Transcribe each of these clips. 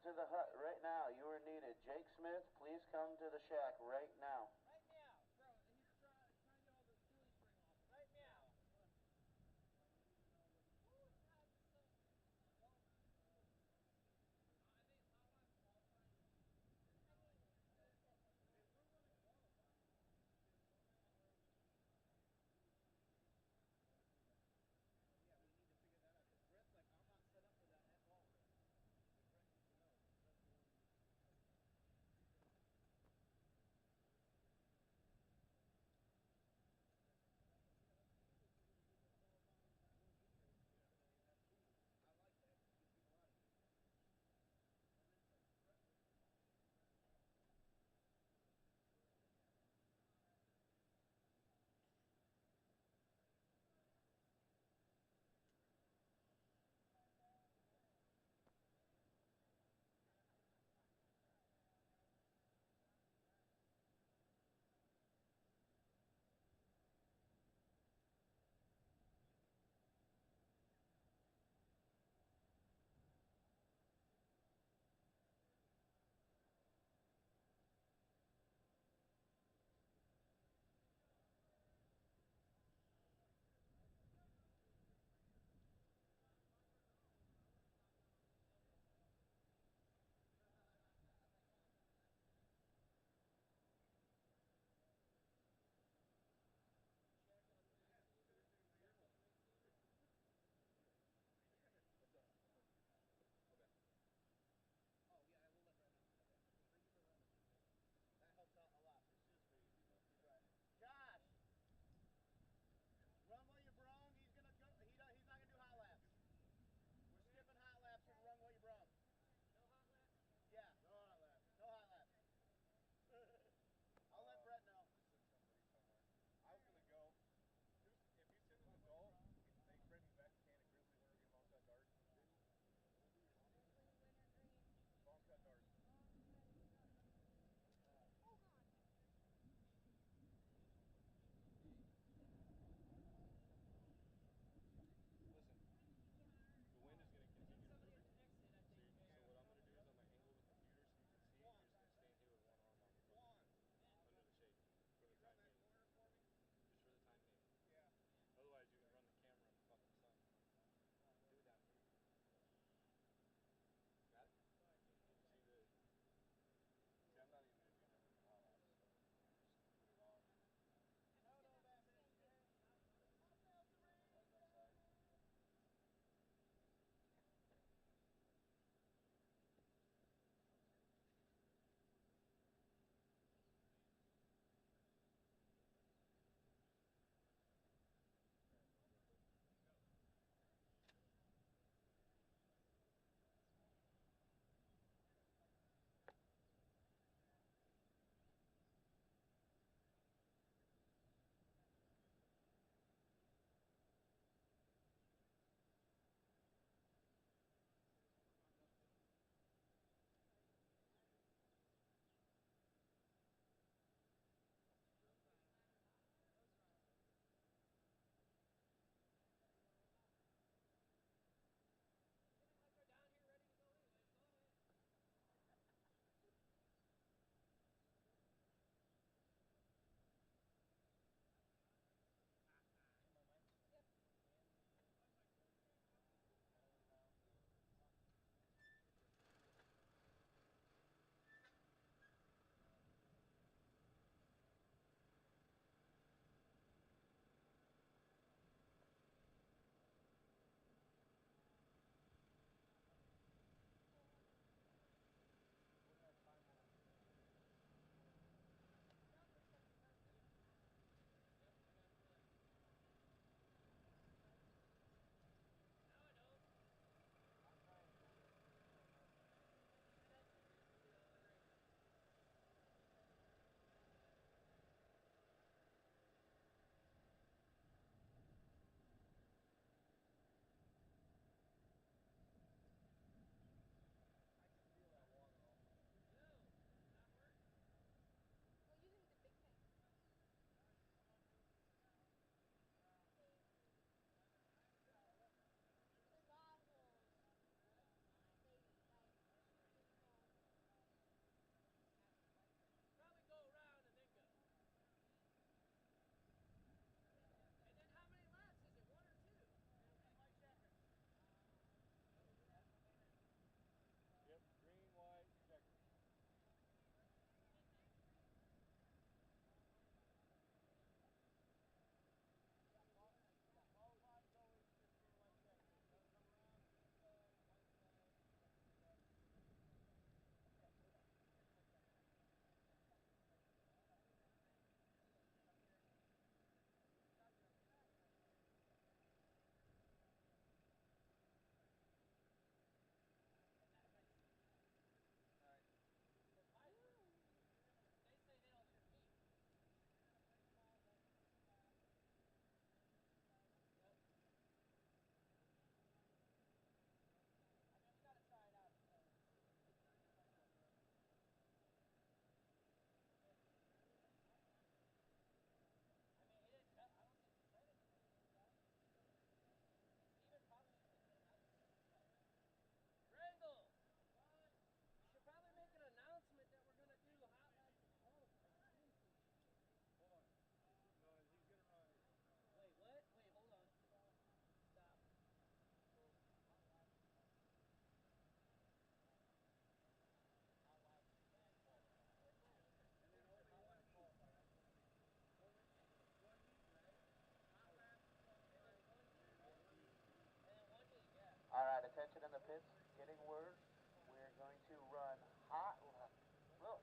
to the hut right now. You are needed. Jake Smith, please come to the shack right now. Right now. Bro, he's trying to get all the silly string off. Right now.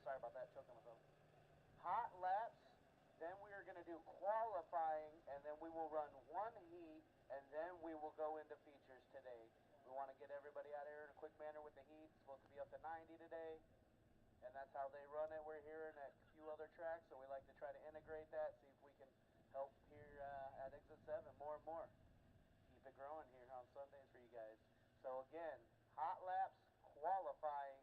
sorry about that, choking myself. Hot laps, then we are going to do qualifying, and then we will run one heat, and then we will go into features today. We want to get everybody out of here in a quick manner with the heat. It's supposed to be up to 90 today, and that's how they run it. We're hearing at a few other tracks, so we like to try to integrate that, see if we can help here at Exit 7 more and more. Keep it growing here on Sundays for you guys. So again, hot laps, qualifying,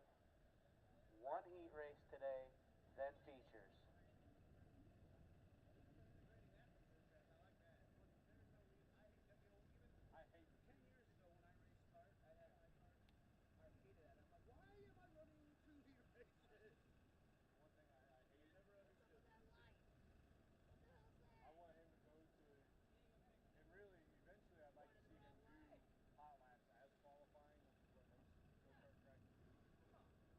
one heat race today, then features. I hate 10 years ago when I raced Kart, I had my Kart. I hated that. I'm like, why am I running 2 heat races? One thing I hate. Never understood. I want him to go to, and really, eventually, I'd like to see him do hot laps as qualifying, which is what most go-kart tracks do.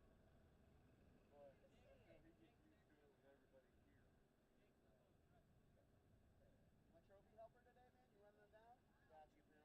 But until he gets used to it with everybody here. My trophy helper today, man? You running them down? Got you, Bill.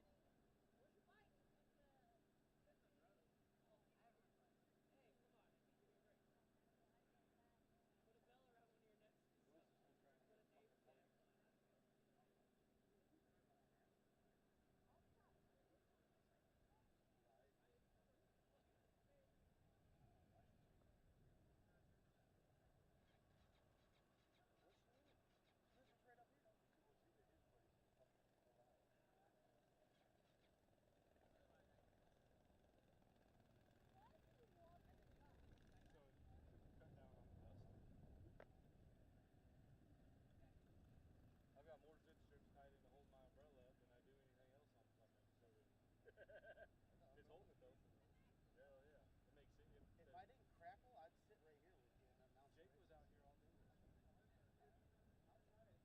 I've got more zip strips tied in to hold my umbrella up than I do anything else on something. So it's holding it though. Hell yeah. It makes it. If I didn't crackle, I'd sit right here with you and announce. Jake was out here all day. He was down on the track. What's going on?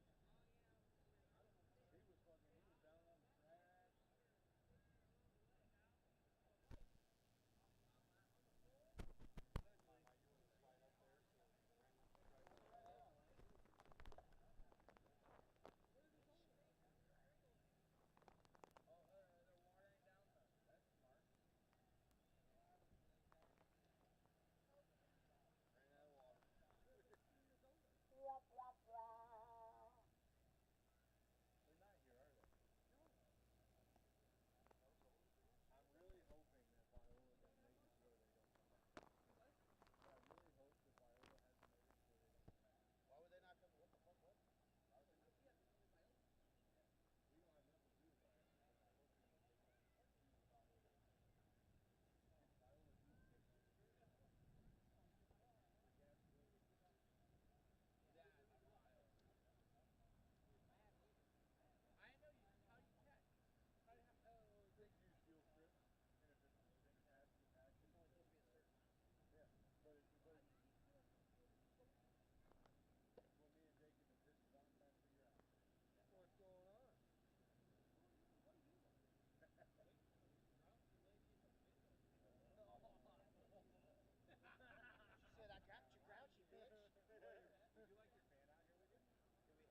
She said, I got you, grouchy bitch. Would you like your fan out here with you?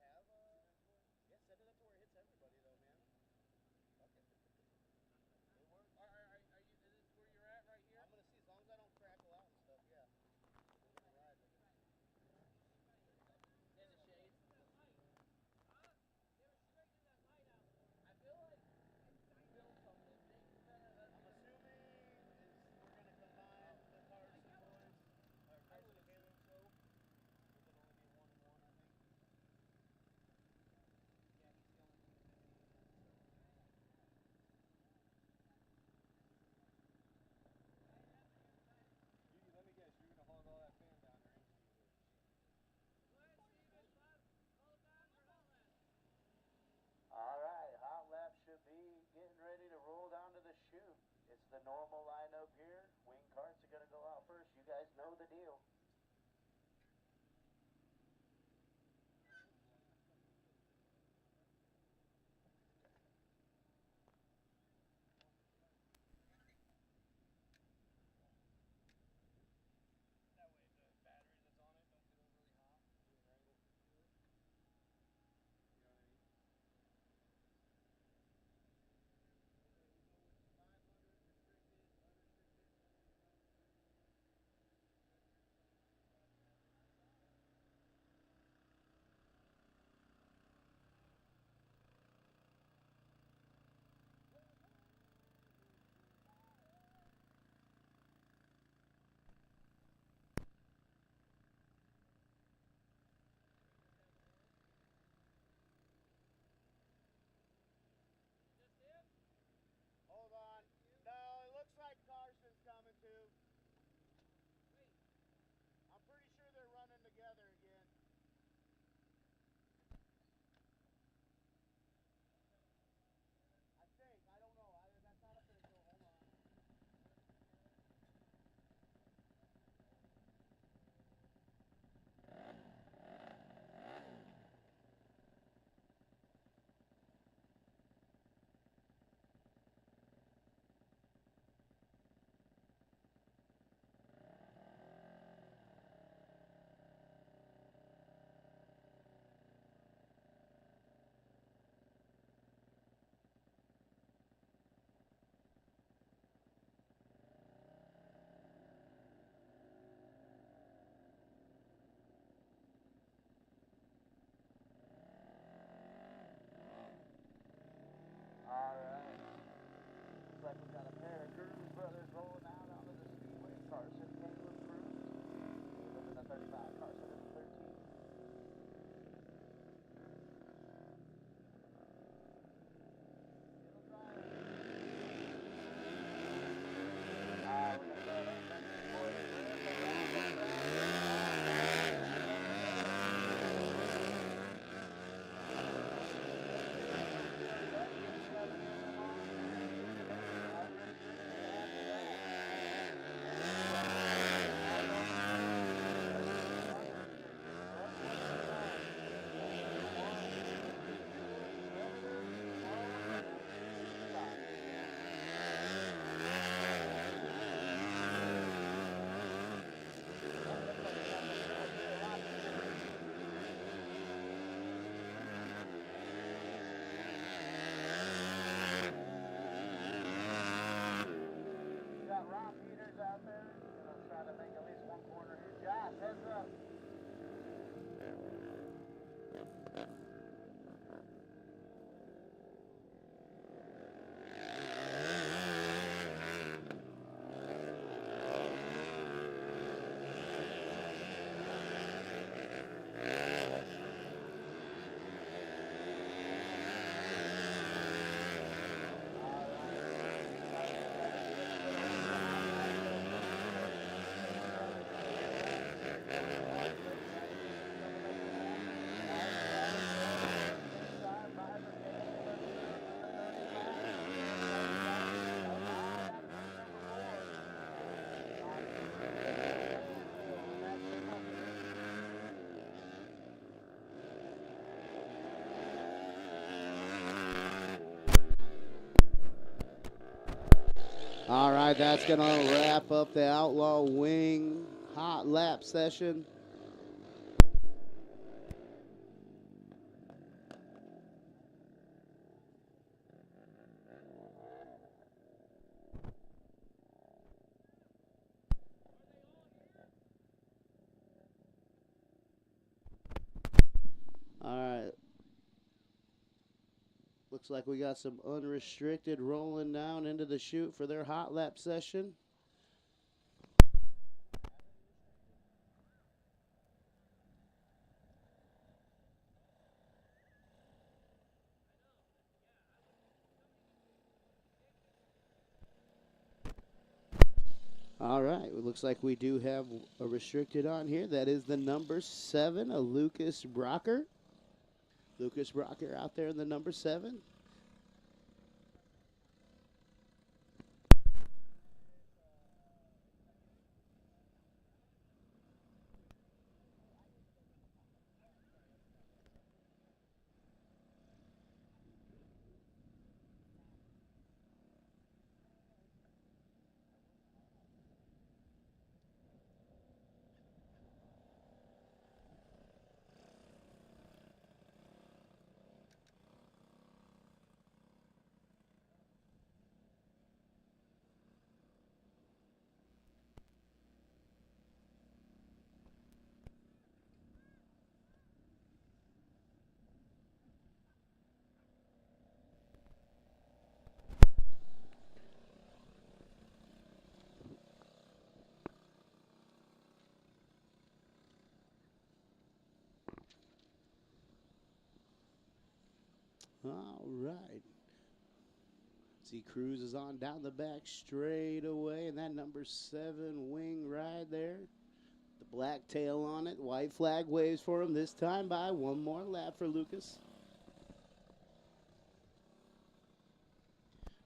Do we have, yeah, send it up to where it hits everybody, though, man. Okay. It works. Are you, is this where you're at right here? I'm going to see, as long as I don't crackle out and stuff, yeah. We're going to ride with it. In the shade. They were straightening that light out. I feel like I built something. I'm assuming we're going to combine the cars and boys, or cars and Caleb show. It could only be 1 and 1, I think. Yeah, he's the only one that's been doing that, so. Let me guess, you're going to hog all that fan down there, ain't you? All right, hot lap should be getting ready to roll down to the chute. It's the normal lineup here. Wing carts are going to go out first. You guys know the deal. That way the battery that's on it don't get overly hot. Do an angle to it. You know what I mean? Okay, we go with 500 restricted, unrestricted, 20 pounds. together again. I think. I don't know. That's not official. Hold on. Alright. Looks like we got a pair of Cruz brothers rolling out onto the speedway. Carson came with Cruz. He lives in the 35. Carson in the 13. It'll drive. We're going to go ahead and let these boys rip around the out there. Gonna try to make at least one corner here. Josh, heads up. All right, that's going to wrap up the Outlaw Wing hot lap session. All right. Looks like we got some unrestricted rolling down into the chute for their hot lap session. All right, it looks like we do have a restricted on here. That is the number 7, a Lucas Brocker. Lucas Brocker out there in the number 7. All right. See, Cruz is on down the back straight away, and that number 7 wing ride there. The black tail on it. White flag waves for him this time by. One more lap for Lucas.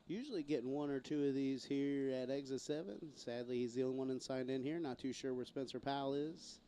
Usually getting one or two of these here at exit 7. Sadly, he's the only one signed in here. Not too sure where Spencer Powell is.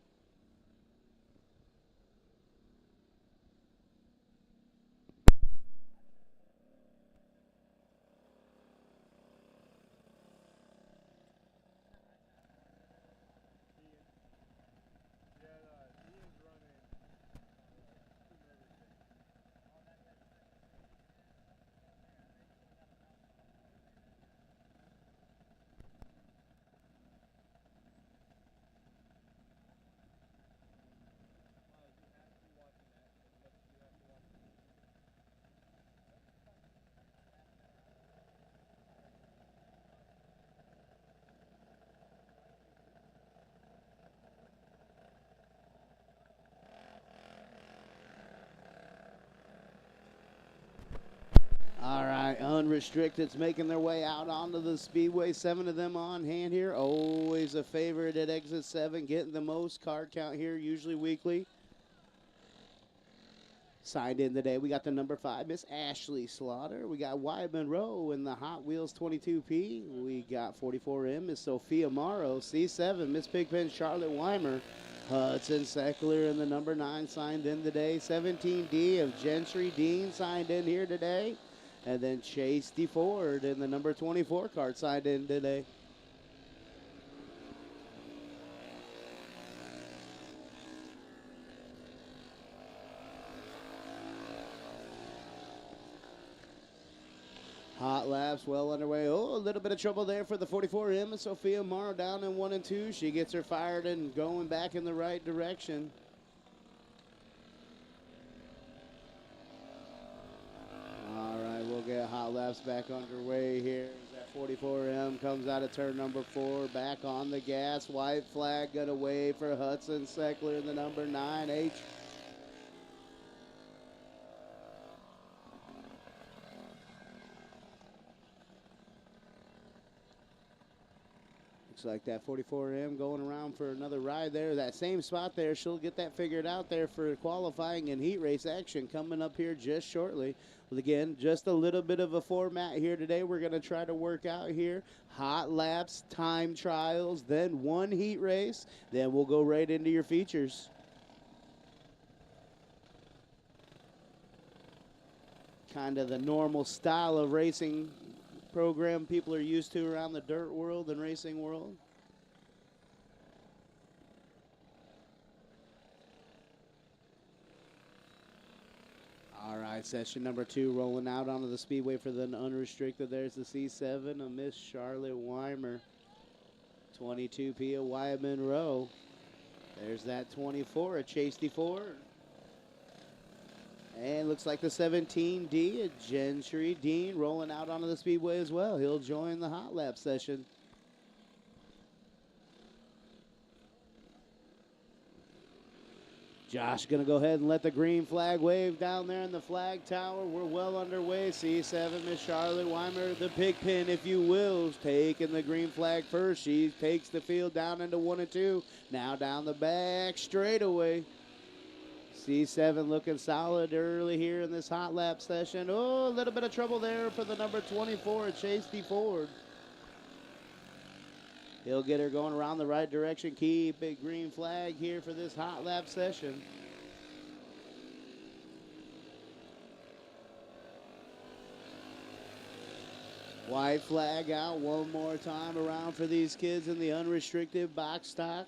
All right, unrestricted's making their way out onto the speedway. 7 of them on hand here. Always a favorite at exit 7, getting the most card count here, usually weekly. Signed in today, we got the number 5, Miss Ashley Slaughter. We got Wyatt Monroe in the Hot Wheels 22P. We got 44M, Miss Sophia Morrow. C7, Miss Pigpen Charlotte Weimer. Hudson Seckler in the number 9 signed in today. 17D of Gentry Dean signed in here today. And then Chase DeFord in the number 24 card signed in today. Hot laps well underway. Oh, a little bit of trouble there for the 44M and Sophia Morrow down in 1 and 2. She gets her fired and going back in the right direction. All right, we'll get hot laps back underway here. That 44M comes out of turn number 4, back on the gas. White flag gonna wave for Hudson Seckler in the number 9H. Looks like that 44M going around for another ride there. That same spot there, she'll get that figured out there for qualifying and heat race action coming up here just shortly. Well, again, just a little bit of a format here today. We're going to try to work out here. Hot laps, time trials, then 1 heat race. Then we'll go right into your features. Kind of the normal style of racing program people are used to around the dirt world and racing world. All right, session number 2 rolling out onto the speedway for the unrestricted. There's the C7 of Miss Charlotte Weimer. 22P of Wyatt Monroe. There's that 24 of Chase DeFord. And looks like the 17D of Gentry Dean rolling out onto the speedway as well. He'll join the hot lap session. Josh going to go ahead and let the green flag wave down there in the flag tower. We're well underway. C7, Miss Charlotte Weimer, the pig pin, if you will, taking the green flag first. She takes the field down into 1 and 2. Now down the back straightaway. C7 looking solid early here in this hot lap session. Oh, a little bit of trouble there for the number 24, Chase DeFord. He'll get her going around the right direction. Keep a green flag here for this hot lap session. White flag out one more time around for these kids in the unrestricted box stock.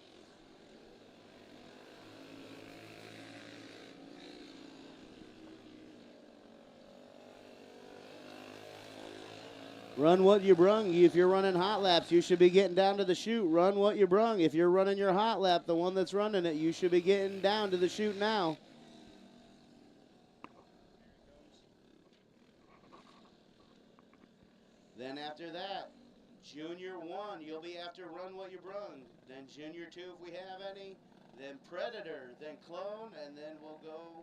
Run what you brung. If you're running hot laps, you should be getting down to the chute. Run what you brung. If you're running your hot lap, the one that's running it, you should be getting down to the chute now. Then after that, Junior 1, you'll be after Run What You Brung. Then Junior 2, if we have any. Then Predator, then Clone, and then we'll go.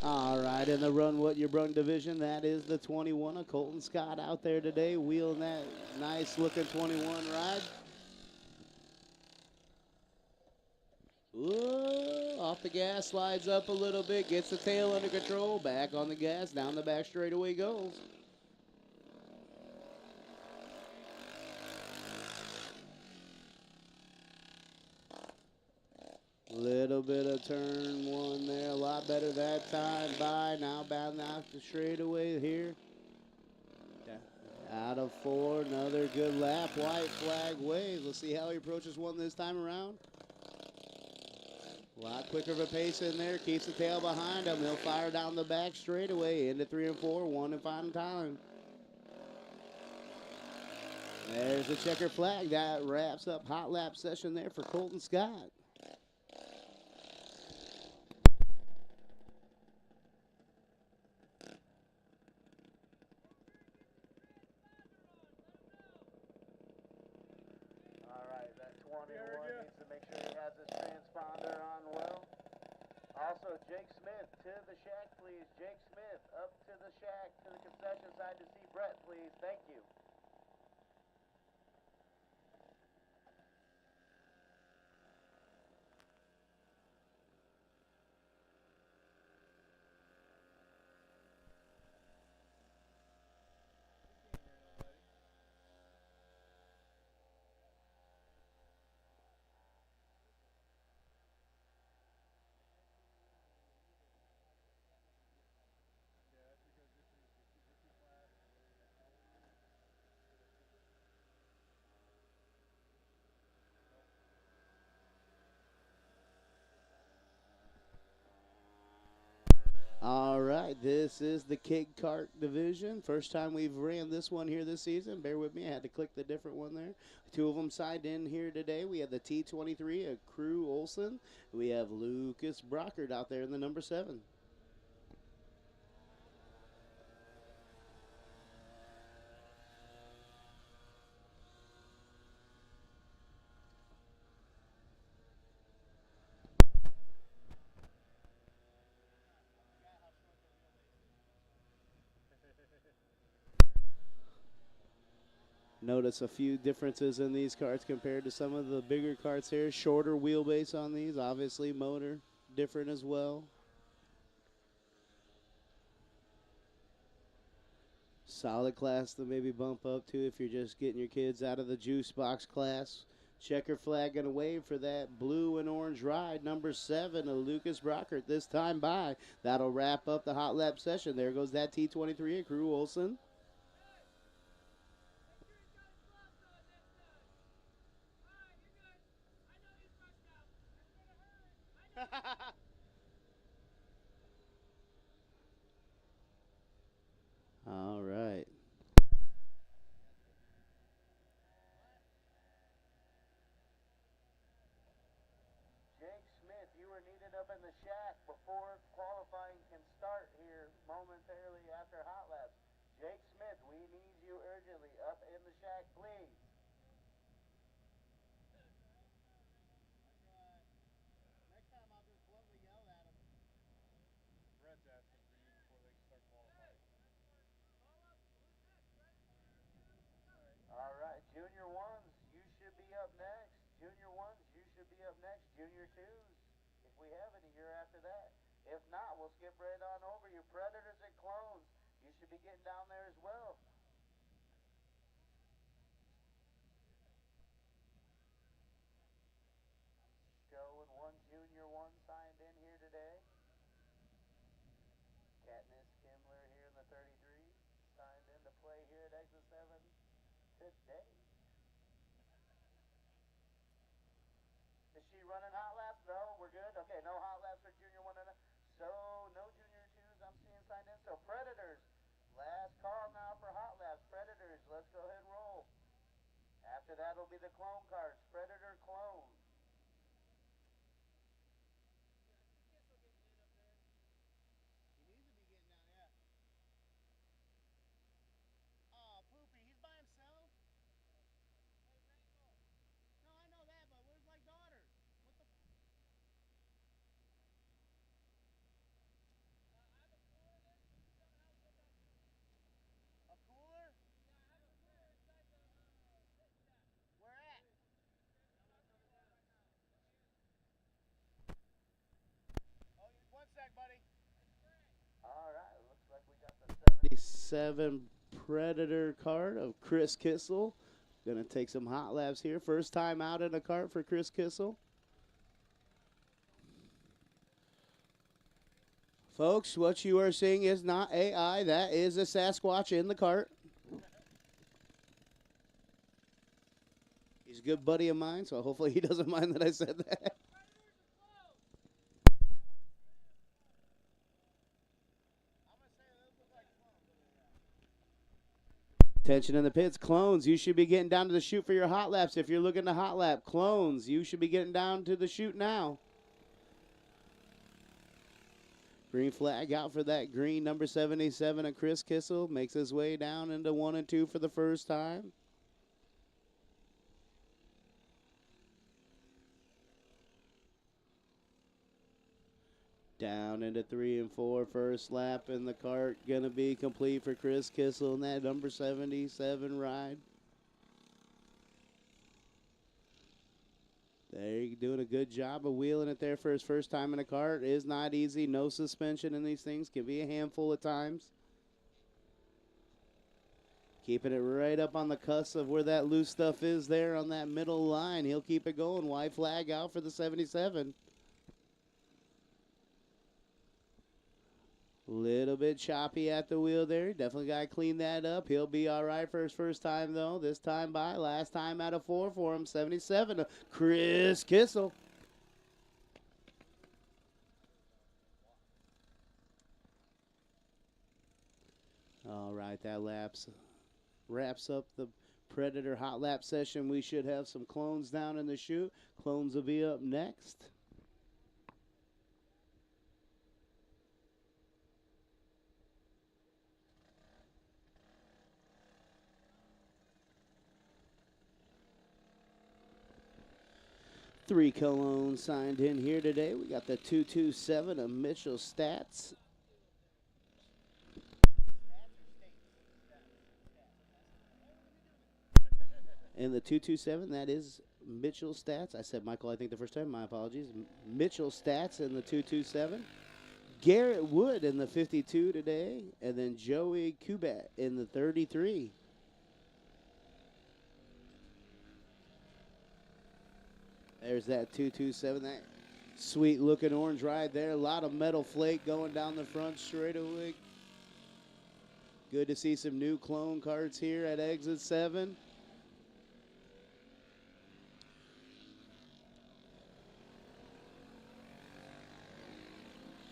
All right, in the Run What You Brung division, that is the 21 of Colton Scott out there today, wheeling that nice looking 21 ride. Ooh, off the gas, slides up a little bit, gets the tail under control, back on the gas, down the back straightaway goes. Little bit of turn one there, a lot better that time by. Now bound out the straightaway here. Out of 4, another good lap, white flag wave. Let's see how he approaches one this time around. A lot quicker of a pace in there, keeps the tail behind him. He'll fire down the back straightaway into 3 and 4, 1 and final time. There's the checker flag. That wraps up hot lap session there for Colton Scott. All right, that 21 needs to make sure he has his transponder on well. Also, Jake Smith to the shack, please. Jake Smith up to the shack, to the concession side to see Brett, please. Thank you. All right, this is the Kid Kart division. First time we've ran this one here this season. Bear with me, I had to click the different one there. 2 of them signed in here today. We have the T23 of Crew Olson. We have Lucas Brockert out there in the number 7. Notice a few differences in these carts compared to some of the bigger carts here. Shorter wheelbase on these, obviously motor different as well. Solid class to maybe bump up to if you're just getting your kids out of the juice box class. Checker flag gonna wave for that blue and orange ride. Number 7 of Lucas Brockert this time by. That'll wrap up the hot lap session. There goes that T23 of Crew Olson. All right. Jake Smith, you are needed up in the shack before qualifying can start here momentarily after hot laps. Jake Smith, we need you urgently up in the shack, please. Brett's asking for you before they start qualifying. All right, junior ones, you should be up next. Junior ones, you should be up next. Junior twos, if we have any here after that. If not, we'll skip right on over your predators and clones. You should be getting down there as well. Showing one junior one signed in here today. Katniss Kimler here in the 33, signed in to play here at Exit 7 today. Is she running hot laps? No, we're good. Okay, no hot laps for junior one. So no junior twos I'm seeing signed in. So Predators, last call now for hot laps. Predators, let's go ahead and roll. After that will be the clone cards. Predator clone. 77 Predator cart of Chris Kissel. Gonna take some hot laps here. First time out in a cart for Chris Kissel. Folks, what you are seeing is not AI. That is a Sasquatch in the cart. He's a good buddy of mine, so hopefully he doesn't mind that I said that. Attention in the pits. Clones, you should be getting down to the chute for your hot laps. If you're looking to hot lap, Clones, you should be getting down to the chute now. Green flag out for that green number 77 of Chris Kissel. Makes his way down into 1 and 2 for the first time. Down into 3 and 4. First lap in the cart going to be complete for Chris Kissel in that number 77 ride. They're doing a good job of wheeling it there for his first time in a cart. It is not easy. No suspension in these things. Can be a handful at times. Keeping it right up on the cusp of where that loose stuff is there on that middle line. He'll keep it going. White flag out for the 77. Little bit choppy at the wheel there. Definitely got to clean that up. He'll be all right for his first time, though. This time by. Last time out of 4 for him. 77. Chris Kissel. All right, that wraps up the Predator hot lap session. We should have some clones down in the chute. Clones will be up next. Three Cologne signed in here today. We got the 227 of Mitchell Stats. And the 227, that is Mitchell Stats. I said Michael, I think the first time. My apologies. Mitchell Stats in the 227. Garrett Wood in the 52 today. And then Joey Kubat in the 33. There's that 227. That sweet looking orange ride there. A lot of metal flake going down the front straightaway. Good to see some new clone carts here at exit 7.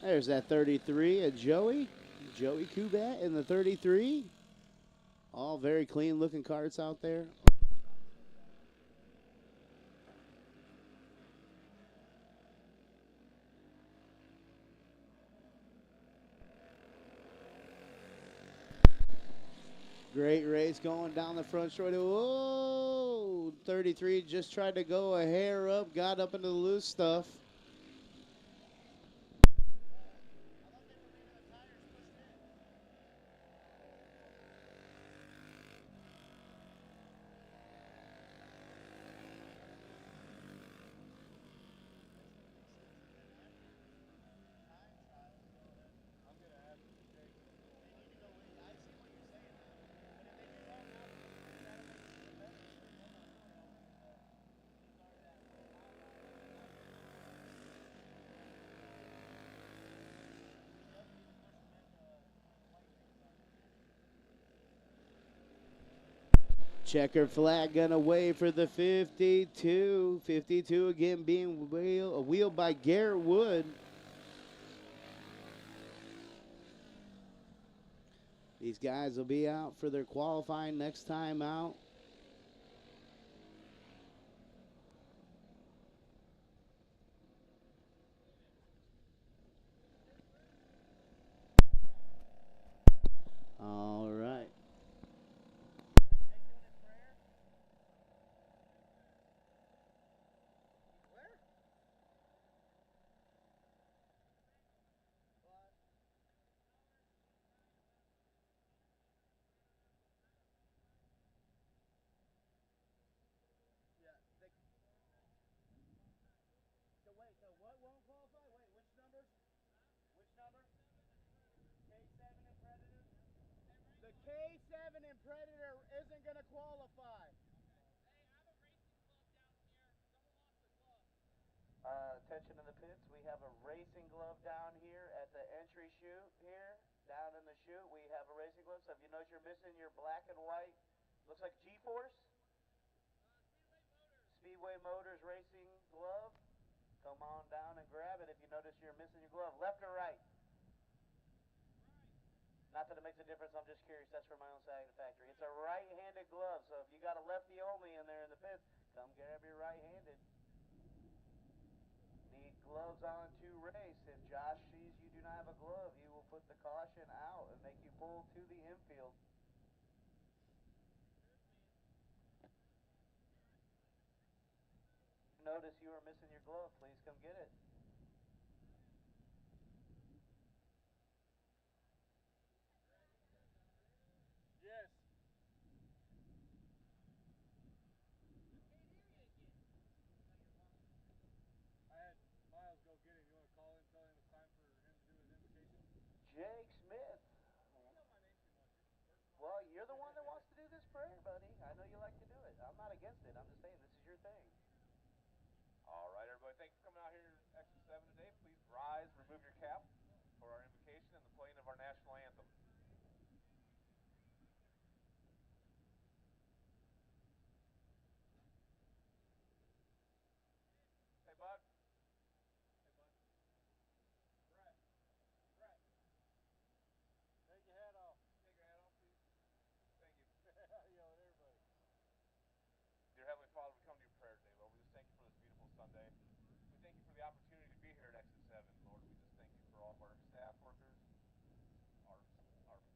There's that 33 of Joey Kubat in the 33. All very clean looking carts out there. Great race going down the front straight. Whoa! 33 just tried to go a hair up, got up into the loose stuff. Checker flag gonna wave for the 52. 52 again being wheeled by Garrett Wood. These guys will be out for their qualifying next time out. All right. K7 and Predator isn't going to qualify. Hey, I have a racing glove down here. Someone lost the glove. Attention to the pits. We have a racing glove down here at the entry chute here. Down in the chute, we have a racing glove. So if you notice you're missing your black and white, looks like G-Force. Speedway Motors racing glove. Come on down and grab it if you notice you're missing your glove. Left or right? Not that it makes a difference, I'm just curious. That's for my own satisfaction. It's a right-handed glove, so if you got a lefty only in there in the pits, come grab your right-handed. Need gloves on to race. If Josh sees you do not have a glove, he will put the caution out and make you pull to the infield. Notice you are missing your glove, please come get it. Yes. I had Miles go get him. You want to call him, tell him it's time for him to do his invocation? Jake Smith. You know my name too much. Well, you're the one that wants to do this prayer, buddy. I know you like to do it. I'm not against it. I'm just saying this is your thing. All right, everybody, thanks for coming out here to Exit 7 today. Please rise, remove your cap for our invocation and the playing of our national anthem. Hey, bud. Hey, bud. Brett. Brett. Take your hat off. Take your hat off, please. Thank you. Yell at everybody. Dear Heavenly Father, we come to your prayer today, Lord. We just thank you for this beautiful Sunday. We thank you for the opportunity to be here at Exit 7, Lord. We just thank you for all of our staff workers, our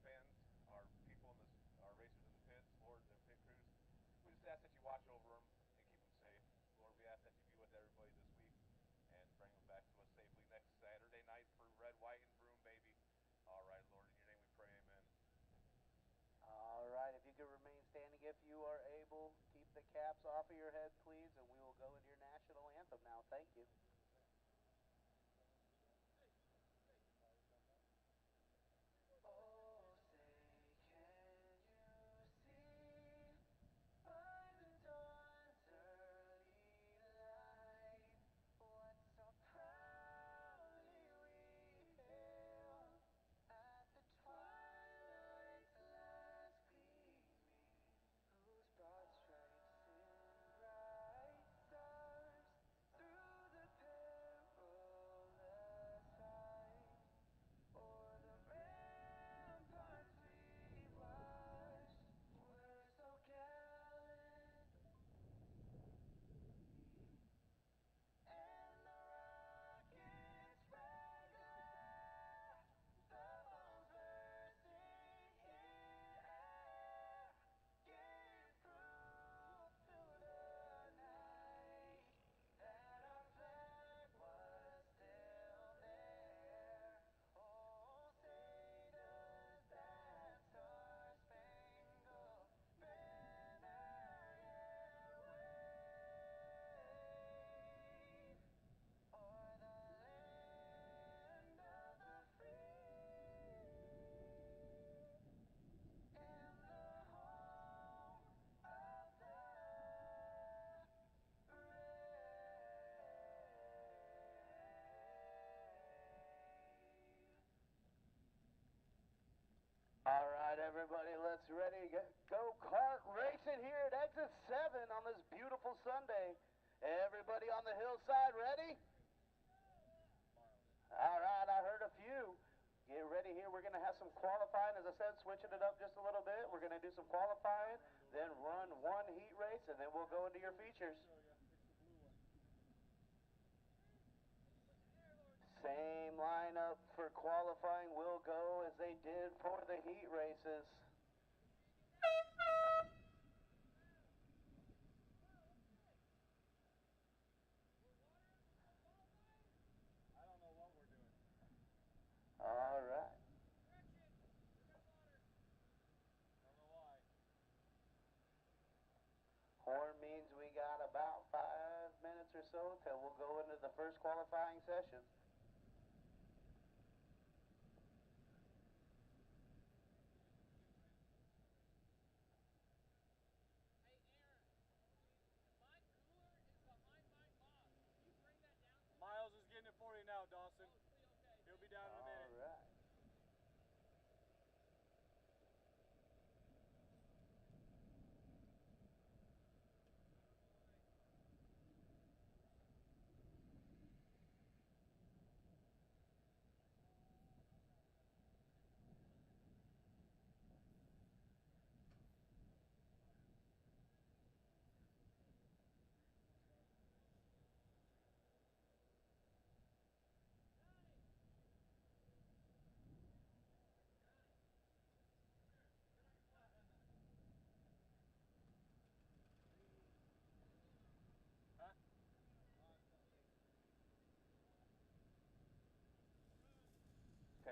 fans, our people in this, our racers in the pits, Lord, the pit crews. We just ask that you watch over them and keep them safe. Lord, we ask that you be with everybody this week and bring them back to us safely next Saturday night for Red, White, and Broom, baby. All right, Lord, in your name we pray, amen. All right, if you could remain standing if you are able, keep the caps off of your head, please, and we will go into your national anthem now. Thank you. Oh, say, can you see by the dawn's early light what so proudly we hailed at the twilight's last gleaming, whose broad stripes send bright stars through the perilous fight? O'er the ramparts we watched were so gallant, and the rocket's red glare, the bombs bursting in air, gave proof through the night that our flag was still there. Oh, say does that star-spangled banner yet wave o'er the land of the free and the home of the brave? All right, everybody, let's ready go kart racing here at Exit 7 on this beautiful Sunday. Everybody on the hillside ready? All right, I heard a few. Get ready here. We're going to have some qualifying. As I said, switching it up just a little bit. We're going to do some qualifying, then run one heat race, and then we'll go into your features. Same lineup for qualifying will go as they did for the heat races. I don't know what we're doing. All right. Don't know why. Horn means we got about 5 minutes or so till we'll go into the first qualifying session.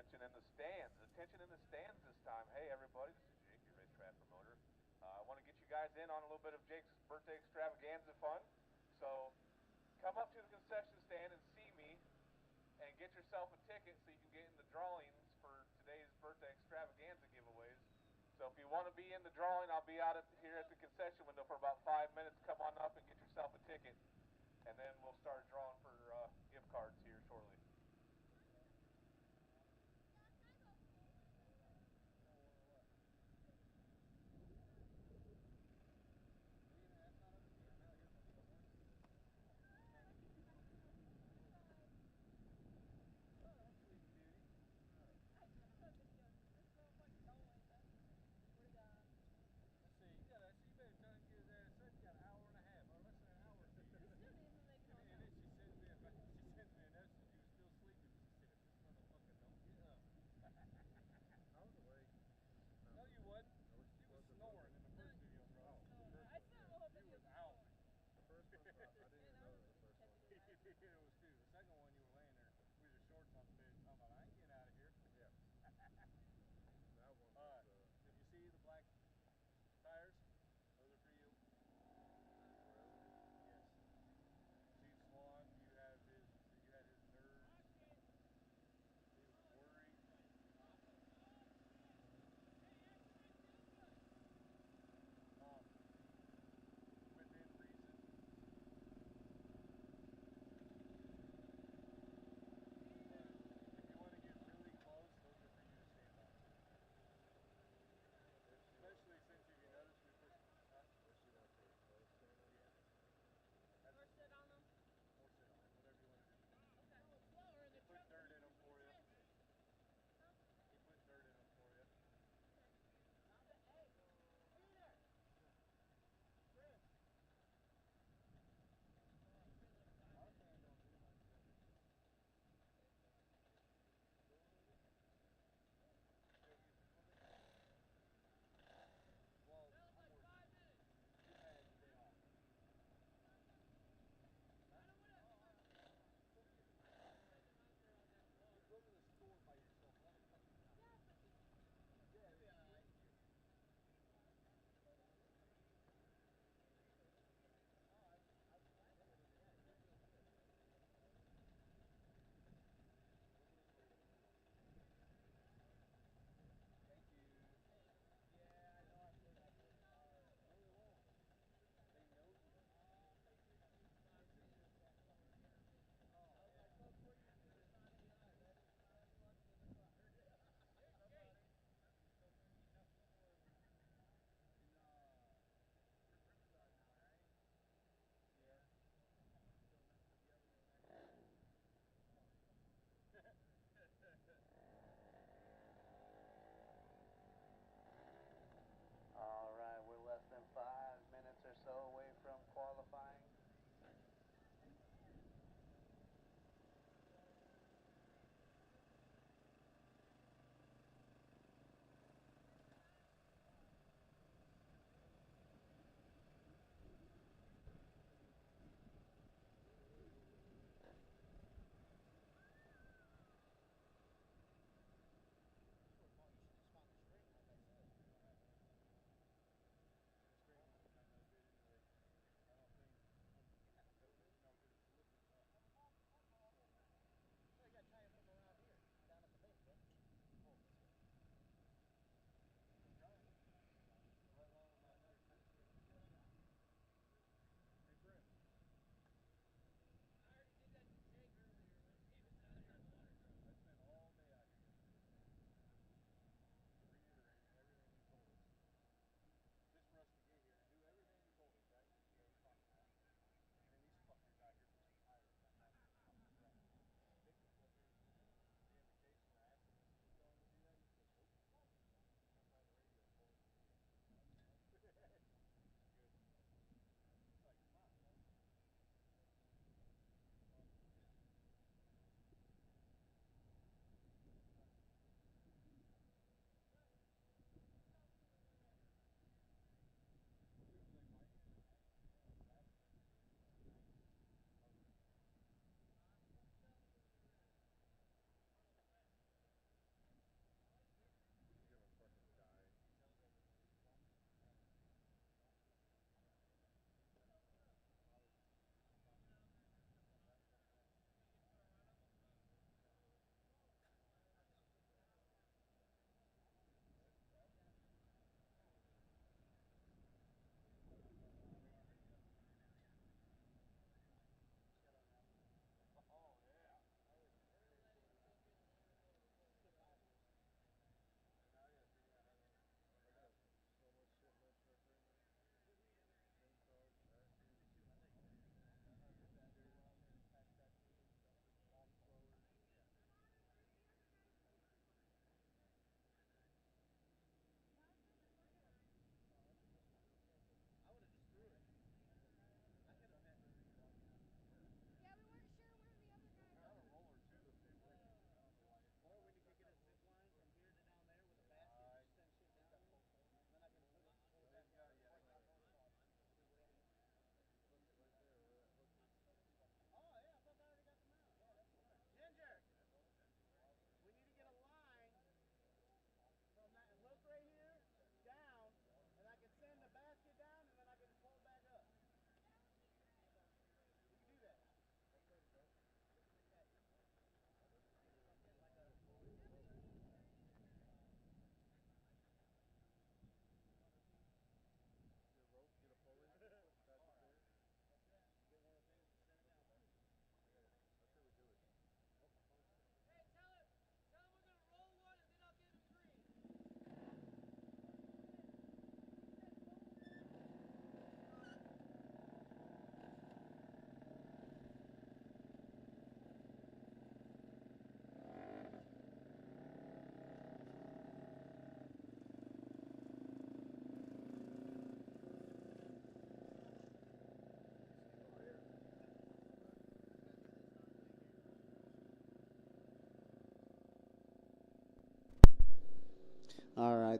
Attention in the stands. Attention in the stands this time. Hey, everybody, this is Jake, your racetrack promoter. I want to get you guys in on a little bit of Jake's birthday extravaganza fun. So come up to the concession stand and see me and get yourself a ticket so you can get in the drawings for today's birthday extravaganza giveaways. So if you want to be in the drawing, I'll be out here at the concession window for about 5 minutes. Come on up and get yourself a ticket, and then we'll start drawing for gift cards here shortly.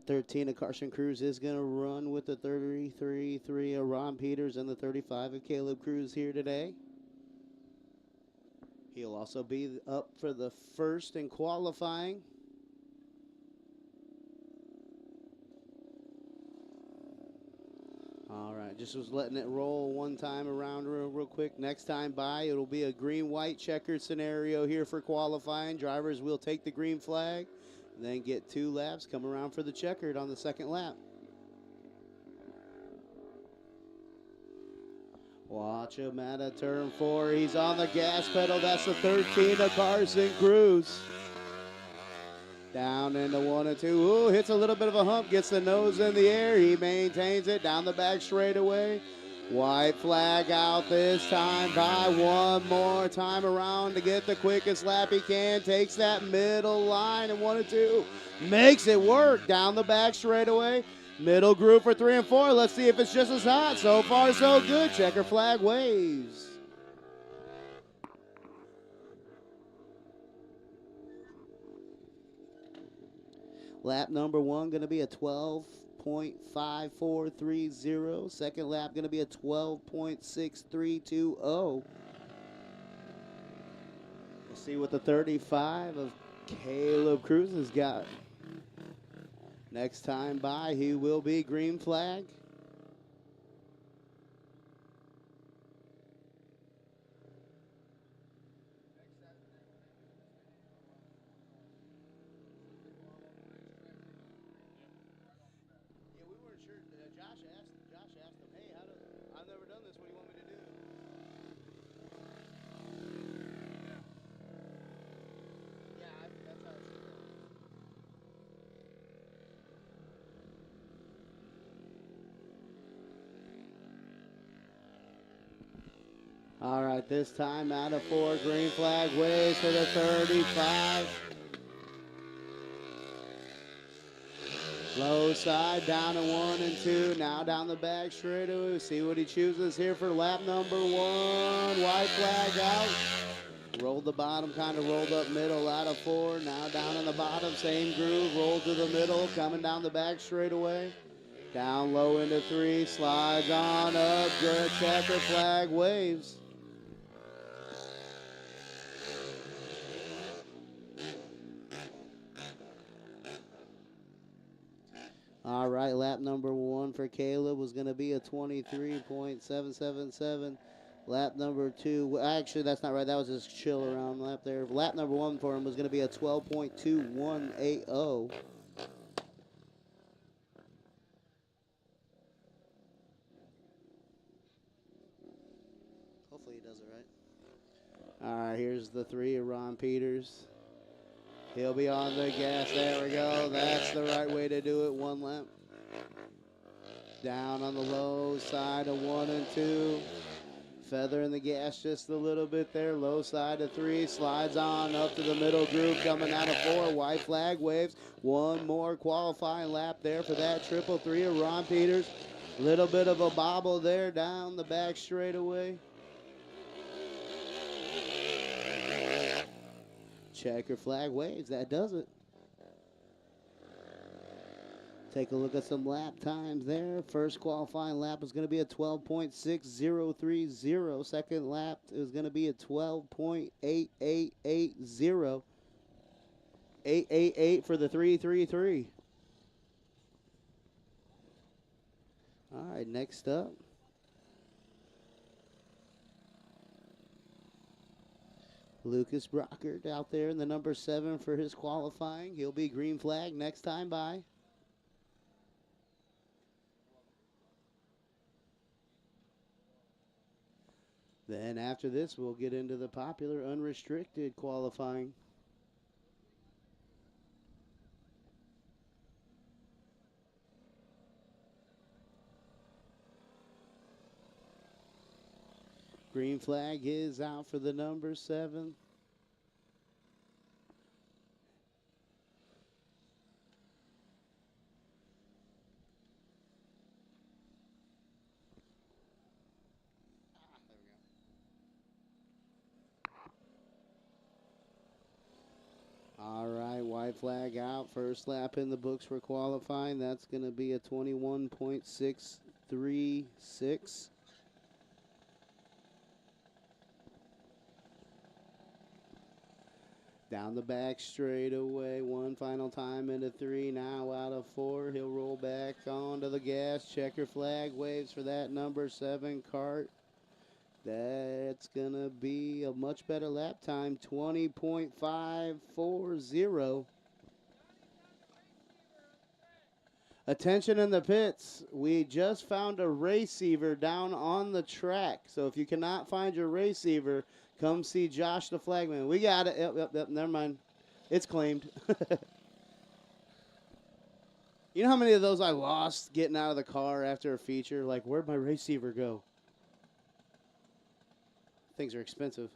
right, 13 of Carson Cruz is going to run with the 33-3 of Ron Peters and the 35 of Caleb Cruz here today. He'll also be up for the first in qualifying. All right, just was letting it roll one time around real quick. Next time by, it'll be a green-white checkered scenario here for qualifying. Drivers will take the green flag and then get 2 laps, come around for the checkered on the second lap. Watch him at a turn 4. He's on the gas pedal. That's the 13 of Carson Cruz. Down into 1 and 2. Ooh, hits a little bit of a hump, gets the nose in the air. He maintains it down the back straightaway. White flag out this time by. One more time around to get the quickest lap he can. Takes that middle line and 1 and 2. Makes it work down the back straightaway. Middle groove for 3 and 4. Let's see if it's just as hot. So far, so good. Checker flag waves. Lap number 1 going to be a 12.5430. Second lap going to be a 12.6320. We'll see what the 35 of Caleb Cruz has got. Next time by, he will be green flag. Josh asked him, hey, I've never done this. What do you want me to do? Yeah, that's how it should go. All right, this time out of 4, green flag waves for the 35. Low side, down to 1 and 2. Now down the back straightaway. See what he chooses here for lap number 1. White flag out. Rolled the bottom, kind of rolled up middle out of 4. Now down on the bottom, same groove. Rolled to the middle, coming down the back straightaway. Down low into 3. Slides on up. Good checker flag waves. All right, lap number 1 for Caleb was going to be a 23.777. Lap number 2, actually, that's not right. That was his chill around lap there. Lap number 1 for him was going to be a 12.2180. Hopefully he does it right. All right, here's the 3 of Ron Peters. He'll be on the gas. There we go. That's the right way to do it. 1 lap. Down on the low side of 1 and 2. Feathering the gas just a little bit there. Low side of 3. Slides on up to the middle groove. Coming out of 4. White flag waves. 1 more qualifying lap there for that 333 of Ron Peters. Little bit of a bobble there down the back straightaway. Checker flag waves. That does it. Take a look at some lap times there. First qualifying lap is going to be a 12.6030. Second lap is going to be a 12.8880. 888 for the 333. All right, next up. Lucas Brockert out there in the number 7 for his qualifying. He'll be green flag next time by. Then after this, we'll get into the popular unrestricted qualifying. Green flag is out for the number 7. All right, white white flag out. First lap in the books for qualifying. That's going to be a 21.636. Down the back straightaway, one final time into 3, now out of 4. He'll roll back onto the gas. Checker flag waves for that number 7 Kart. That's going to be a much better lap time, 20.540. Attention in the pits. We just found a receiver down on the track. So if you cannot find your receiver, come see Josh the flagman. We got it. Yep. Never mind. It's claimed. You know how many of those I lost getting out of the car after a feature? Like, where'd my receiver go? Things are expensive.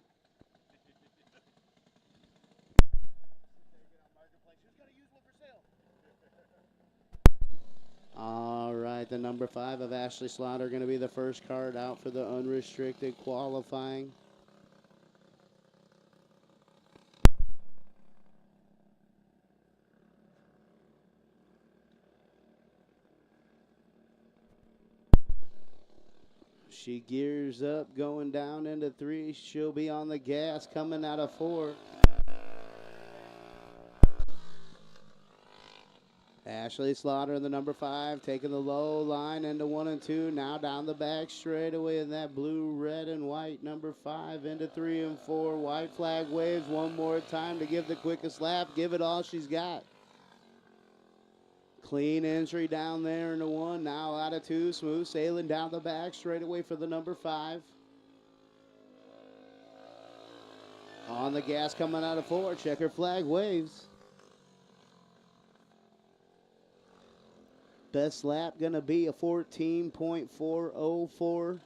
All right, the number 5 of Ashley Slaughter going to be the first card out for the unrestricted qualifying. She gears up, going down into 3. She'll be on the gas, coming out of 4. Ashley Slaughter, the number 5, taking the low line into 1 and 2. Now down the back straightaway in that blue, red, and white. Number 5 into 3 and 4. White flag waves one more time to give the quickest lap. Give it all she's got. Clean entry down there into 1. Now out of 2. Smooth sailing down the back straightaway for the number 5. On the gas coming out of 4. Checker flag waves. Best lap going to be a 14.404.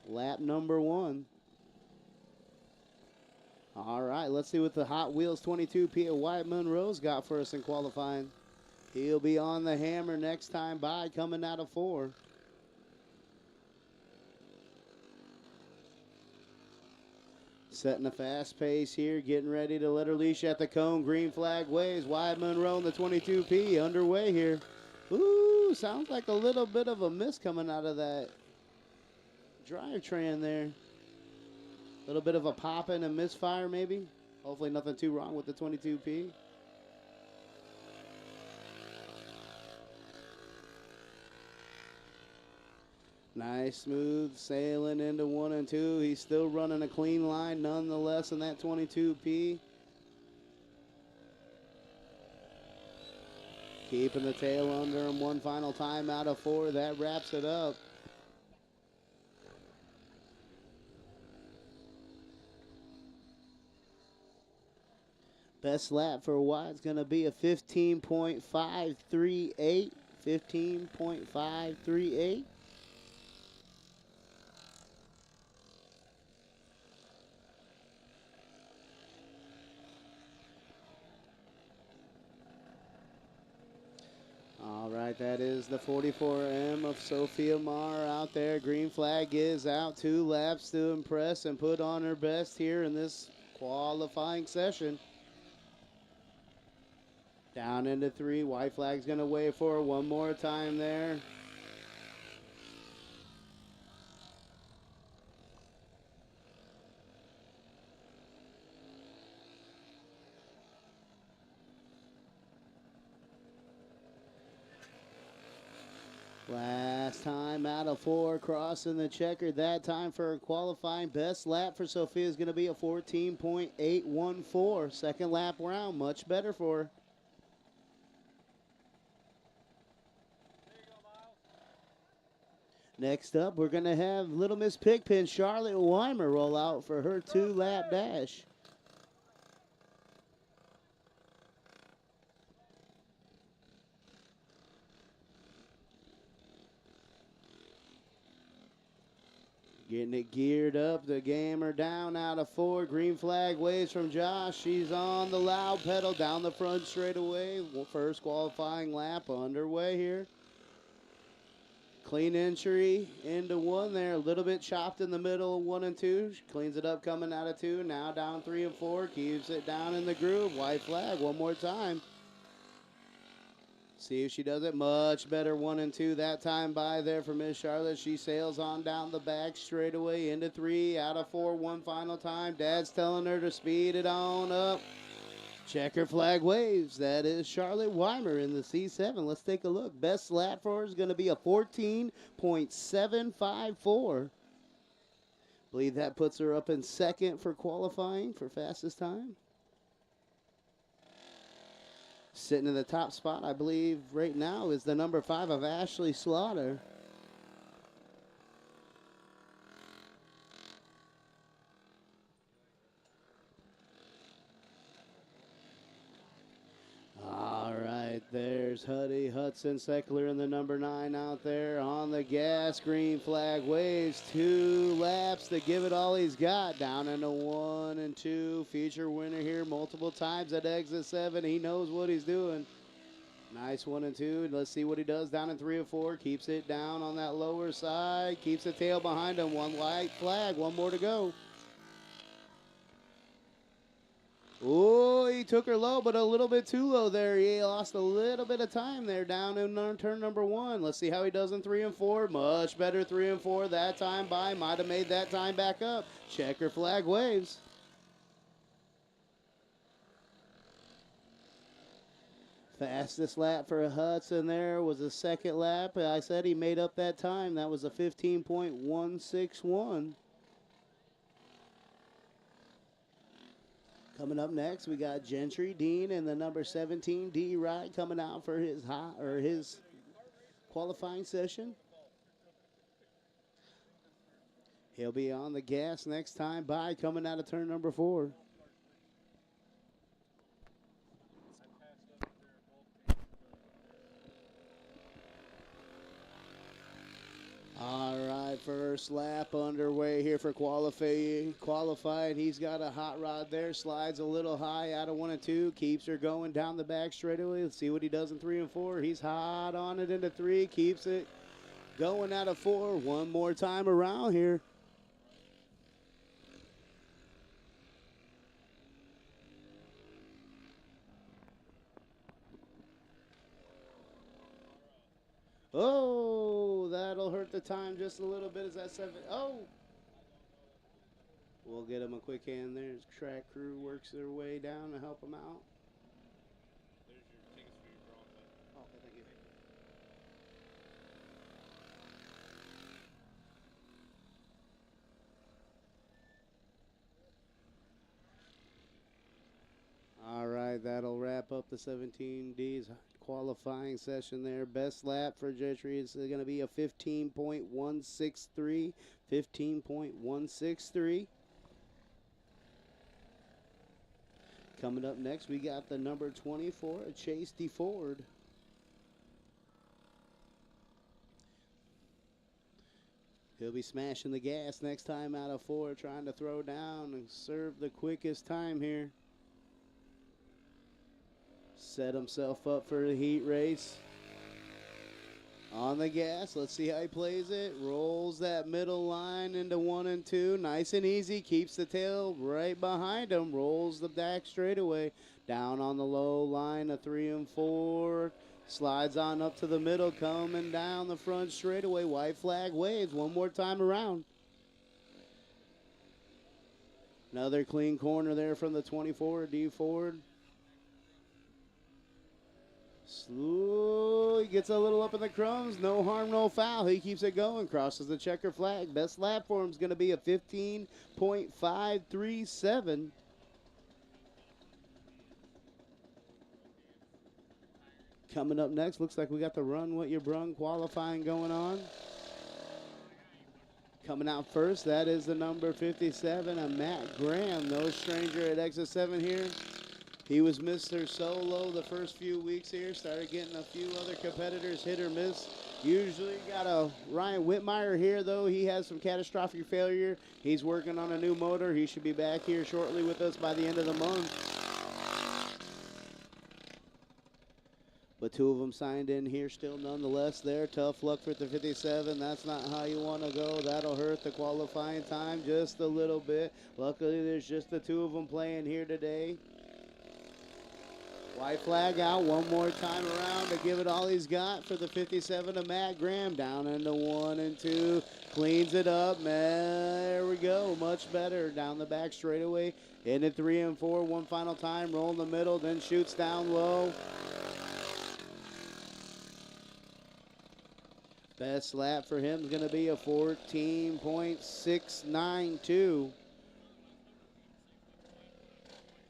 Lap number 1. All right, let's see what the Hot Wheels 22P at White Monroe's got for us in qualifying. He'll be on the hammer next time by, coming out of 4. Setting a fast pace here, getting ready to let her leash at the cone. Green flag waves. White Monroe in the 22P underway here. Ooh, sounds like a little bit of a miss coming out of that drivetrain there. A little bit of a popping and misfire maybe. Hopefully nothing too wrong with the 22P. Nice smooth sailing into 1 and 2. He's still running a clean line nonetheless in that 22P. Keeping the tail under him. One final time out of 4. That wraps it up. Best lap for White's going to be a 15.538. 15.538. All right, that is the 44M of Sophia Marr out there. Green flag is out. 2 laps to impress and put on her best here in this qualifying session. Down into 3. White flag's going to wave for her one more time there. Last time out of 4, crossing the checker. That time for a qualifying best lap for Sophia is going to be a 14.814. Second lap round, much better for her. Next up, we're going to have Little Miss Pigpen, Charlotte Weimer, roll out for her 2-lap dash. Getting it geared up, the gamer down out of 4. Green flag waves from Josh. She's on the loud pedal down the front straightaway. First qualifying lap underway here. Clean entry into 1 there. A little bit chopped in the middle of 1 and 2. She cleans it up coming out of 2. Now down 3 and 4. Keeps it down in the groove. White flag one more time. See if she does it. Much better 1 and 2 that time by there for Miss Charlotte. She sails on down the back straightaway into 3 out of 4. One final time. Dad's telling her to speed it on up. Checker flag waves. That is Charlotte Weimer in the C7. Let's take a look. Best lap for her is going to be a 14.754. Believe that puts her up in second for qualifying for fastest time. Sitting in the top spot, I believe, right now is the number 5 of Ashley Slaughter. All right, there's Huddy Hudson Seckler in the number 9 out there on the gas. Green flag waves. 2 laps to give it all he's got. Down into 1 and 2. Feature winner here multiple times at exit 7. He knows what he's doing. Nice 1 and 2. Let's see what he does down in 3 and 4. Keeps it down on that lower side. Keeps the tail behind him. 1 white flag. 1 more to go. Oh, he took her low, but a little bit too low there. He lost a little bit of time there down in turn number 1. Let's see how he does in 3 and 4. Much better 3 and 4 that time by. Might have made that time back up. Checker flag waves. Fastest lap for Hudson there was the second lap. I said he made up that time. That was a 15.161. Coming up next, we got Gentry Dean and the number 17 D Ride coming out for his his qualifying session. He'll be on the gas next time by, coming out of turn number 4. All right, first lap underway here for qualifying. He's got a hot rod there, slides a little high out of 1 and 2, keeps her going down the back straightaway. Let's see what he does in 3 and 4. He's hot on it into 3, keeps it going out of 4. One more time around here. Oh, that'll hurt the time just a little bit. Is that 7? Oh! We'll get him a quick hand there. His track crew works their way down to help him out. There's your tickets for your drawing button. Oh, thank you. All right, that'll wrap up the 17D's qualifying session there. Best lap for Gentry is going to be a 15.163. 15.163. Coming up next, we got the number 24, Chase DeFord. He'll be smashing the gas next time out of 4, trying to throw down and serve the quickest time here. Set himself up for the heat race. On the gas, let's see how he plays it. Rolls that middle line into 1 and 2. Nice and easy, keeps the tail right behind him. Rolls the back straightaway. Down on the low line of 3 and 4. Slides on up to the middle, coming down the front straightaway. White flag waves one more time around. Another clean corner there from the 24, D Ford. He gets a little up in the crumbs. No harm, no foul. He keeps it going. Crosses the checker flag. Best lap for him is going to be a 15.537. Coming up next, looks like we got the Run What You Brung qualifying going on. Coming out first, that is the number 57, a Matt Graham. No stranger at exit 7 here. He was Mr. Solo the first few weeks here. Started getting a few other competitors hit or miss. Usually got a Ryan Whitmire here, though. He has some catastrophic failure. He's working on a new motor. He should be back here shortly with us by the end of the month. But 2 of them signed in here still nonetheless there. Tough luck for the 57. That's not how you want to go. That'll hurt the qualifying time just a little bit. Luckily, there's just the 2 of them playing here today. White flag out one more time around to give it all he's got for the 57 of Matt Graham. Down into 1 and 2. Cleans it up. There we go. Much better. Down the back straightaway. Into 3 and 4. One final time. Roll in the middle. Then shoots down low. Best lap for him is going to be a 14.692.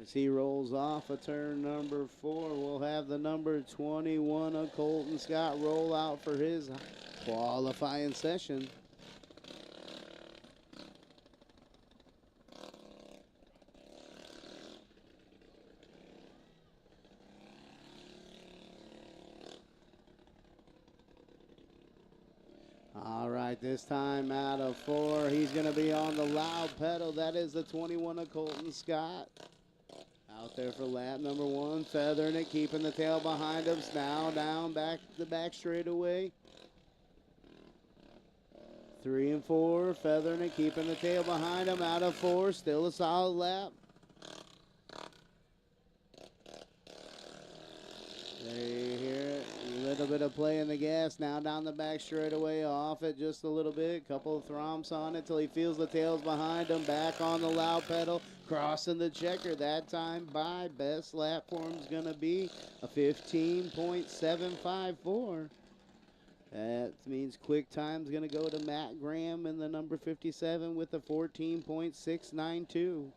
As he rolls off of turn number 4, we'll have the number 21 of Colton Scott roll out for his qualifying session. All right, this time out of 4, he's going to be on the loud pedal. That is the 21 of Colton Scott. Out there for lap number 1, feathering it, keeping the tail behind him. Now down back the back straightaway. 3 and 4, feathering it, keeping the tail behind him. Out of 4, still a solid lap. There you hear it. A little bit of play in the gas. Now down the back straightaway, off it just a little bit. Couple of thrumps on it till he feels the tails behind him. Back on the loud pedal, crossing the checker. That time by best lap for him is going to be a 15.754. That means quick time's going to go to Matt Graham in the number 57 with a 14.692.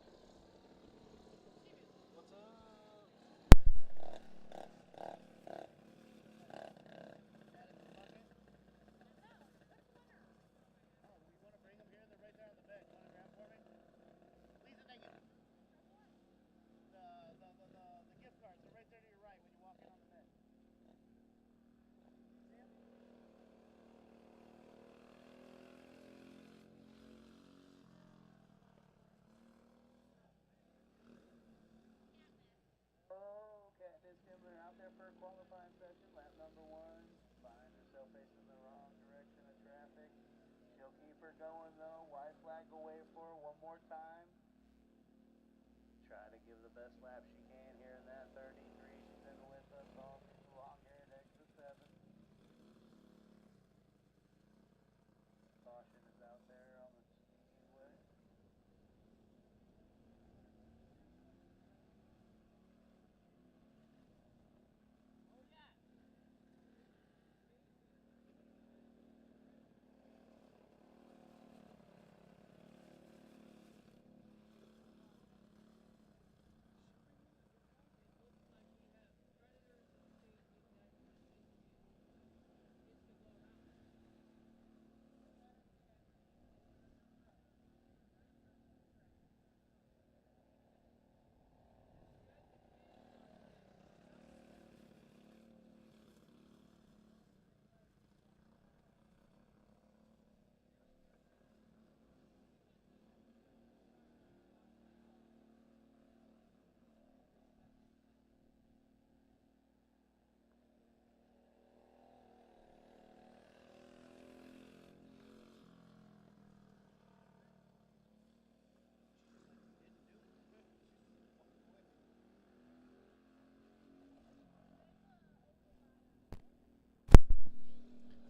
Out there for a qualifying session, lap number 1. Find herself facing the wrong direction of traffic. She'll keep her going though. White flag away for her one more time. Try to give the best lap she can here in that 33. She's in with us all season long here at exit 7. Caution is out there on the speedway.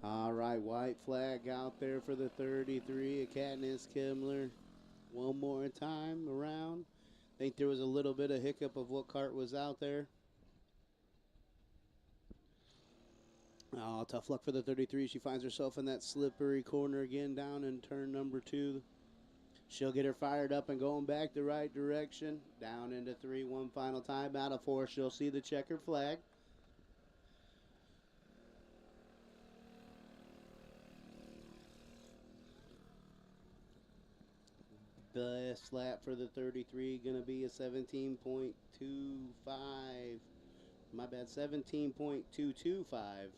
All right, white flag out there for the 33 of Katniss Kimmler. One more time around. I think there was a little bit of hiccup of what cart was out there. Oh, tough luck for the 33. She finds herself in that slippery corner again down in turn number 2. She'll get her fired up and going back the right direction. Down into 3, one final time. Out of 4, she'll see the checkered flag. Best lap for the 33 going to be a 17.25. My bad, 17.225.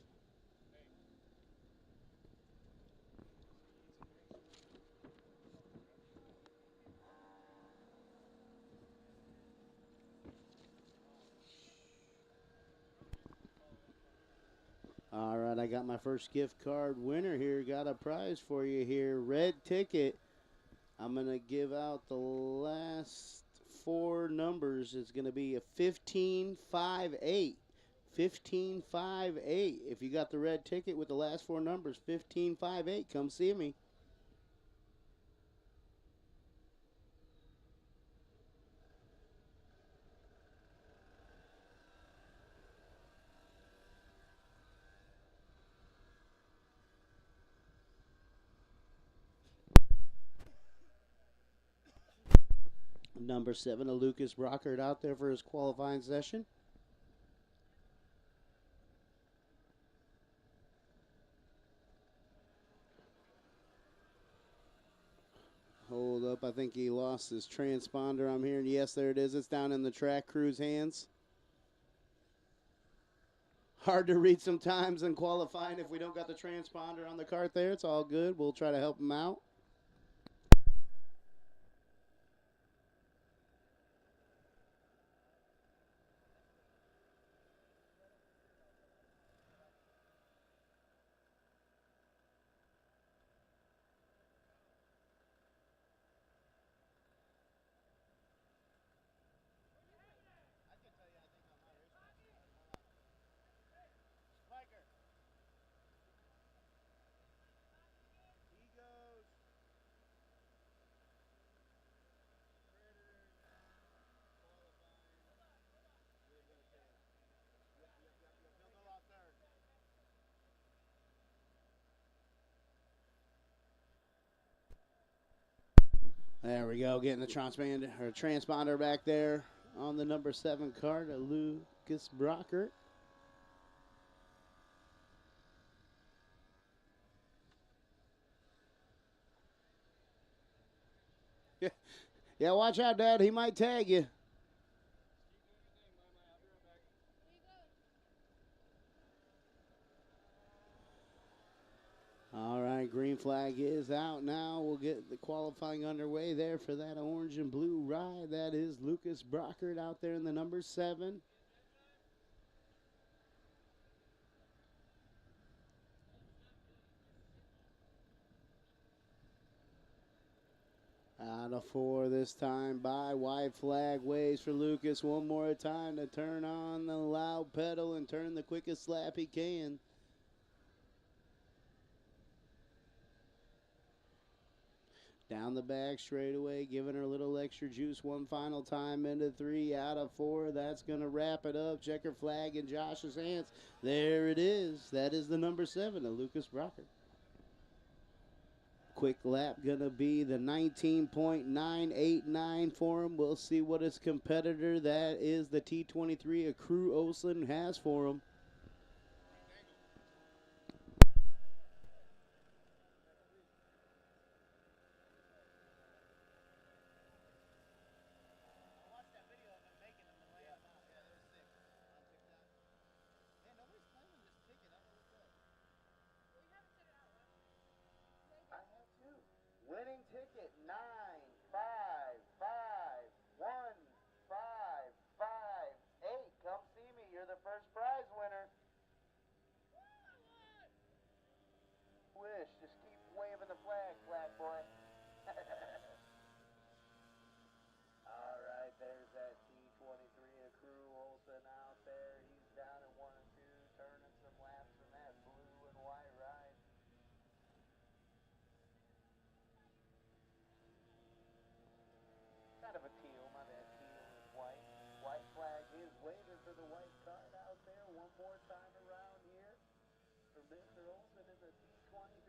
All right, I got my first gift card winner here. Got a prize for you here. Red ticket. I'm going to give out the last four numbers is going to be a 15-5-8. 15-5-8. If you got the red ticket with the last four numbers, 15-5-8, come see me. Number 7, Lucas Brockert out there for his qualifying session. Hold up, I think he lost his transponder. I'm hearing, yes, there it is. It's down in the track crew's hands. Hard to read sometimes in qualifying if we don't got the transponder on the cart there. It's all good. We'll try to help him out. There we go, getting the transponder back there on the number 7 cart, Lucas Brockert. Yeah, watch out, Dad. He might tag you. All right, green flag is out now. We'll get the qualifying underway there for that orange and blue ride. That is Lucas Brockert out there in the number 7. Out of 4 this time by white flag waves for Lucas. One more time to turn on the loud pedal and turn the quickest lap he can. Down the back straightaway, giving her a little extra juice one final time into 3 out of 4. That's going to wrap it up. Checker flag in Josh's hands. There it is. That is the number 7 of Lucas Brockert. Quick lap going to be the 19.989 for him. We'll see what his competitor, that is the T23 of Crew Olsen, has for him. Winning ticket 9551558. Come see me. You're the first prize winner. Wish. Just keep waving the flag, flag boy. All right, there's that T23 of Crew Olsen out there. He's down in 1 and 2, turning some laps in that blue and white ride. Kind of a teal, my bad. Teal is white. White flag is waving for the white card out there. One more time around here for Mr. Olsen in the T23.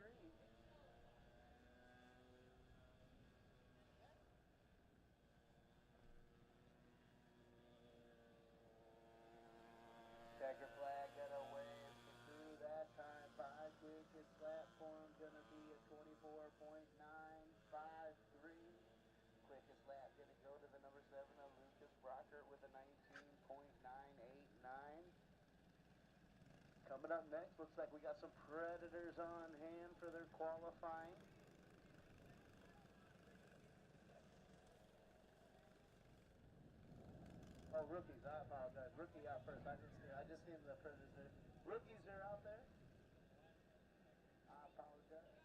Checker flag got a wave through that time by quickest lap form gonna be a 24.953. Quickest lap gonna go to the number 7 of Lucas Brockert with a 19.989. Coming up next, looks like we got some Predators on hand for their qualifying. Oh, rookies, I apologize. Rookie out first. I just seen the Predators. Rookies are out there. I apologize.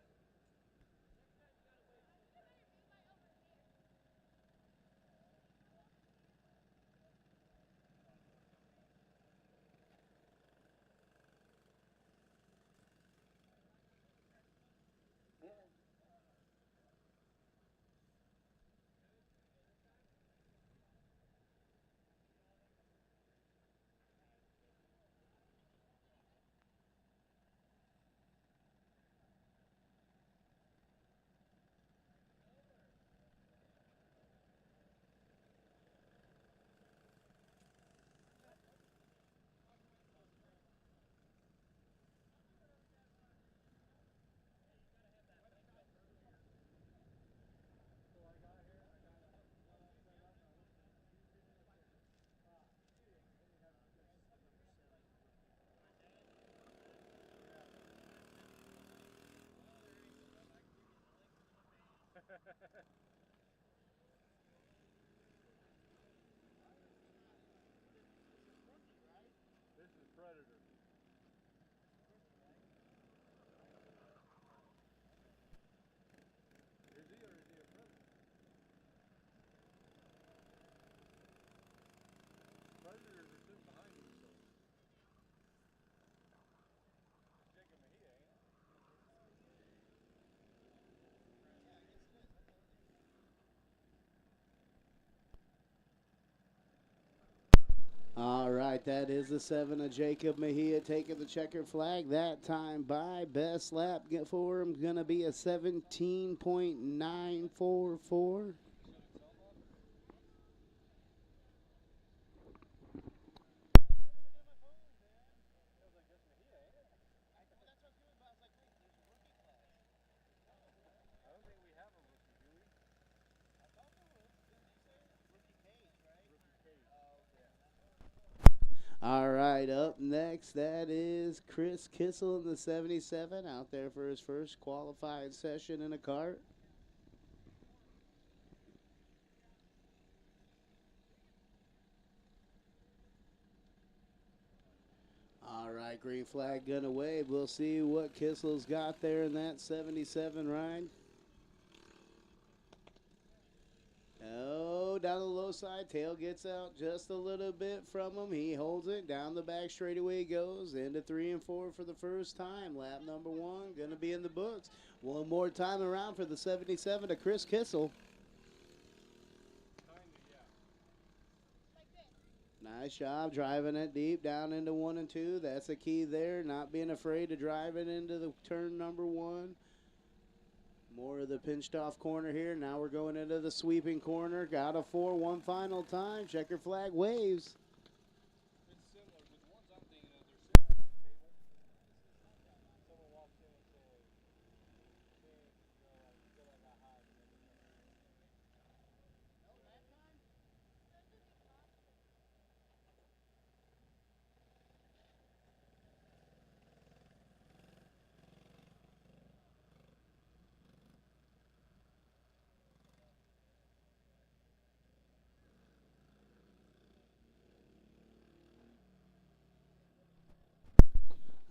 right, that is the 7 of Jacob Mejia taking the checkered flag. That time by best lap for him going to be a 17.944. All right, up next, that is Chris Kissel in the 77 out there for his first qualifying session in a kart. All right, green flag gonna wave. We'll see what Kissel's got there in that 77 ride. Oh, down the low side. Tail gets out just a little bit from him. He holds it. Down the back straightaway he goes. Into 3 and 4 for the first time. Lap number 1 going to be in the books. One more time around for the 77 to Chris Kissel. Nice job driving it deep down into 1 and 2. That's the key there. Not being afraid to drive it into the turn number 1. More of the pinched off corner here. Now we're going into the sweeping corner. Got a 4, one final time. Checker flag waves. It's similar, but the ones I'm thinking of, they're sitting on the table. Someone walks in and says, "Hey, I feel like I hide."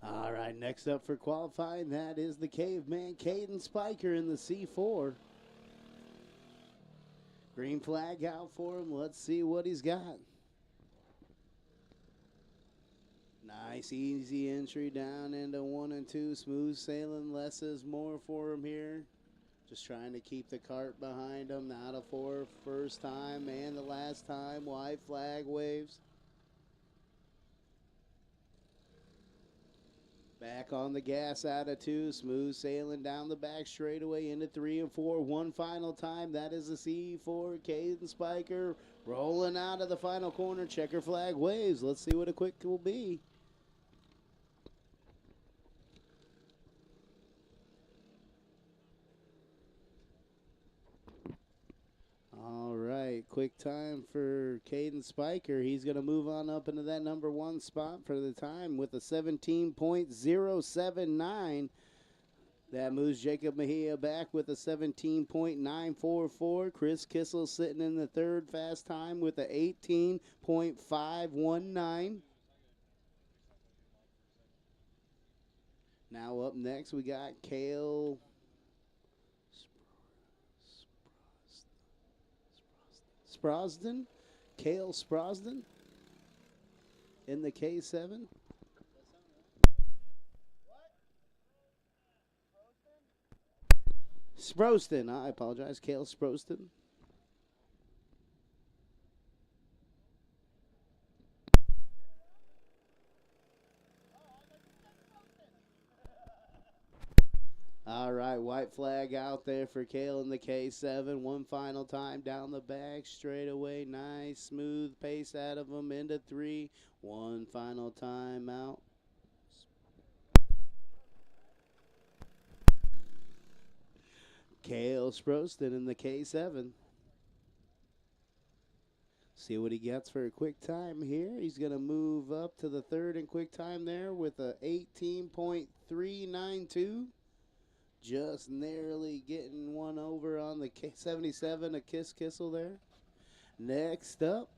All right, next up for qualifying, that is the caveman, Caden Spiker in the C4. Green flag out for him. Let's see what he's got. Nice, easy entry down into 1 and 2. Smooth sailing. Less is more for him here. Just trying to keep the cart behind him. Not a 4 first time and the last time. White flag waves. Back on the gas out of 2. Smooth sailing down the back straightaway into 3 and 4. One final time. That is the C4. Caden Spiker rolling out of the final corner. Checker flag waves. Let's see what a quick will be. All right, quick time for Caden Spiker. He's going to move on up into that number 1 spot for the time with a 17.079. That moves Jacob Mejia back with a 17.944. Chris Kissel sitting in the 3rd fast time with a 18.519. Now up next we got Kale Sprosden, Kale Sprosden in the K7. Sprosden, I apologize, Kale Sprosden. All right, white flag out there for Kale in the K7. One final time down the back, straight away. Nice, smooth pace out of him into 3. One final time out. Kale Sproston in the K7. See what he gets for a quick time here. He's going to move up to the 3rd and quick time there with a 18.392. Just narrowly getting one over on the K77, a Kissel there. Next up,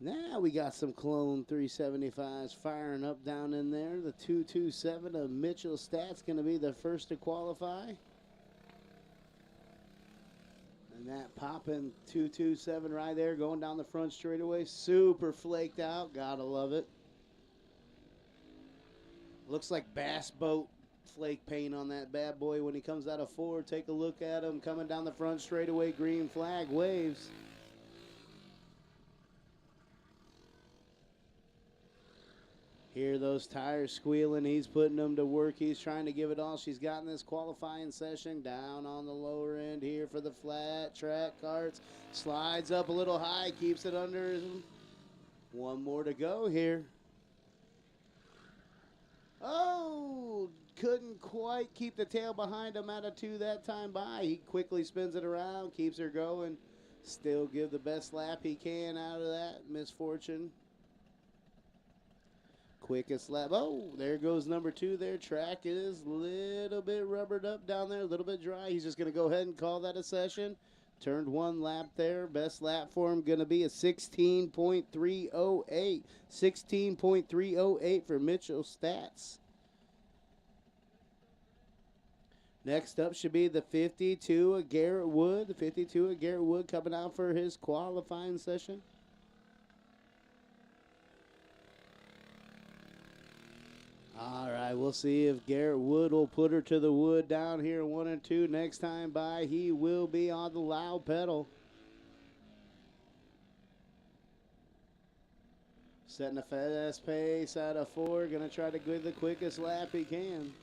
now we got some clone 375s firing up down in there. The 227 of Mitchell Stat's going to be the first to qualify. And that popping 227 right there going down the front straightaway. Super flaked out. Gotta love it. Looks like bass boat flake paint on that bad boy when he comes out of 4. Take a look at him coming down the front straightaway. Green flag waves. Hear those tires squealing. He's putting them to work. He's trying to give it all she's got in this qualifying session. Down on the lower end here for the flat track karts. Slides up a little high. Keeps it under him. One more to go here. Oh, couldn't quite keep the tail behind him out of 2 that time by. He quickly spins it around. Keeps her going. Still give the best lap he can out of that misfortune. Quickest lap. Oh, there goes number 2 there. Track is a little bit rubbered up down there, a little bit dry. He's just going to go ahead and call that a session. Turned 1 lap there. Best lap for him going to be a 16.308. 16.308 for Mitchell Stats. Next up should be the 52 of Garrett Wood. The 52 of Garrett Wood coming out for his qualifying session. All right, we'll see if Garrett Wood will put her to the wood down here 1 and 2. Next time by, he will be on the loud pedal. Setting a fast pace out of 4. Going to try to get the quickest lap he can.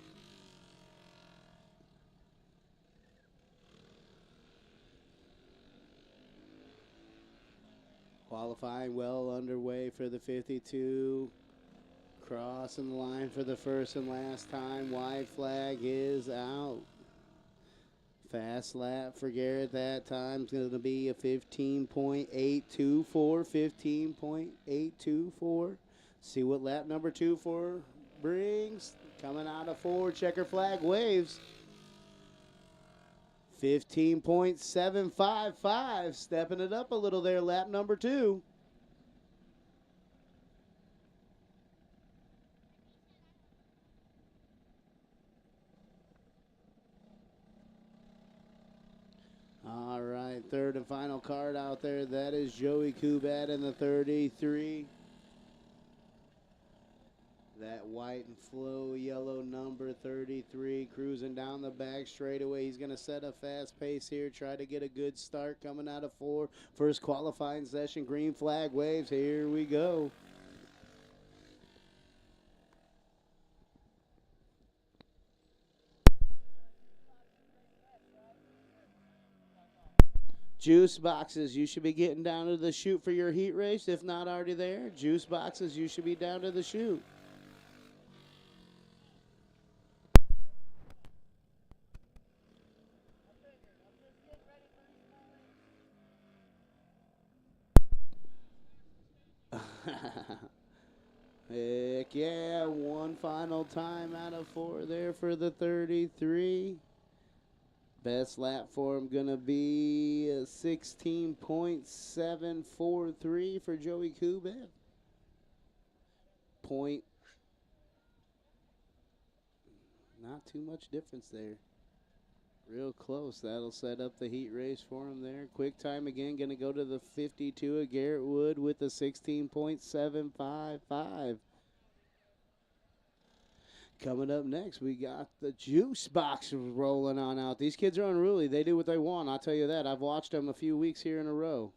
Qualifying well underway for the 52. Crossing the line for the first and last time. White flag is out. Fast lap for Garrett that time is going to be a 15.824. 15.824. See what lap number 2 for brings. Coming out of 4. Checker flag waves. 15.755. Stepping it up a little there. Lap number 2. All right, third and final card out there. That is Joey Kubat in the 33. That white and flow yellow number 33 cruising down the back straightaway. He's going to set a fast pace here. Try to get a good start coming out of 4. First qualifying session. Green flag waves. Here we go. Juice boxes, you should be getting down to the chute for your heat race. If not already there, juice boxes, you should be down to the chute. Heck yeah, 1 final time out of 4 there for the 33. Best lap for him going to be a 16.743 for Joey Kubat. Not too much difference there. Real close. That'll set up the heat race for him there. Quick time again, going to go to the 52 of Garrett Wood with a 16.755. Coming up next, we got the juice box rolling on out. These kids are unruly. They do what they want, I'll tell you that. I've watched them a few weeks here in a row.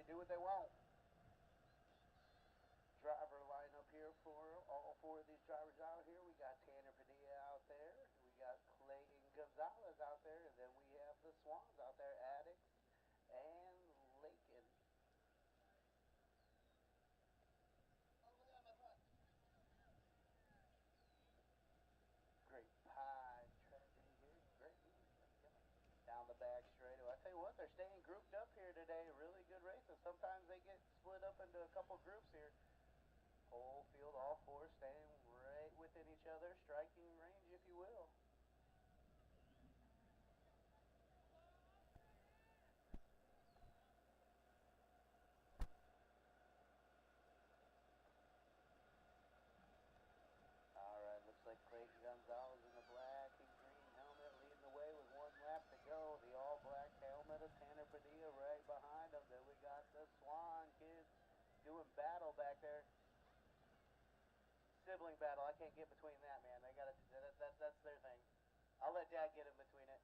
do what they want. Driver lineup here for all four of these drivers out here. We got Tanner Padilla out there. We got Clayton Gonzalez out there. And then we have the Swans out there, Addix and Lakin. Great pie tragedy here. Great. Down the back straightaway. I tell you what, they're staying grouped up here today. Really good racing. Sometimes they get split up into a couple groups here. Whole field, all four staying right within each other, striking range, if you will. All right, looks like Clayton Gonzalez in the black and green helmet leading the way with 1 lap to go. The all-black helmet of Tanner Padilla right behind him. Then we got the Swan kids doing battle back there. Sibling battle. I can't get between that, man. They got that's their thing. I'll let Dad get in between it.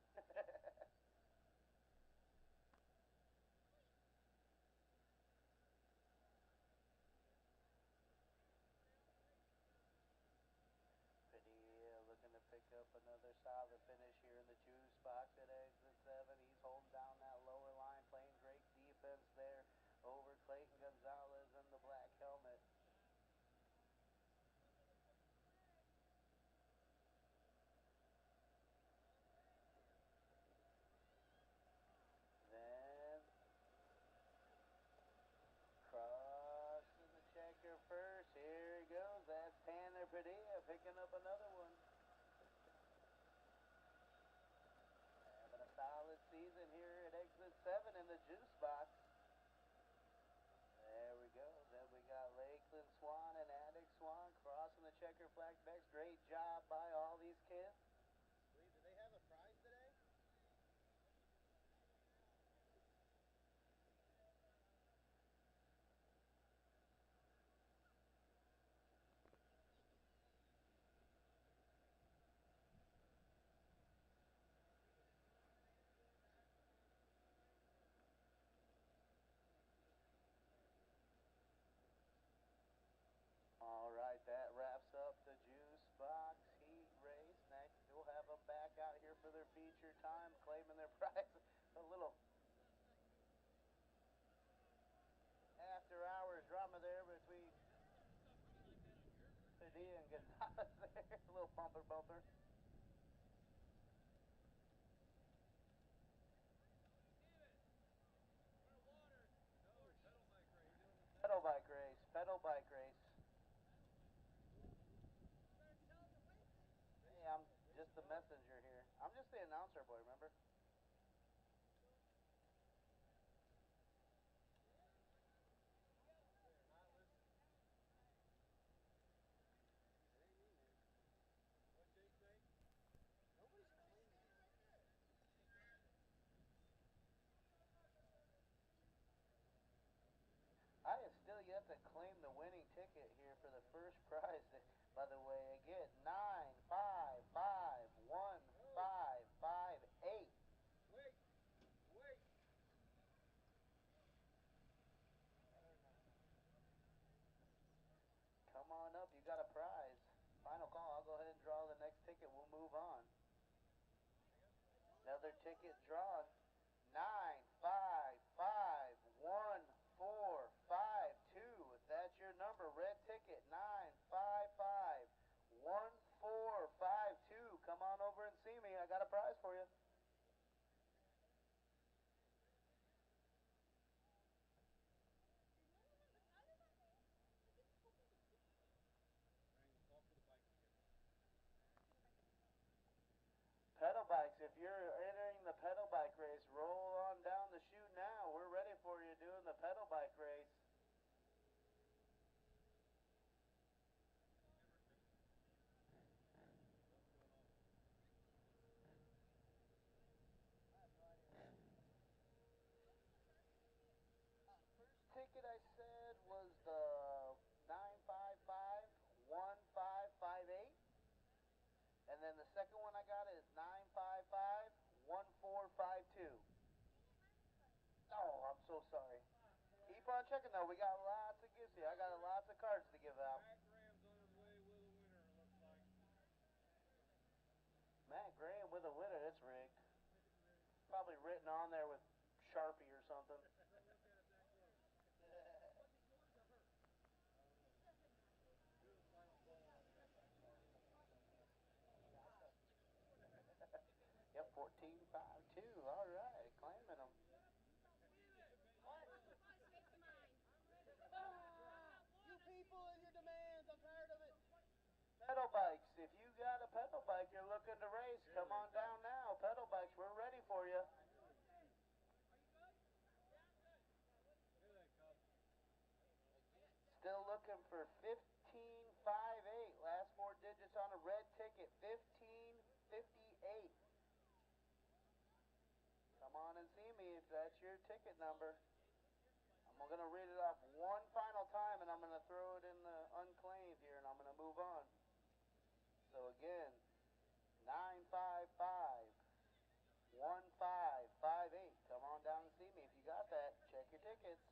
Padilla looking to pick up another solid finish here in the juice box at exit 7. He's holding down that lower line, playing great defense there over Clayton Gonzalez in the black helmet. Then crossing the checker first. Here he goes. That's Tanner Padilla picking up another one. Having a solid season here at exit 7 in the juice box. There we go. Then we got Lakeland Swan and Addix Swan crossing the checker flag next. Great job by all these kids. Lee, do they have a prize today? All right, that wraps up the juice box heat race. Next, we'll have them back out here for their feature time, claiming their prize. A little after-hours drama there between Padilla and Gonzalez there. A little bumper. Pedal bike race. Hey, I'm just the messenger here. I'm just the announcer boy, remember? I have still yet to claim the winning ticket here for the first prize. By the way, I get 9551558. Wait. Come on up, you got a prize. Final call, I'll go ahead and draw the next ticket. We'll move on. Another ticket drawn. 9551452. If that's your number, red ticket 9551452. Come on over and see me. I got a prize for you. Pedal bikes, if you're entering the pedal bike race, roll on down the chute now. We're ready for you doing the pedal bike race. First ticket I said was the 9551558. And then the second one I got is 9551452. Oh, I'm so sorry. Keep on checking though. We got lots of gifts here. I got lots of cards to give out. Matt Graham's on his way with a winner, it looks like. Matt Graham with a winner. That's rigged. Probably written on there with Sharpie or something. Don't look at it that close. Do the final call on it. Yep, 14.52. All right, claiming them. You people and your demands, I'm tired of it. Pedal bikes. If you got a pedal bike you're looking to race, come on down now. Pedal bikes, we're ready for you. Look at that cup. Still looking for 15.58. Last four digits on a red ticket. 15.58. Come on and see me if that's your ticket number. I'm going to read it off one final time, and I'm going to throw it in the unclaimed here, and I'm going to move on. So again, 955-1558. Come on down and see me if you got that. Check your tickets.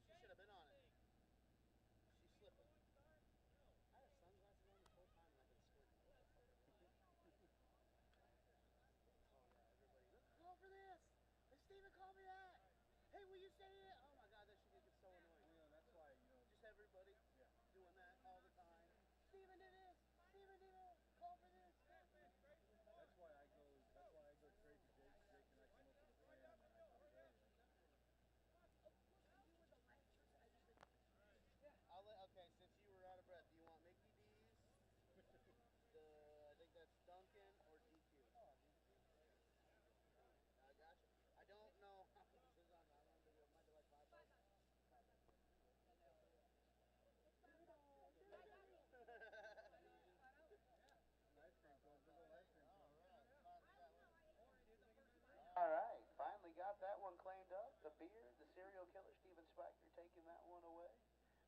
She should have been on it. She's slipping. I had sunglasses on this whole time and I've been squinting. What the fuck? Oh yeah, everybody. Look, call for this. Hey, Steven, call me that. Hey, will you say it? Oh my God, that shit gets so annoying. You know, that's why, Just everybody yeah. doing that all the time. Steven did this. Steven did it. Call for this. Call for this. That's why I go straight to Jake. Jake and I come up with a plan and then I put it over. Okay, since you were out of breath, do you want Mickey D's? I think that's Duncan or DQ. I got you. I don't know how much is on that one, but it might be like $5. Ice cream cone, big old ice cream cone. All right, finally got that one claimed up. The beer, the serial killer, Steven Spiker taking that one away.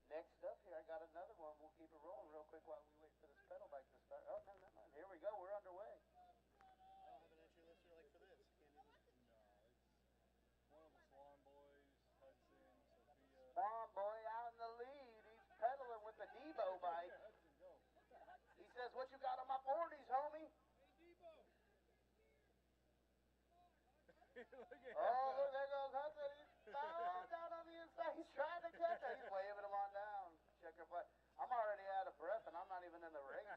Next up here, I got another one. We'll keep it rolling real quick while we wait for this pedal bike to start. Oh, no, never mind. Here we go. We're underway. I don't have an entry lister like for this. Can't even. No, it's one of the Swan boys, Hudson, Sophia. Swan boy out in the lead. He's pedaling with the Debo bike. Hudson, go. He says, "What you got on my 40s, homie?" Look at Oh, look, there goes Hudson. He's down on the inside. He's trying to catch it. He's waving him on down. Checker play. I'm already out of breath, and I'm not even in the race.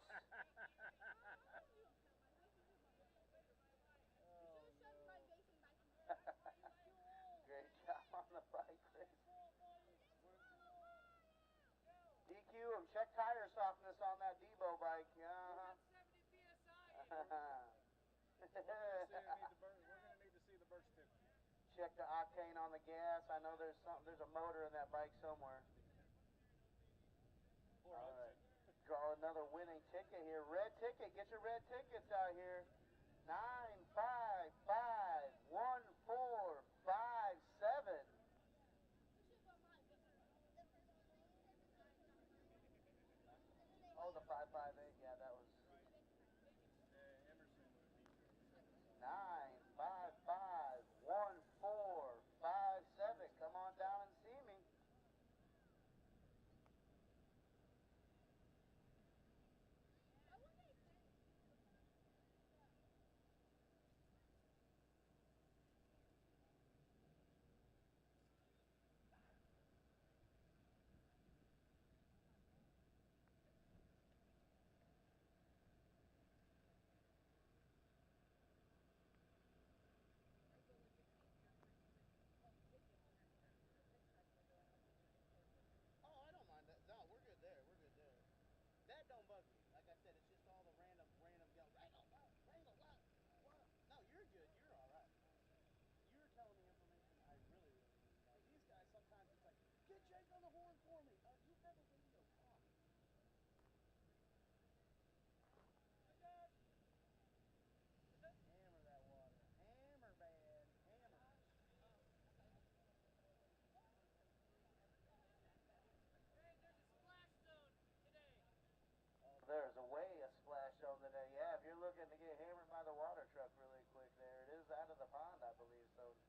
Great job on the bike race. DQ him. Check tire softness on that Debo bike. Uh-huh. We're gonna need to see the burst tip. Check the octane on the gas. I know there's a motor in that bike somewhere. Poor All Hudson. right. Draw another winning ticket here. Red ticket. Get your red tickets out here. 9551457. Oh, the 558. Yeah, that was Emerson would have beat you on the second side. 9551457. Come on down and see me.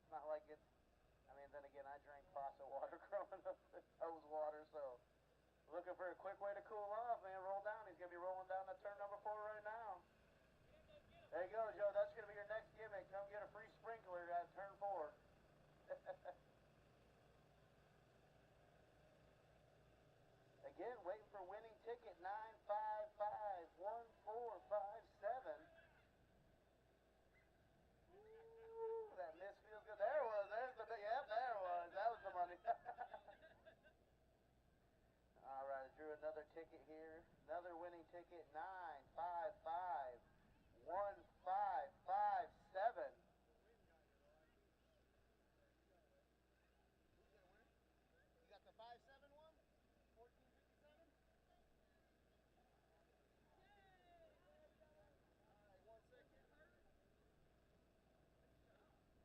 Not like it's, I mean, then again, I drank faucet water growing up, hose water, so looking for a quick way to cool off, man. Roll down. He's going to be rolling down to turn number 4 right now. There you go, Joe. That's going to be your next gimmick. Come get a free sprinkler at turn 4. Again, waiting for winning ticket 9551457. Ooh, that miss feels good. There it was. There's the big. Yep, there it was. That was the money. All right, I drew another ticket here. Another winning ticket 9551557. Who's gonna win? You got the 5-7 one? 1457? Alright, 1 second.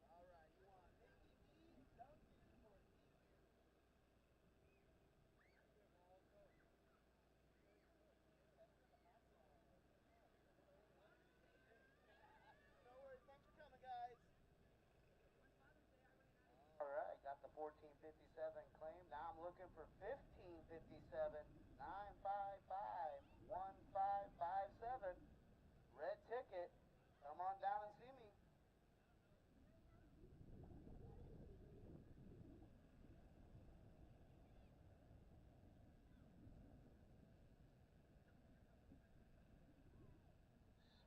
Alright, you want Mickey D, Duncan, or DQ? No worries, thanks for coming, guys. All right, got the 1457 claim. Now I'm looking for 1557 9551557. Red ticket. Come on down and see me.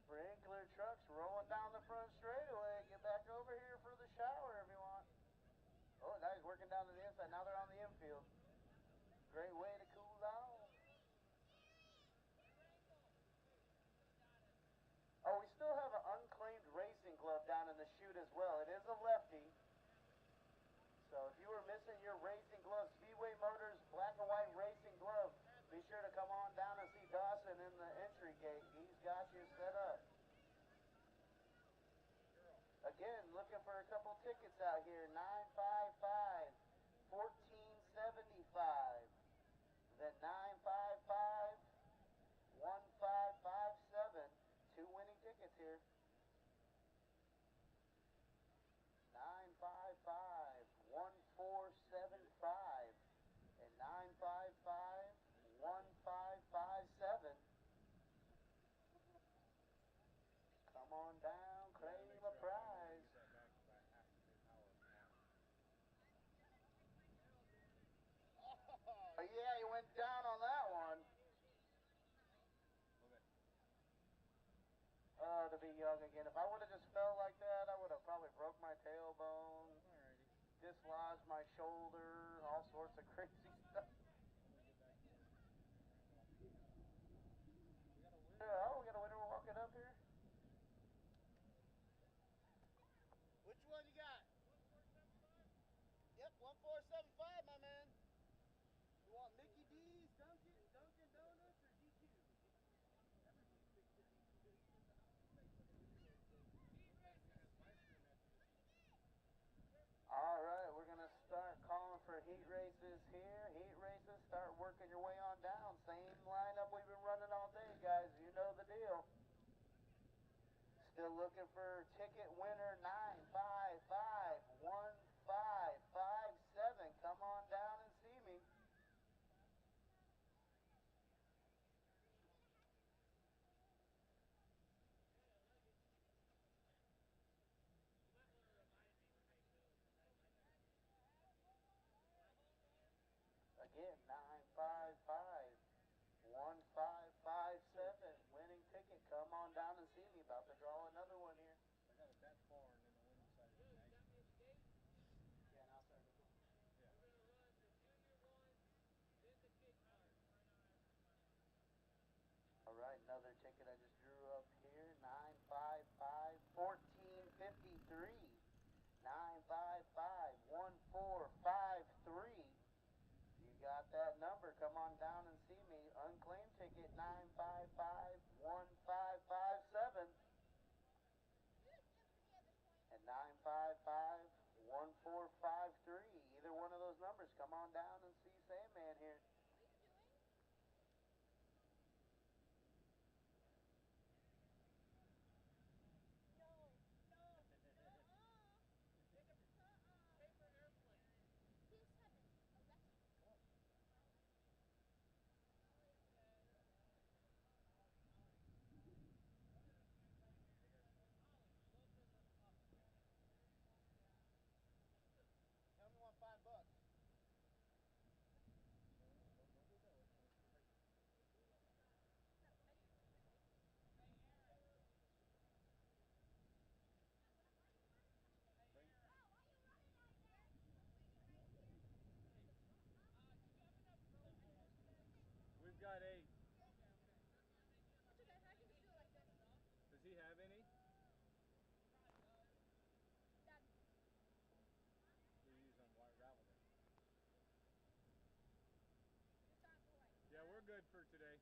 Sprinkler trucks rolling down the front straightaway. Get back over here for the shower if you want. Oh, now he's working down to the inside. Now they're on the infield. Great way to cool off. Oh, we still have an unclaimed racing glove down in the chute as well. It is a lefty. So if you were missing your racing glove, Speedway Motors black and white racing glove, be sure to come on down and see Dawson in the entry gate. He's got you set up. Again, looking for a couple tickets out here. 955 1475. Then 955 1557. 2 winning tickets here. 955 1475 and 955 1557. Come on down, claim a prize. Oh, yeah, you went down on that one. To be young again. If I would have just fell like that, I would have probably broke my tailbone, dislodged my shoulder, all sorts of crazy stuff. Oh, we got a winner walking up here. Which one you got? Yep, 1475, my man. You want Mickey D's, Dunkin' Donuts, or DQ? All right, we're going to start calling for heat races here. Heat races, start working your way on down. Same lineup we've been running all day, guys. You know the deal. Still looking for ticket winner 9551557. Come on down and see me. Again, 9551557. Winning ticket. Come on down and see me. About to draw another one here. I got it that far, and then the wind decided to nice. Yeah, and I'll start with them. Yeah. All right, another ticket I just drew up here. 955 1453. 955 1453. You got that number. Come on down and see me. Unclaimed ticket 955 1557 and 955 1453. Either one of those numbers. Come on down and see Sandman here. good for today.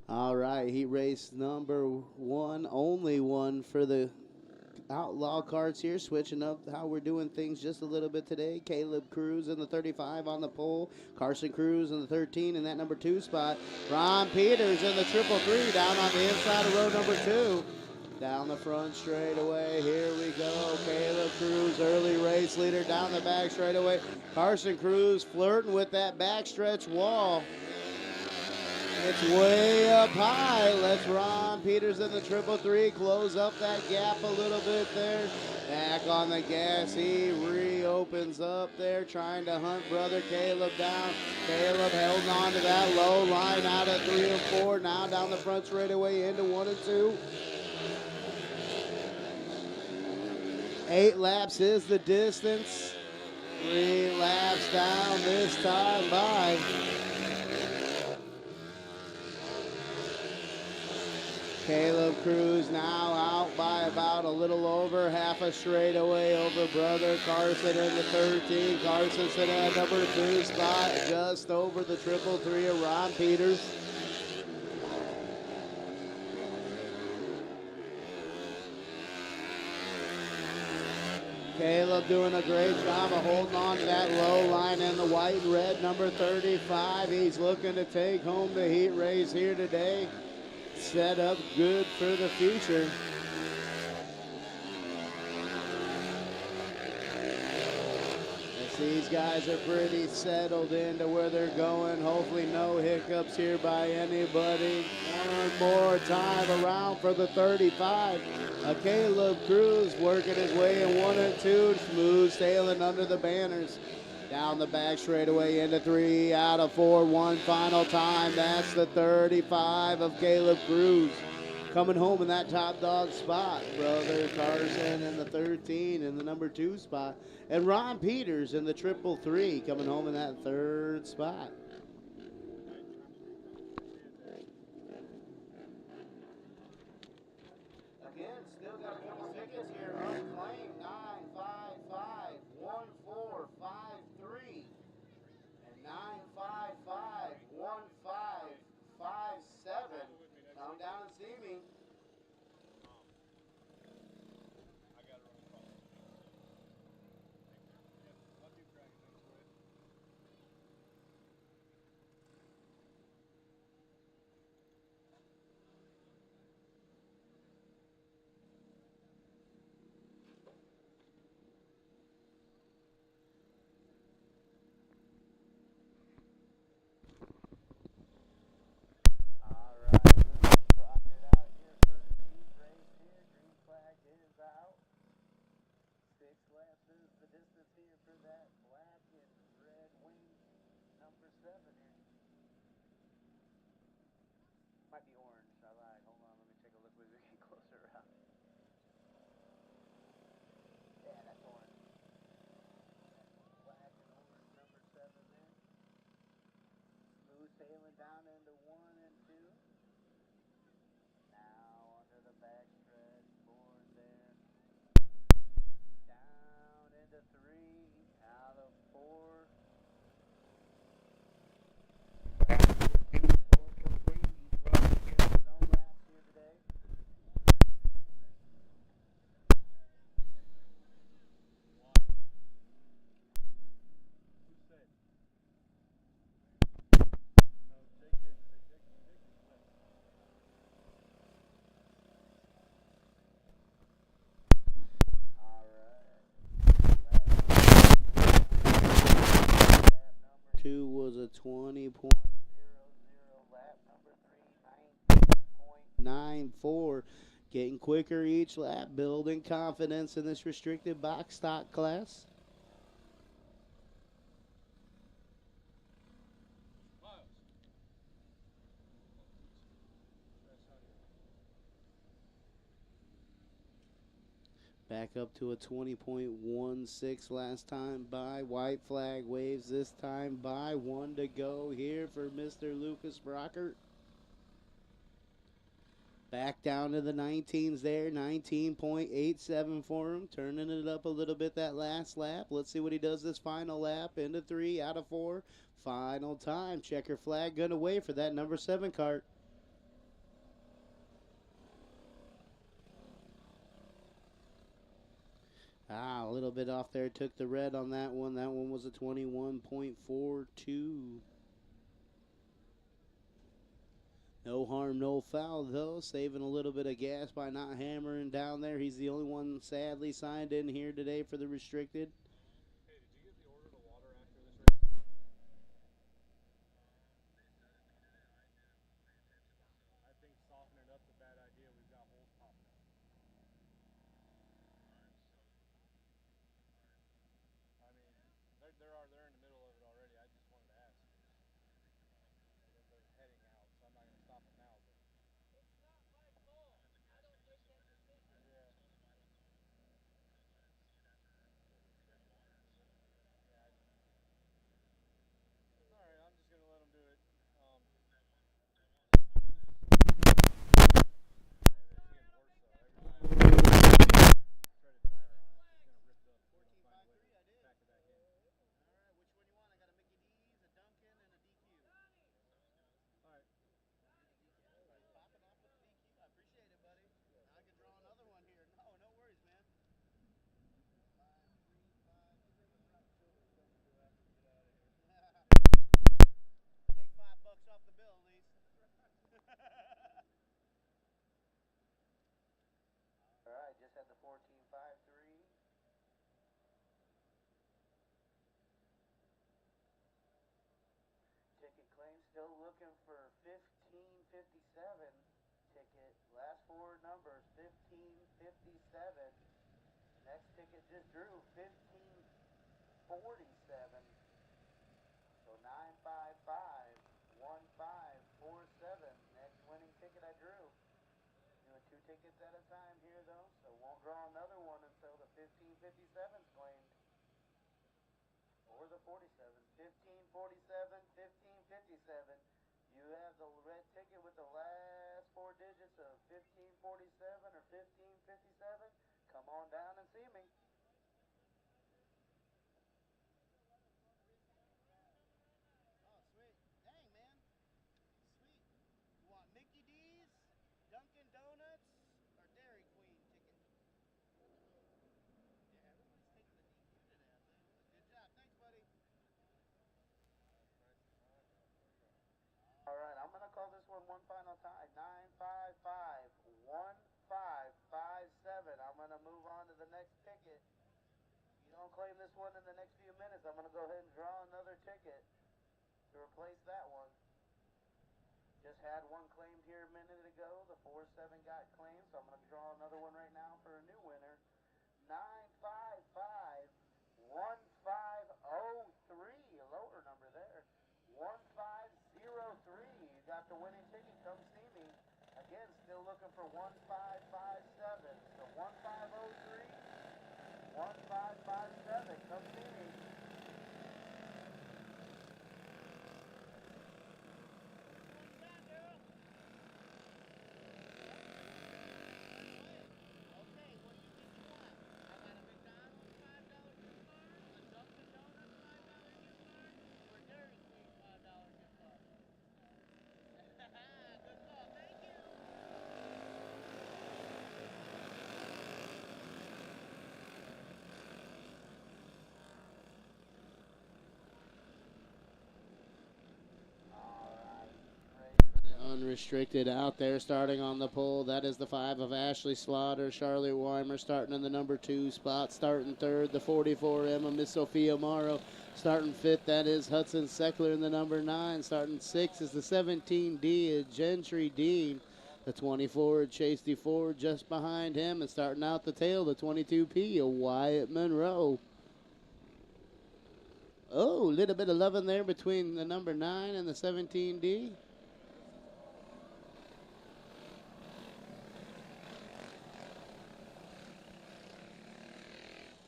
All right, heat race number one, only one for the Outlaw carts here, switching up how we're doing things just a little bit today. Caleb Cruz in the 35 on the pole. Carson Cruz in the 13 in that number 2 spot. Ron Peters in the 333 down on the inside of row number 2. Down the front straightaway, here we go. Caleb Cruz, early race leader down the back straightaway. Carson Cruz flirting with that backstretch wall. It's way up high. Let's Ron Peters in the 333 close up that gap a little bit there. Back on the gas, he reopens up there, trying to hunt brother Caleb down. Caleb held on to that low line out at 3 and 4. Now down the front straightaway into 1 and 2. 8 laps is the distance. 3 laps down this time by. Caleb Cruz now out by about a little over half a straightaway over brother Carson in the 13. Carson sitting at number 2 spot, just over the 333 of Ron Peters. Caleb doing a great job of holding on to that low line in the white and red number 35. He's looking to take home the heat race here today. Set up good for the future. These guys are pretty settled into where they're going. Hopefully no hiccups here by anybody. One more time around for the 35. Caleb Cruz working his way in 1 and 2. Smooth sailing under the banners. Down the back straightaway into 3 out of 4. One final time. That's the 35 of Caleb Cruz. Coming home in that top dog spot. Brother Carson in the 13 in the number 2 spot. And Ron Peters in the 333 coming home in that 3rd spot. Again, still got a couple tickets here. Unclaimed 955 1453 and 955 1557. Come down and see me. I got to run across the street. Yep, I'll keep tracking things for you. Might be orange. I lied. Hold on. Let me take a look as we get closer around. Yeah, that's orange. Black and orange number 7 there. Smooth sailing down into 1 and 2. Now under the back stretch. Forward there. Down into 3 out of 4. Was a 20.00 lap number 3 19.94. Getting quicker each lap, building confidence in this restricted box stock class. Back up to a 20.16 last time by. White flag waves this time by. 1 to go here for Mr. Lucas Brockert. Back down to the 19s there. 19.87 for him. Turning it up a little bit that last lap. Let's see what he does this final lap. Into 3 out of 4. Final time. Checker flag going away for that number 7 cart. A little bit off there. Took the red on that one. That one was a 21.42. No harm, no foul, though. Saving a little bit of gas by not hammering down there. He's the only one sadly signed in here today for the restricted. Hey, did you get the order to water after this race? I think softening up's a bad idea. We've got holes popping up. I mean, they're in the middle of it already. I just wanted to ask. They're heading out, so I'm not going to stop them now. But it's not my fault. I don't make that decision. Yeah. All right, I'm just going to let them do it. Off the bill, at least. All right, just had the 14.53. Still looking for 1557 ticket. Last four numbers, 1557. Next ticket just drew 1547. So 9551547. Next winning ticket I drew. Doing two tickets at a time here though, so won't draw another one until the 1557's claimed. Or the 47. 1547, 1557. You have the red ticket with the last four digits of 1547 or 1557. Come on down and see me. Oh, sweet. Dang, man. Sweet. You want Mickey D's, Dunkin' Donuts, or Dairy Queen ticket? Yeah, everybody's taking the DQ today, I'll tell you what. Good job. Thanks, buddy. All right, I'm going to call this one final time. 9551557. I'm going to move on to the next ticket. If you don't claim this one in the next few minutes, I'm going to go ahead and draw another ticket to replace that one. Just had one claimed here a minute ago. The 47 got claimed, so I'm going to draw another one right now for a new winner. 9551503, a lower number there. 1503. You got the winning ticket. Come see me. Again, still looking for 1557. So 1503, 1557. Come see me. Unrestricted out there, starting on the pole. That is the 5 of Ashley Slaughter. Charlotte Weimer starting in the number 2 spot. Starting third, the 44M of Miss Sophia Morrow. Starting fifth, that is Hudson Seckler in the number 9. Starting sixth is the 17D of Gentry Dean. The 24 of Chase DeFord just behind him. And starting out the tail, the 22P of Wyatt Monroe. Oh, a little bit of loving there between the number 9 and the 17D.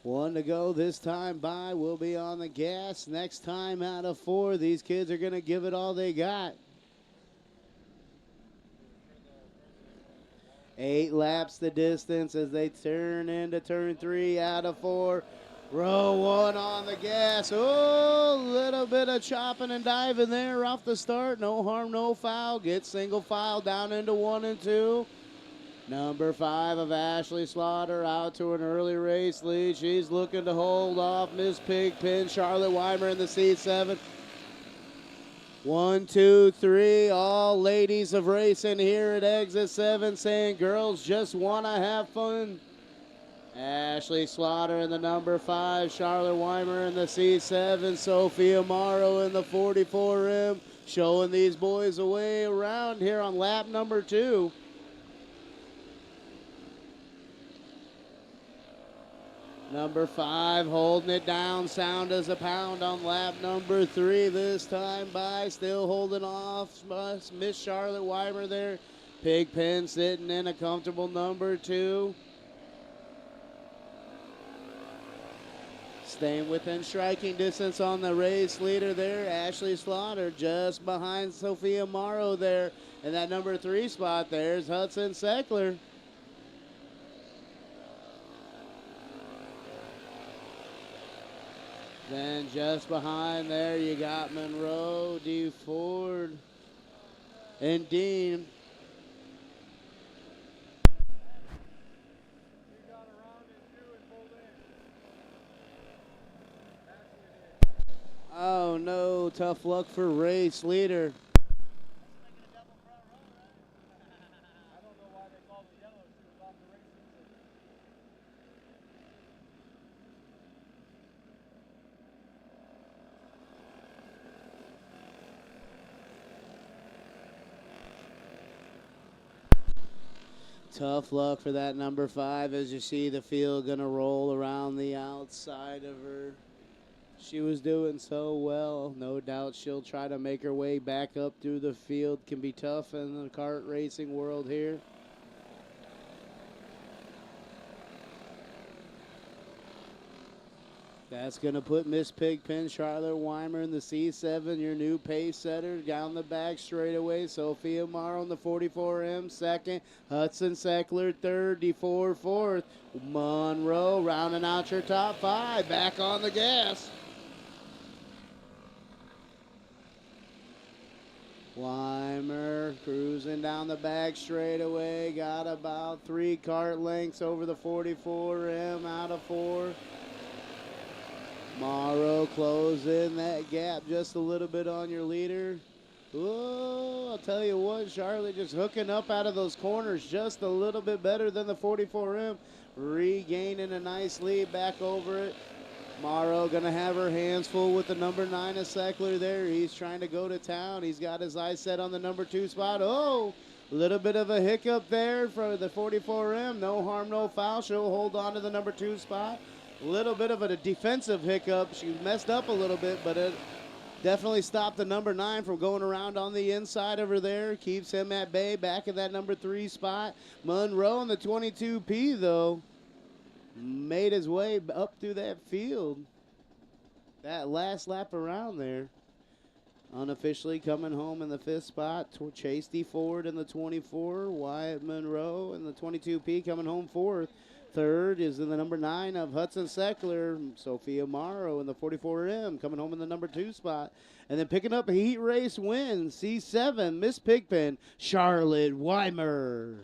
One to go this time by. Will be on the gas. Next time out of 4, these kids are going to give it all they got. 8 laps the distance as they turn into turn 3 out of 4. Row 1 on the gas. Oh, little bit of chopping and diving there off the start. No harm, no foul. Gets single file down into 1 and 2. Number 5 of Ashley Slaughter out to an early race lead. She's looking to hold off Miss Pigpen. Charlotte Weimer in the C7. 1, 2, 3. All ladies of racing here at exit 7 saying girls just want to have fun. Ashley Slaughter in the number 5. Charlotte Weimer in the C7. Sophia Morrow in the 44M. Showing these boys a way around here on lap number 2. Number 5 holding it down, sound as a pound on lap number 3 this time by. Still holding off Miss Charlotte Weimer there. Pigpen sitting in a comfortable number 2. Staying within striking distance on the race leader there. Ashley Slaughter just behind Sophia Morrow there. And that number 3 spot there is Hudson Seckler. Then just behind there, you got Monroe, DeFord, and Dean. Oh no, tough luck for race leader. I don't know why they called it yellow. She was off the racing. Tough luck for that number 5 as you see the field going to roll around the outside of her. She was doing so well. No doubt she'll try to make her way back up through the field. Can be tough in the kart racing world here. That's going to put Miss Pigpen, Charlotte Weimer in the C7, your new pace setter. Down the back straightaway, Sophia Morrow in the 44M second. Hudson Seckler third, DeFore fourth. Monroe rounding out your top 5. Back on the gas. Weimer cruising down the back straightaway. Got about 3 kart lengths over the 44M out of 4. Morrow closing that gap just a little bit on your leader. Oh, I'll tell you what, Charlotte just hooking up out of those corners just a little bit better than the 44M. Regaining a nice lead back over it. Morrow going to have her hands full with the number 9 of Seckler there. He's trying to go to town. He's got his eyes set on the number 2 spot. Oh, a little bit of a hiccup there for the 44M. No harm, no foul. She'll hold on to the number 2 spot. A little bit of a defensive hiccup. She messed up a little bit, but it definitely stopped the number 9 from going around on the inside over there. Keeps him at bay, back at that number 3 spot. Monroe in the 22P, though, made his way up through that field. That last lap around there. Unofficially coming home in the 5th spot. Chase D. Ford in the 24. Wyatt Monroe in the 22P coming home 4th. Third is in the number 9 of Hudson Seckler. Sophia Morrow in the 44M coming home in the number 2 spot. And then picking up a heat race win, C7, Miss Pigpen, Charlotte Weimer.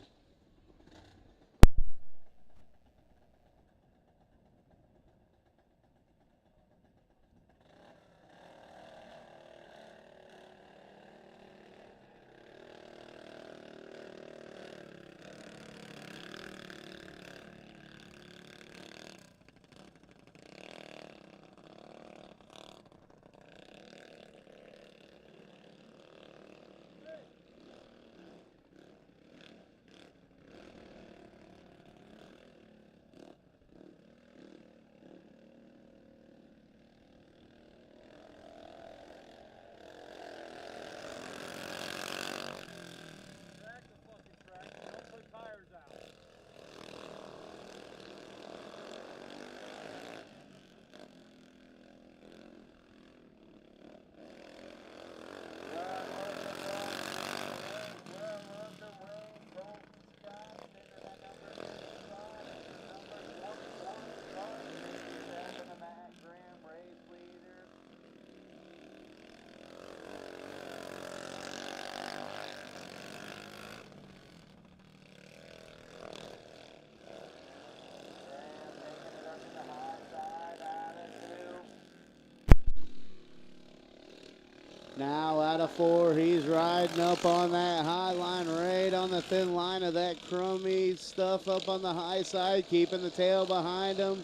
Now out of 4, he's riding up on that high line, right on the thin line of that crummy stuff up on the high side, keeping the tail behind him.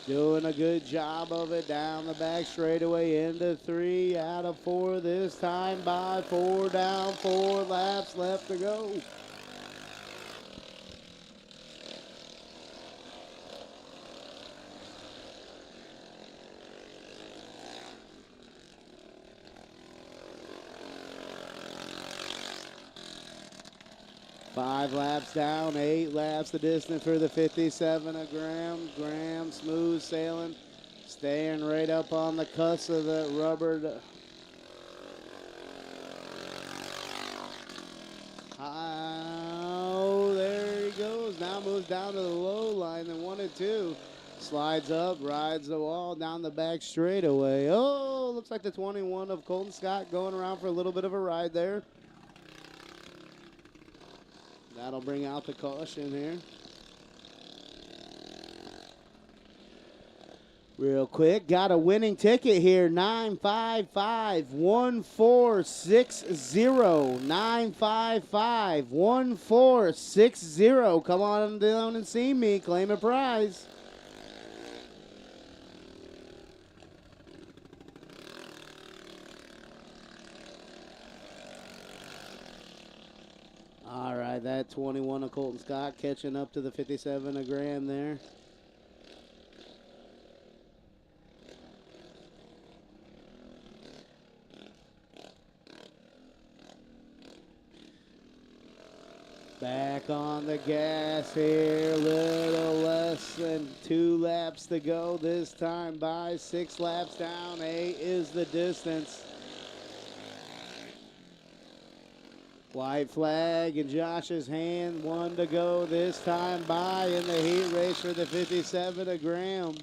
Doing a good job of it down the back straightaway into 3, out of 4 this time by 4 down, 4 laps left to go. Five laps down, 8 laps the distance for the 57 of Graham. Graham smooth sailing, staying right up on the cusp of that rubber. Oh, there he goes. Now moves down to the low line, then 1 and 2. Slides up, rides the wall down the back straightaway. Oh, looks like the 21 of Colton Scott going around for a little bit of a ride there. That'll bring out the caution here. Real quick, got a winning ticket here, 955-1460. 955-1460. Come on down and see me, claim a prize. All right. right, that 21 of Colton Scott catching up to the 57 of Graham there. Back on the gas here, little less than 2 laps to go this time by. 6 laps down, 8 is the distance. White flag in Josh's hand, 1 to go this time by in the heat race for the 57 of Graham.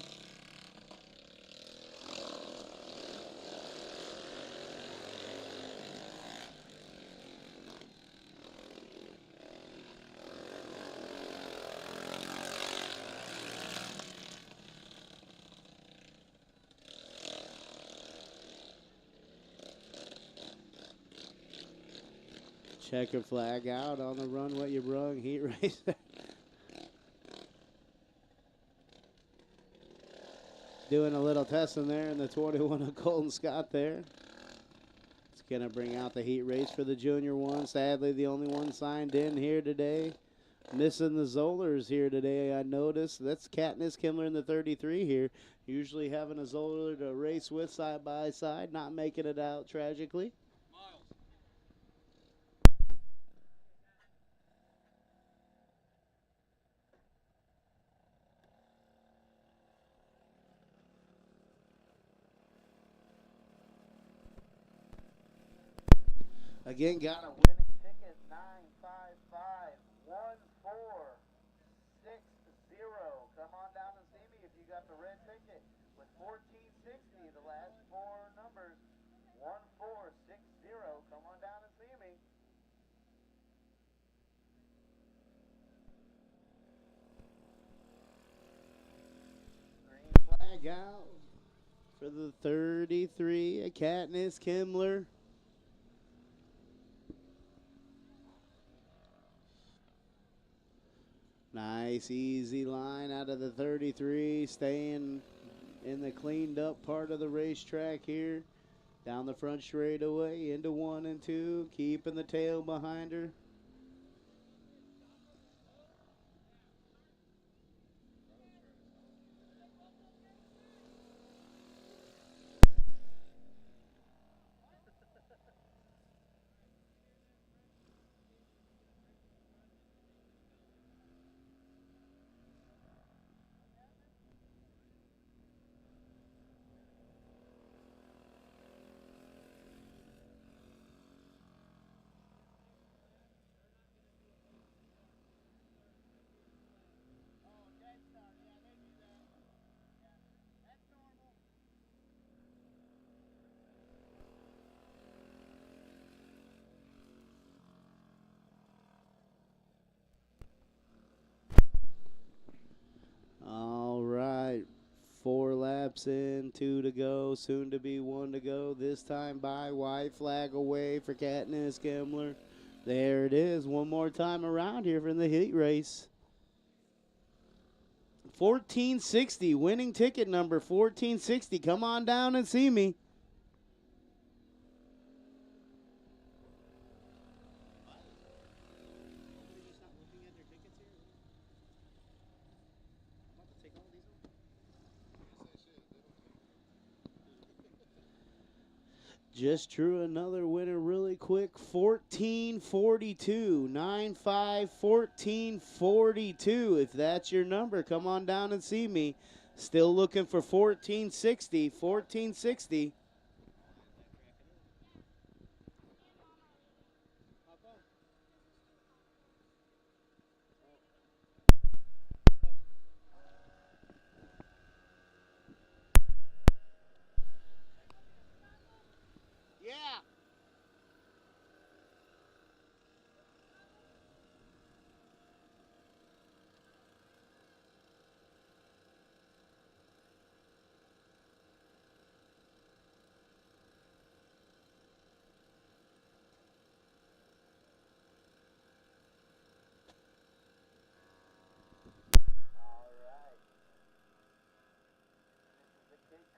Checker flag out on the run what you brung heat race. Doing a little testing there in the 21 of Colton Scott there. It's going to bring out the heat race for the junior one. Sadly, the only one signed in here today. Missing the Zollers here today, I noticed. That's Katniss Kimmler in the 33 here. Usually having a Zoller to race with side by side, not making it out tragically. Again, got a Winning ticket 9551460. Come on down and see me if you got the red ticket with 1460. The last 4 numbers 1460. Come on down and see me. green flag out for the 33, Katniss Kimmler. Nice, easy line out of the 33, staying in the cleaned up part of the racetrack here. Down the front straightaway, into 1 and 2, keeping the tail behind her. All right, 4 laps in, 2 to go, soon to be 1 to go. This time by, white flag away for Katniss Kimmler. There it is, one more time around here from the heat race. 1460, winning ticket number 1460. Come on down and see me. Just drew another winner really quick. 1442. 951442. If that's your number, come on down and see me. Still looking for 1460. 1460. Yeah.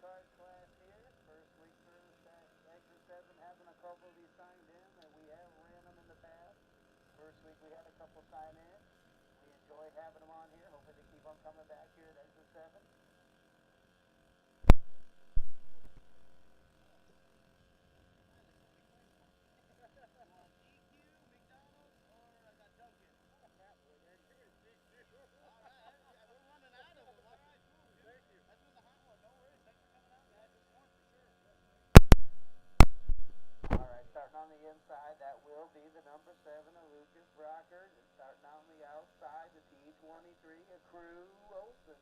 Kart class here. First week for Exit 7 having a couple of these signed in that we have ran them in the past. First week we had a couple sign in. We enjoy having them on here. Hoping to keep on coming back here at Exit 7. Alright, starting on the inside, that will be the number 7, a Lucas Rocker. And starting on the outside, the T23, a Crew Olsen.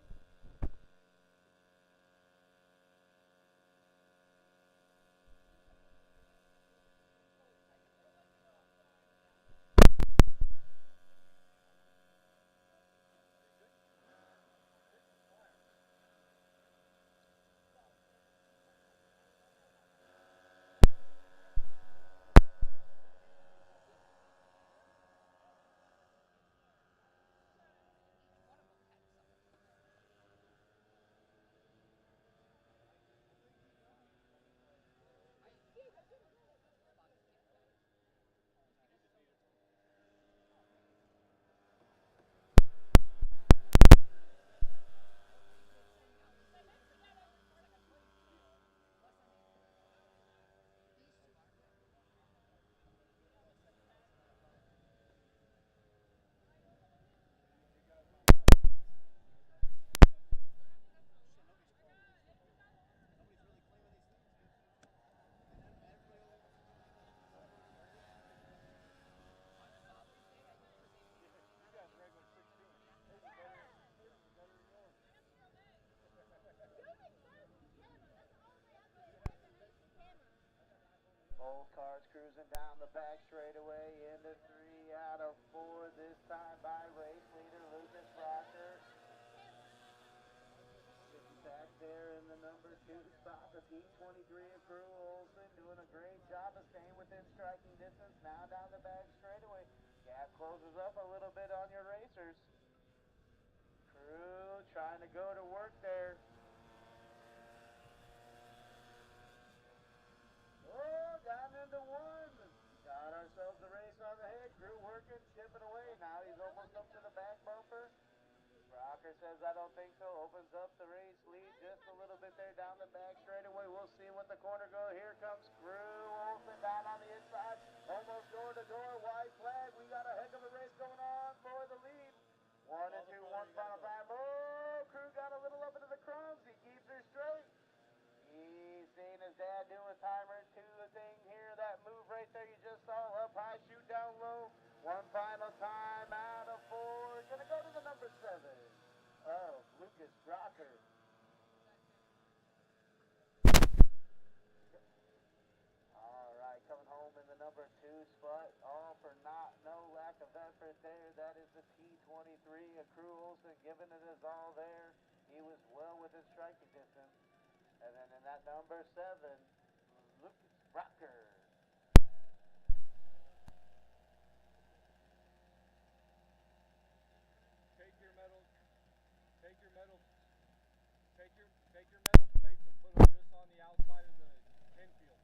Both cars cruising down the back straightaway into 3 out of 4. This time by race leader Lucas Rocker. Sitting back there in the number 2 spot, the T23 of Crew Olsen doing a great job of staying within striking distance. Now down the back straightaway. Gap closes up a little bit on your racers. Crew trying to go to work there. Oh, down into 1. Got ourselves a race on the head. Crew working, chipping away. Now he's almost up to the back bumper. Rocker says, I don't think so. Opens up the race lead just a little bit there down the back straightaway. We'll see when the corner go. Here comes Crew Olsen down on the inside. Almost door to door. White flag. We got a heck of a race going on for the lead. 1 and 2, 1 final time. Oh, Crew got a little up into the crumbs. He keeps her straight. He's seen his dad do a timer to the thing here. That move right there you just saw. Up high, shoot down low. 1 final time out of 4. Gonna go to the number 7 of Lucas Rocker. Alright, coming home in the number 2 spot. All for not, no lack of effort there. That is the T23 of Crew Olsen giving it his all there. He was well within striking distance. And then in that number 7, Lucas Rocker. Take your metal plates and put them just on the outside of the pin field.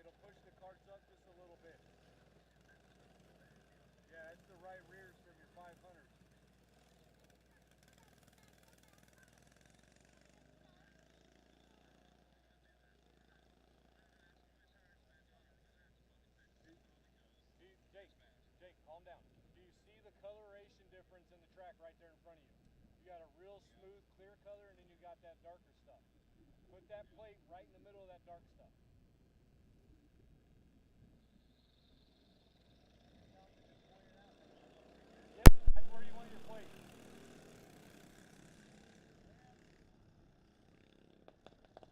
It'll push the carts up just a little bit. Yeah, it's the right rears from your 500s. Jake, calm down. Do you see the coloration difference in the track right there in front of you? You got a real smooth, clear color, and then you got that darker stuff. Put that plate right in the middle of that dark stuff. Yep, that's where you want your plate.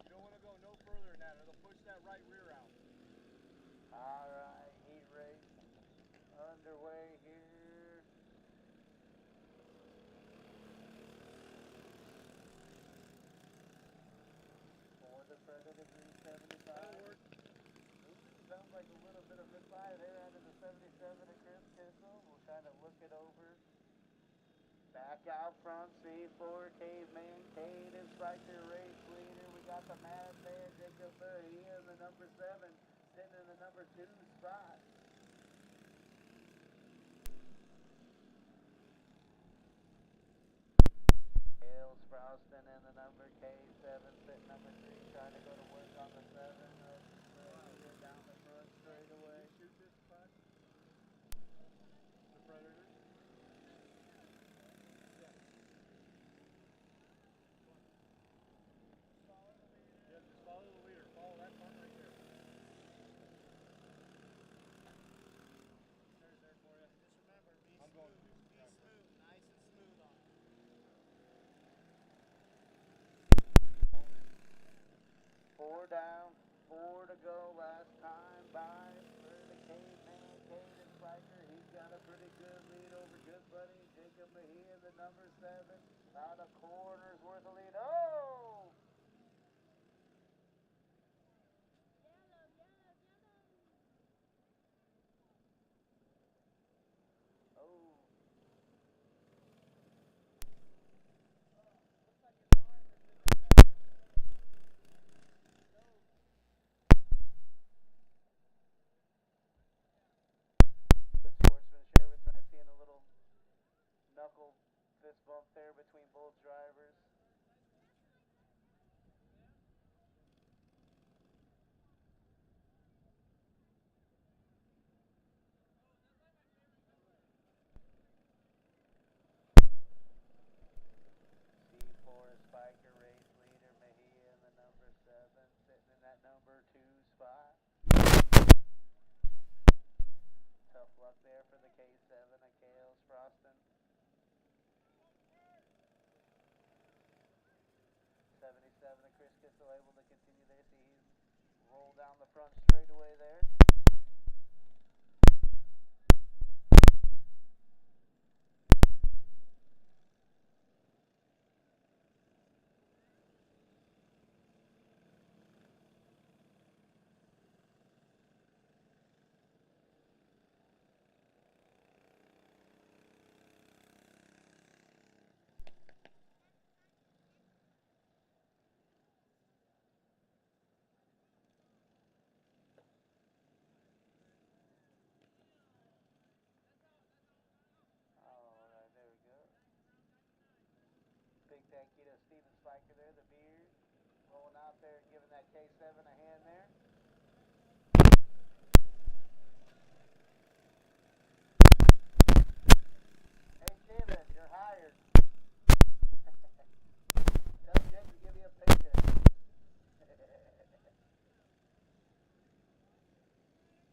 You don't want to go no further than that, or it'll push that right rear out. Alright, heat race underway here. For the Predator 375. Sounds like a little bit of misfire there out of the 77 of Chris Kissel. We'll kind of look it over. Back out front, C4, Caveman, Cade is right there, race leader. We got the Mad Man, Jacob He in the number 7, sitting in the number 2 spot. Kale Sprouston in the number K7, sitting number 3, trying to go to work on the 7. Down the front straightaway. Shoot this spot. The Predators. Yeah. Yeah, just follow the leader. Follow that front right there. There's there for you. Just remember, be I'm smooth. going to. Be smooth. Nice and smooth on it. 4 down, 4 to go. Last time by for the caveman, Caden Spiker. He's got a pretty good lead over good buddy Jacob Mejia, the number 7. About a corner's worth of lead. Oh! Oh. Good sportsmanship. We're trying to see a little knuckle fist bump there between both drivers. C4 Spiker race leader Mejia in the number 7, sitting in that number 2 spot. Tough luck there for the K7 of Kale Sproston. 77 of Chris Kissel able to continue there. See he's rolled down the front straightaway there. Alright, there we go. Big thank you to Steven Spiker there, the beard. Rolling out there and giving that K7 a hand there. Hey Steven, you're hired. Tell Jake to give you a paycheck.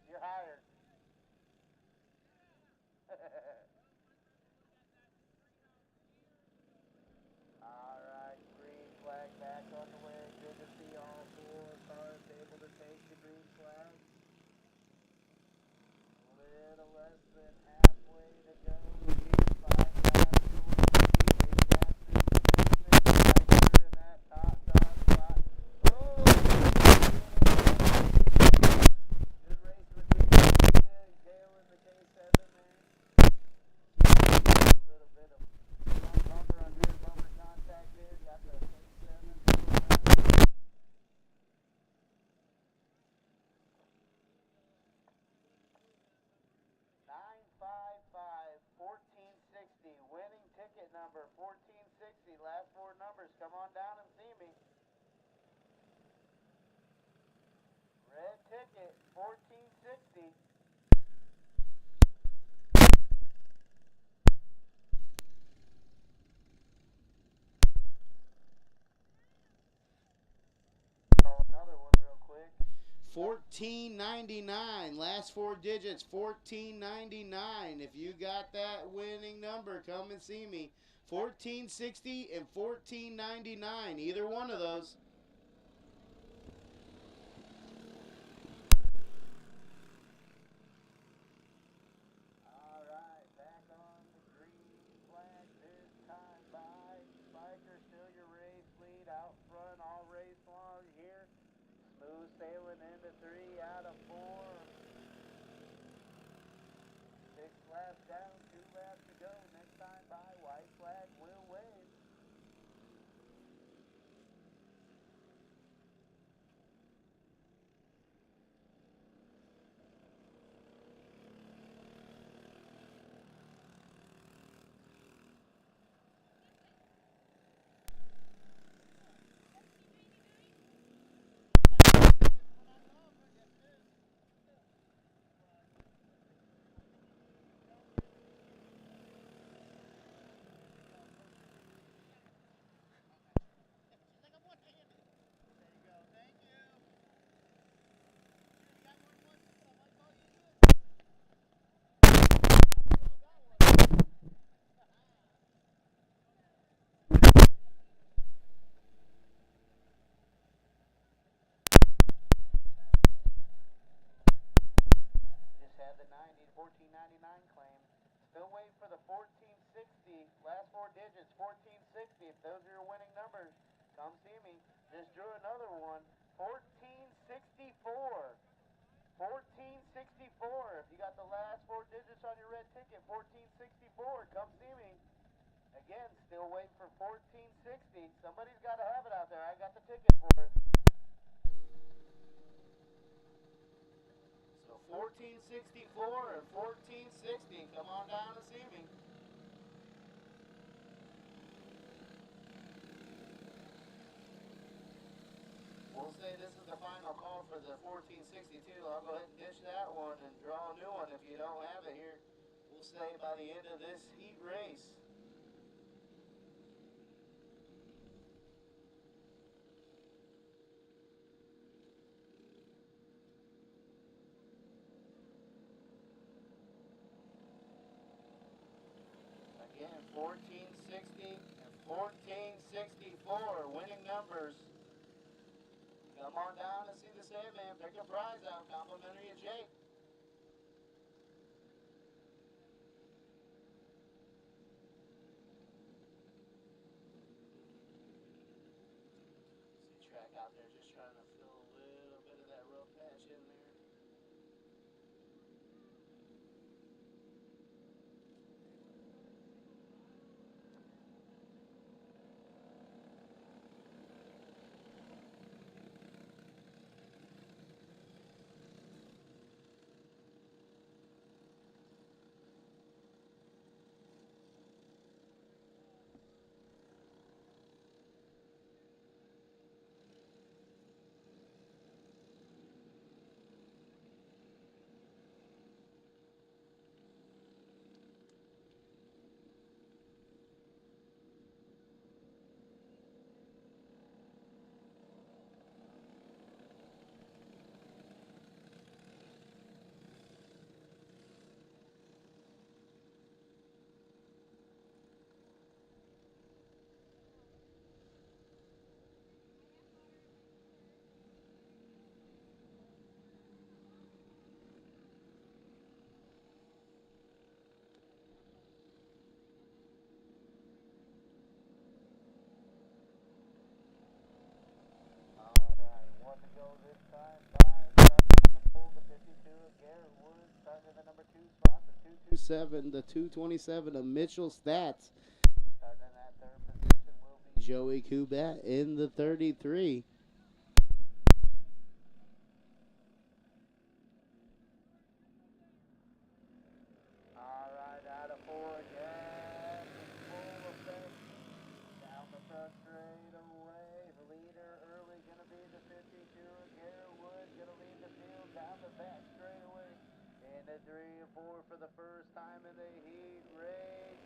You're hired. Alright, green flag back on the way. Good to see all 4 cars able to take the green flag. Little less than halfway to go. Here's 5 laps. Big gap in that top spot. Oh! Good race between Mejia and Kale in the K7 there. A little bit of front bumper on rear bumper contact there. Got the K7. 955-1460, winning ticket number 1460. Last 4 numbers, come on down and see me. Red ticket 1460. Oh, another one real quick. 1499, last 4 digits, 1499. If you got that winning number, come and see me. 1460 and 1499, either one of those. Alright, back on the green flag this time by Spiker. Still your race lead out front all race long here. Smooth sailing into 3 out of 4. 6 laps down, 2 laps to go. Next time by, white flag will wave. Still waiting for the 1460. Last four digits, 1460. If those are your winning numbers, come see me. Just drew another one. 1464. 1464. If you got the last four digits on your red ticket, 1464, come see me. Again, still waiting for 1460. Somebody's got to have it out there. I got the ticket for it. So 1464 and 1460. Come on down and see me. We'll say this is the final call for the 1462. I'll go ahead and ditch that one and draw a new one if you don't have it here. We'll say by the end of this heat race. Again, 1460 and 1464 winning numbers. Come on down and see the Sandman. Pick a prize out. Complimentary of Jake. See track out there just trying to fill a little bit of that rough patch in there. One to go this time. 5 starting on the pole, the 52 of Garrett Woods, starting in the number 2 spot, the 227, the 227 of Mitchell Stats. Starting in that third position will be Joey Kubat in the 33. Alright, out of 4, gas, full effect, down the front straight away, the leader early gonna be the 52 of Garrett Woods, gonna lead the field down the back straight away, into 3 and 4 for the first time in the heat race.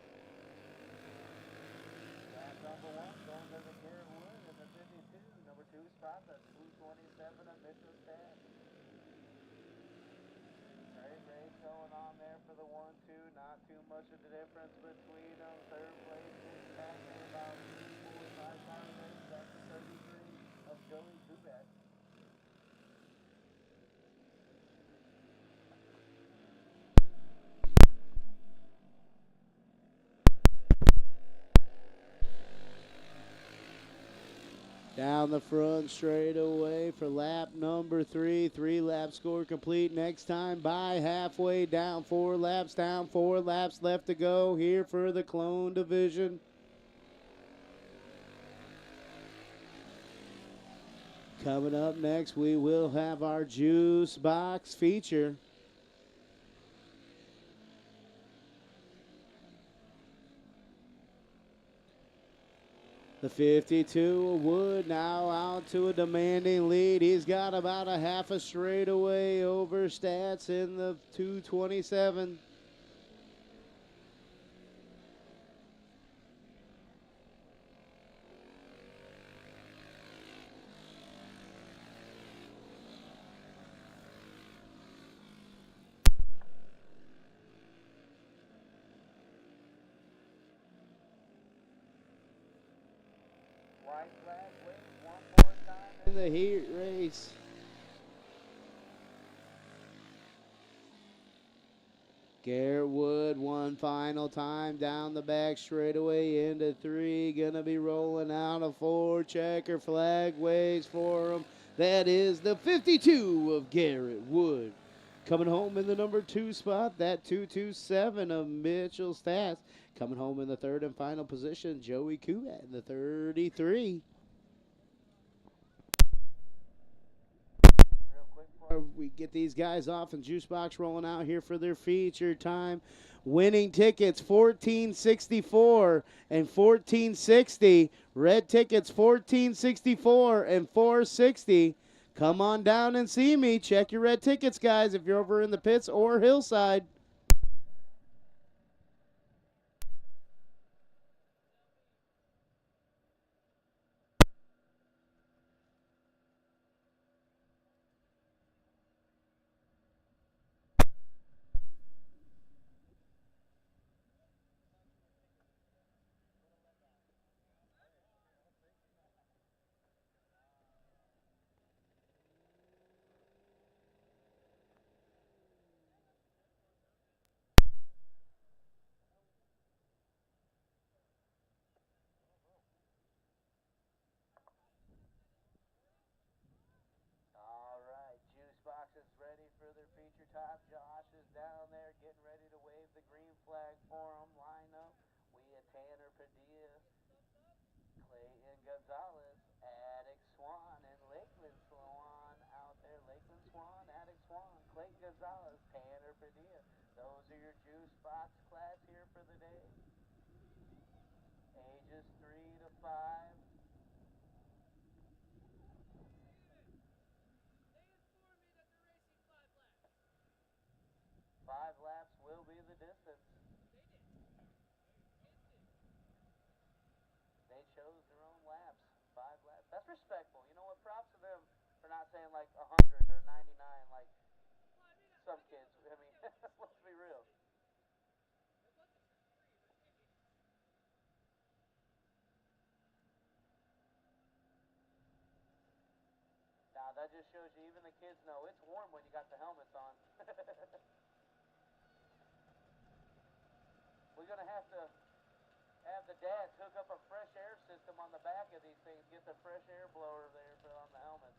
That's number 1 going to the Garrett Woods in the 52, number 2 spot, the 227 of Mitchell Stats. Great race going on there for the 1-2. Not too much of a difference between them. Third place is passing about 45 car race. That's the 33 of Joey Kubat. Down the front straight away for lap number 3. 3 lap score complete. Next time by halfway down. 4 laps down. 4 laps left to go here for the clone division. Coming up next, we will have our juice box feature. The 52 Wood now out to a demanding lead. He's got about a half a straightaway over Stats in the 227. White flag wave one more time In the heat race. Garrett Wood one final time down the back straightaway into 3. Gonna be rolling out a 4. Checker flag waves for him. That is the 52 of Garrett Wood. Coming home in the number 2 spot, that 227 of Mitchell Stats. Coming home in the 3rd and final position, Joey Kuat in the 33. We get these guys off and Juice Box rolling out here for their feature time. Winning tickets 1464 and 1460. Red tickets 1464 and 460. Come on down and see me. Check your red tickets, guys, if you're over in the pits or Hillside. All right, Juice Box is ready for their feature top. Josh is down there getting ready to wave the green flag for them. Line up. We have Tanner Padilla, Clayton Gonzalez, Attic Swan, and Lakeland Swan out there. Lakeland Swan, Attic Swan, Clayton Gonzalez, Tanner Padilla. Those are your Juice Box class here for the day. Ages 3 to 5. 5 laps will be the distance. They chose their own laps. 5 laps. That's respectful. You know what? Props to them for not saying like 100 or 99 like some kids. I mean, let's be real. Now that just shows you even the kids know it's warm when you got the helmets on. We're going to have the dads hook up a fresh air system on the back of these things, get the fresh air blower there on the helmets.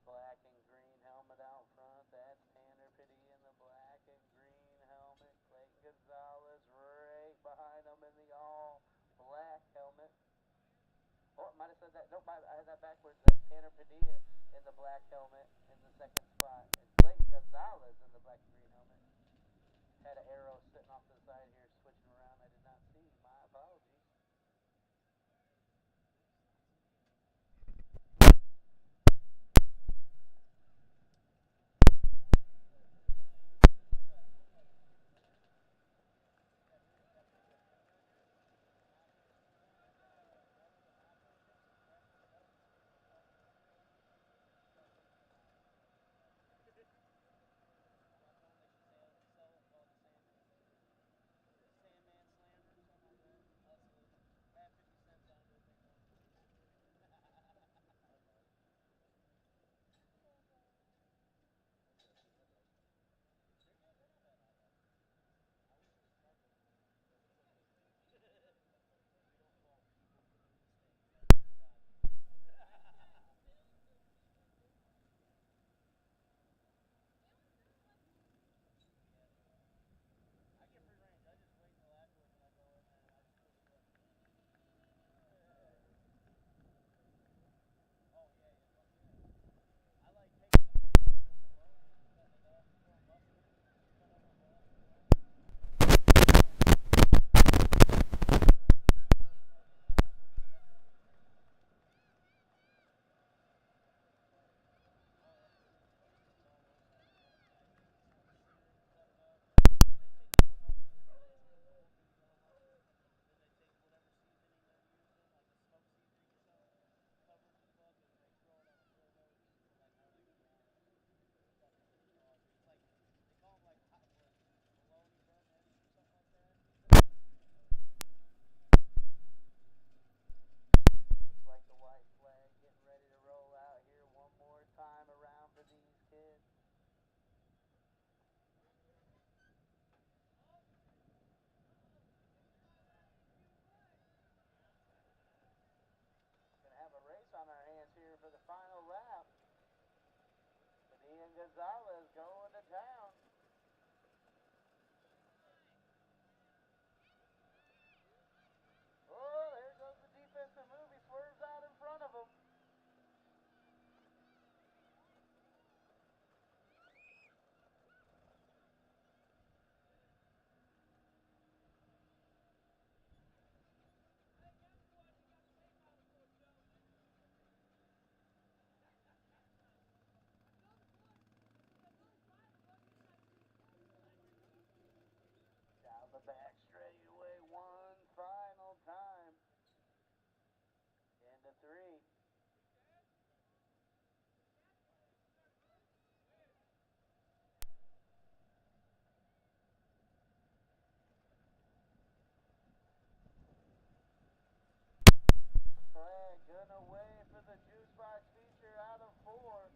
Black and green helmet out front. That's Tanner Padilla in the black and green helmet. Clayton Gonzalez right behind him in the all black helmet. Oh, I might have said that. Nope, I had that backwards. That's Tanner Padilla in the black helmet in the 2nd spot. And Clayton Gonzalez in the black and green helmet. Had an arrow sitting off to the side here switching around. I did not see. My apologies. and Gonzalez going to town. Oh, there goes the defensive move. He swerves out in front of him. Down the back straightaway one final time. Into 3. Flag gonna away for the juice box feature out of 4.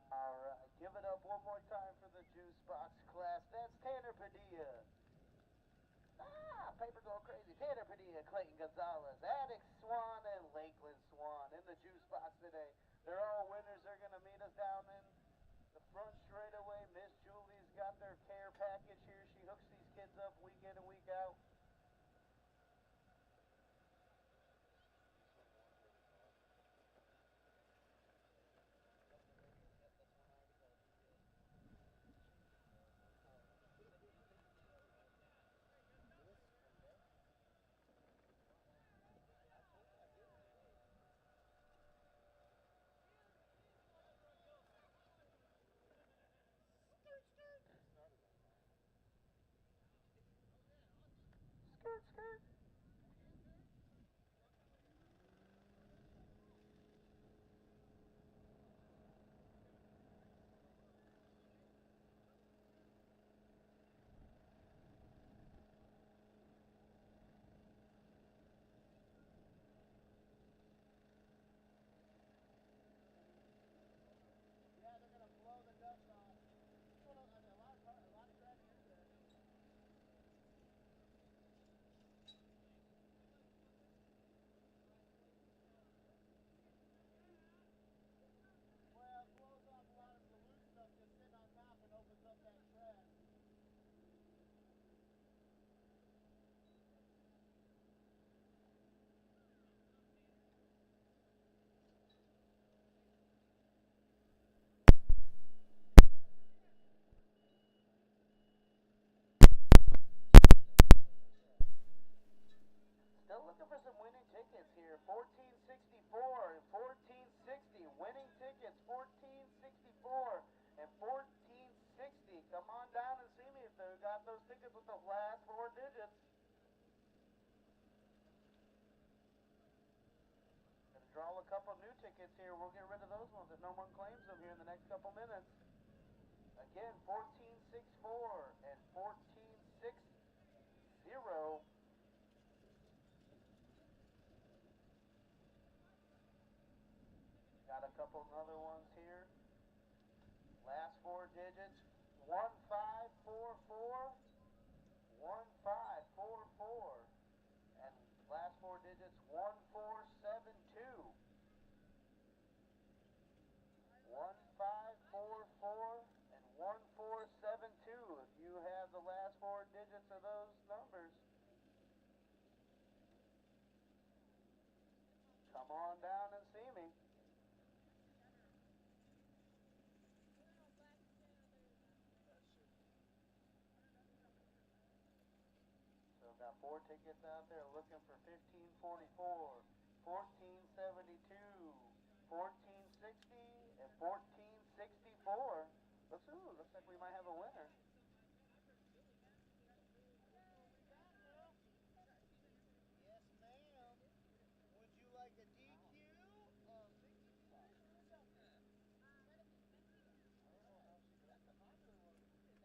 All right, give it up one more time for the juice box class. That's Tanner Padilla. Paper go crazy. Tanner Padilla, Clayton Gonzalez, Addix Swan, and Lakeland Swan in the juice box today. They're all winners. They're going to meet us down in the front straightaway. Miss Julie's got their care package here. She hooks these kids up week in and week out. Skirt, skirt. Yeah, they're gonna blow the dust off. A lot of tracks do that. Well, it blows off a lot of the loose stuff just sitting on top and opens up that track. Still looking for some winning tickets here. 1464 and 1460. Winning tickets 1464 and 1460. Come on down and see me if they got those tickets with the last 4 digits. Gonna draw a couple new tickets here. We'll get rid of those ones if no one claims them here in the next couple minutes. Again, 1464 and 1460. Got a couple other ones here. Last 4 digits, 1544, 1544. And last 4 digits, 1472. 1544 and 1472. If you have the last 4 digits of those numbers, come on down and see me. So got 4 tickets out there looking for 1544, 1472, 1460, and 1464. Looks like we might have a winner. Yes, ma'am. Would you like a DQ or Mickey D's? I don't know how she got the popular one.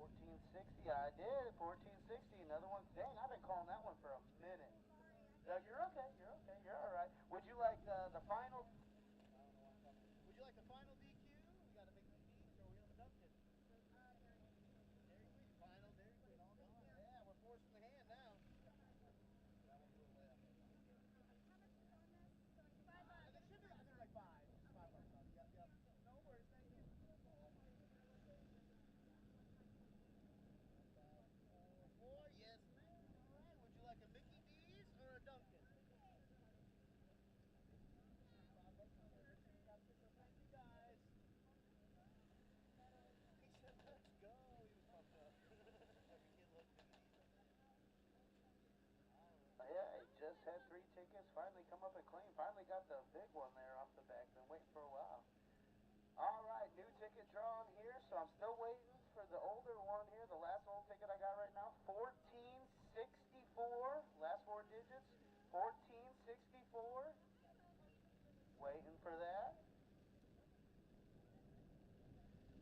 1460, I did. 1460, another one. Dang, I've been calling that one for a minute. No, you're okay. You're okay. You're all right. Would you like the final? I don't know why I'm talking. Would you like the final DQ? We got a Mickey D's or we have a Dunkin'? Dairy Queen. Final Dairy Queen. All gone. Yeah, we're forcing the hand now. That one's a little way up. They should be. I think like $5. Just $5 off. Yep, yep. No worries. Thank you. 1544. Yes, ma'am. All right. Would you like a Mickey D's or a Dunkin'? $5 on there. Make sure you got this. So thank you guys. He said, "Let's go." He was pumped up. Every kid loves Mickey D's. Yeah, he just had 3 tickets. Finally come up and clean. Finally got the big one there off the back. Been waiting for a while. All right, new ticket drawn here. So I'm still waiting for the older one here. The last old ticket I got right now, 1464. Last 4 digits, 1464. Waiting for that.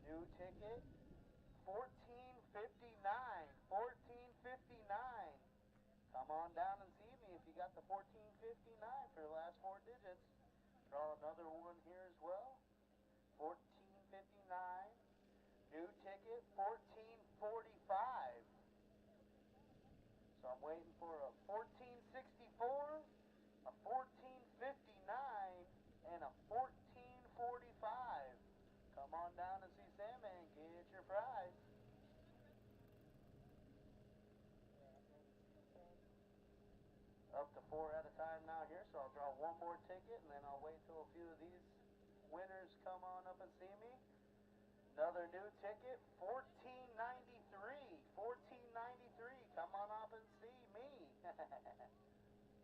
New ticket, 1459. 1459. Come on down and see me if you got the 1459 for the last 4 digits. Draw another one here as well. 1459. New ticket, 1445. So I'm waiting for a 1464, a 1459, and a 1445. Come on down and see Sam and get your prize. Up to 4 at a time now here, so I'll draw one more ticket and then I'll wait till a few of these winners come on up and see me. Another new ticket, 1493. 1493. Come on up and see me.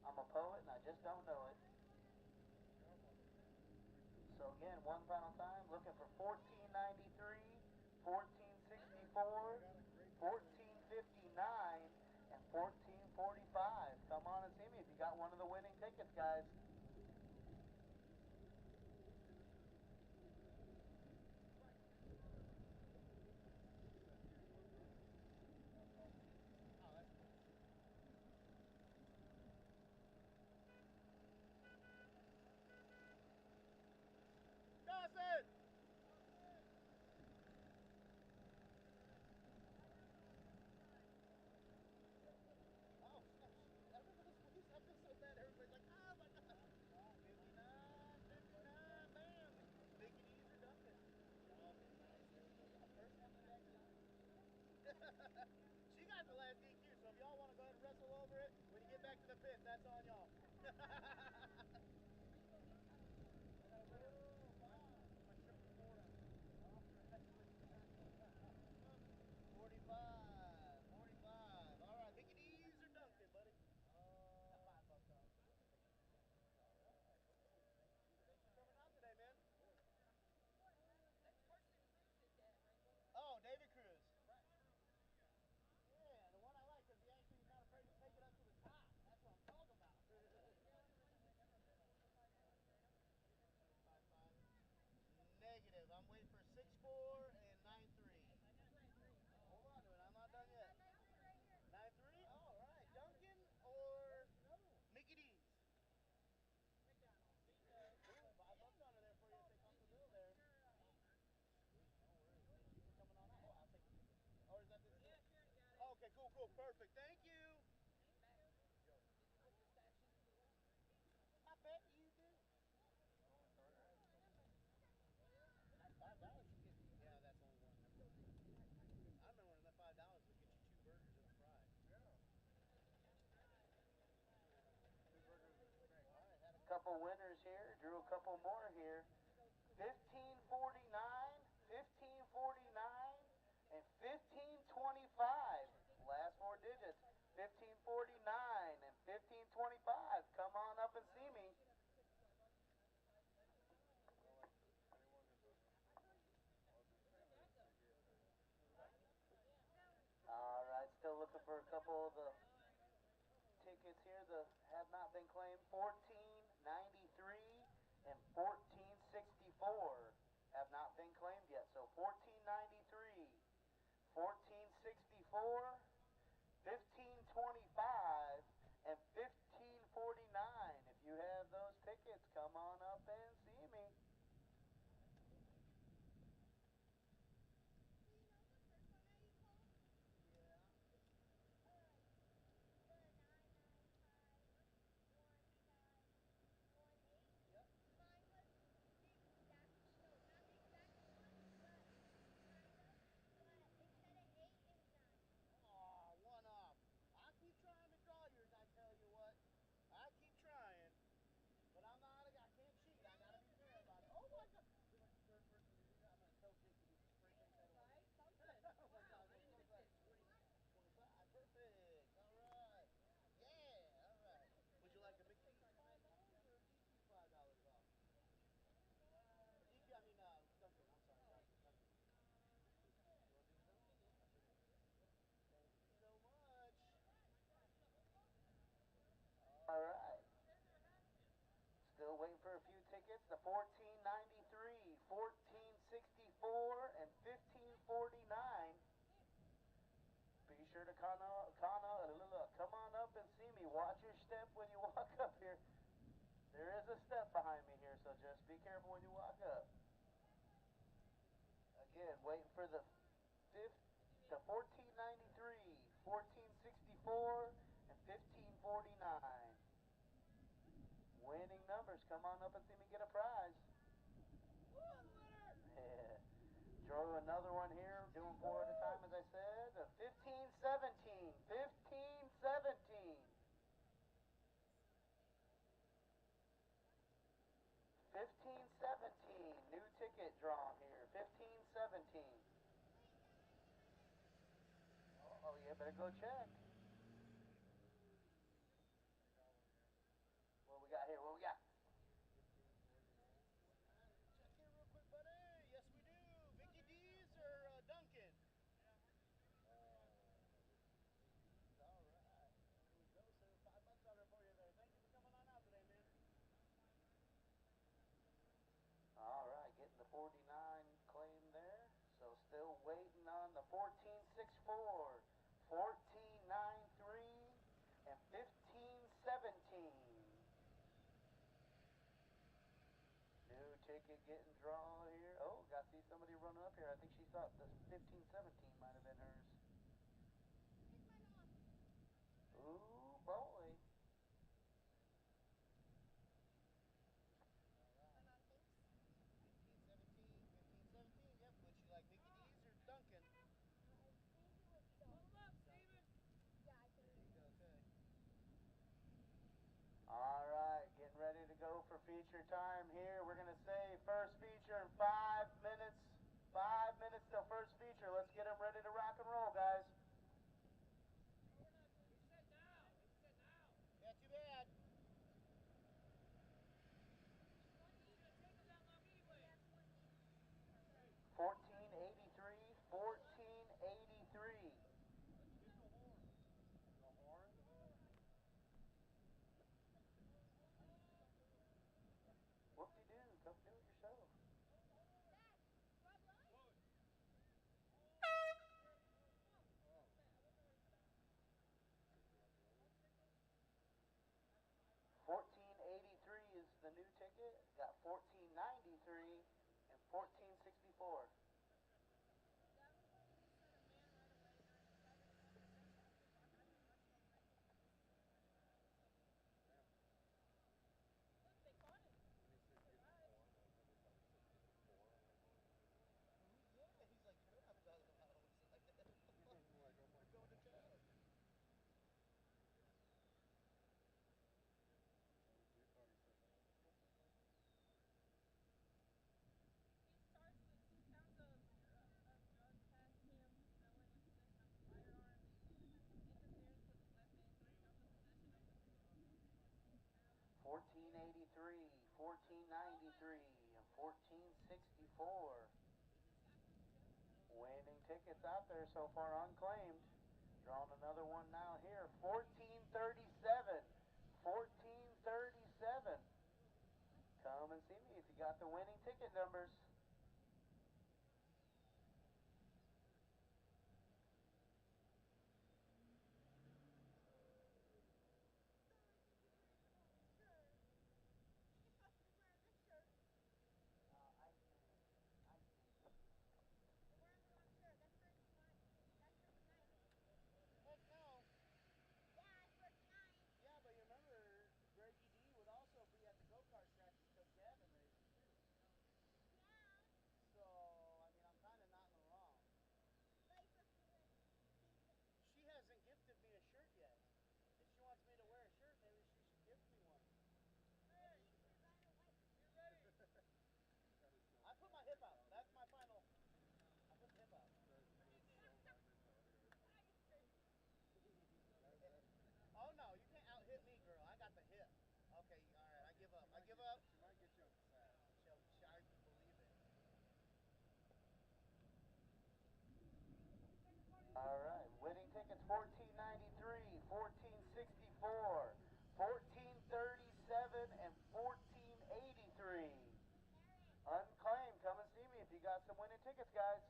I'm a poet and I just don't know it. So again, one final time, looking for 1493, 1464, 1459, and 1445. Come on and see me if you got one of the winning tickets, guys. Dawson! Oh, everybody's, I feel so bad. Everybody's like, oh my God. 59, 59, bam. Mickey D's or Dunkin'. Dawson, nice. There we go. Yeah, first one that actually. She got the last DQ, so if y'all want to go ahead and wrestle over it, when you get back to the pit, that's on y'all. 45, 45. All right, Mickey D's or Dunkin', buddy? $5 off. Thanks for coming out today, man. Oh, David Cruz. Yeah, the one I like because he actually is not afraid to take it up to the top. That's what I'm talking about. 5-5. Negative. I'm waiting for 6-4 and 9-3. Hold on to it. I'm not done yet. 9-3? All right. Dunkin' or Mickey D's? Cool. $5 under there for you if they come to the middle there. Sweet. No worries. Thank you for coming on out. Oh, I'll take the ticket. Or is that this? Yeah, Sharon got it. Okay, cool, cool. Perfect. Thank you. I bet you do. $5 will get you. Yeah, that's only one. Never mind. I remember when that $5 would get you 2 burgers and a fry. Yeah. 2 burgers and a steak. All right, had a Couple winners here. Drew a couple more here. 1549, 1549, and 1525. Last 4 digits. 1549 and 1525. Come on up and see me. All right, still looking for a couple of the tickets here that have not been claimed. 1493 and 1464 have not been claimed yet. So 1493, 1464. 1493, 1464, and 1549. Be sure to come on up and see me. Watch your step when you walk up here. There is a step behind me here, so just be careful when you walk up. Again, waiting for the 1493, 1464, and 1549. Winning numbers. Come on up and see me get a prize. Yeah. Drew another one here, doing 4 at a time, as I said. 1517, 1517. 1517, new ticket drawn here. 1517. Oh, yeah, better go check. What we got here? What we got? Check here real quick, buddy. Yes, we do. Vicky D's or Duncan? All right. Here we go, sir. $5 on there for you there. Thank you for coming on out today, man. All right, getting the 49 claim there. So still waiting on the 1464, 1493, and 1517. New ticket getting drawn here. Oh, got to see somebody running up here. I think she thought the 1517 might have been hers. Ooh, boy. All right. 1517, 1517. Yep. Would you like Mickey D's or Duncan? There you go. Okay. All right, getting ready to go for feature time here. We're going to say first feature in 5 minutes. 5 minutes till first feature. Let's get them ready to rock and roll, guys. Yeah, too bad. 1483, 1483. The horn? Whoop-de-doo, come do it yourself. Oh. 1483 is the new ticket. Got 1493 and 1464. When he said get the horn, I thought he said get the four. I'm like, what? Yeah, he's like, you know what I'm talking about. I was like, I'm like, oh my we're going to God. town. We thought he said that. Fourteen 1493, and 1464. Winning tickets out there so far unclaimed. Drawing another one now here. 1437. 1437. Come and see me if you got the winning ticket numbers. Heck no. Yeah, but you remember, Greggy D would also be at the go-kart track because Coach Gavin races too. tickets, guys.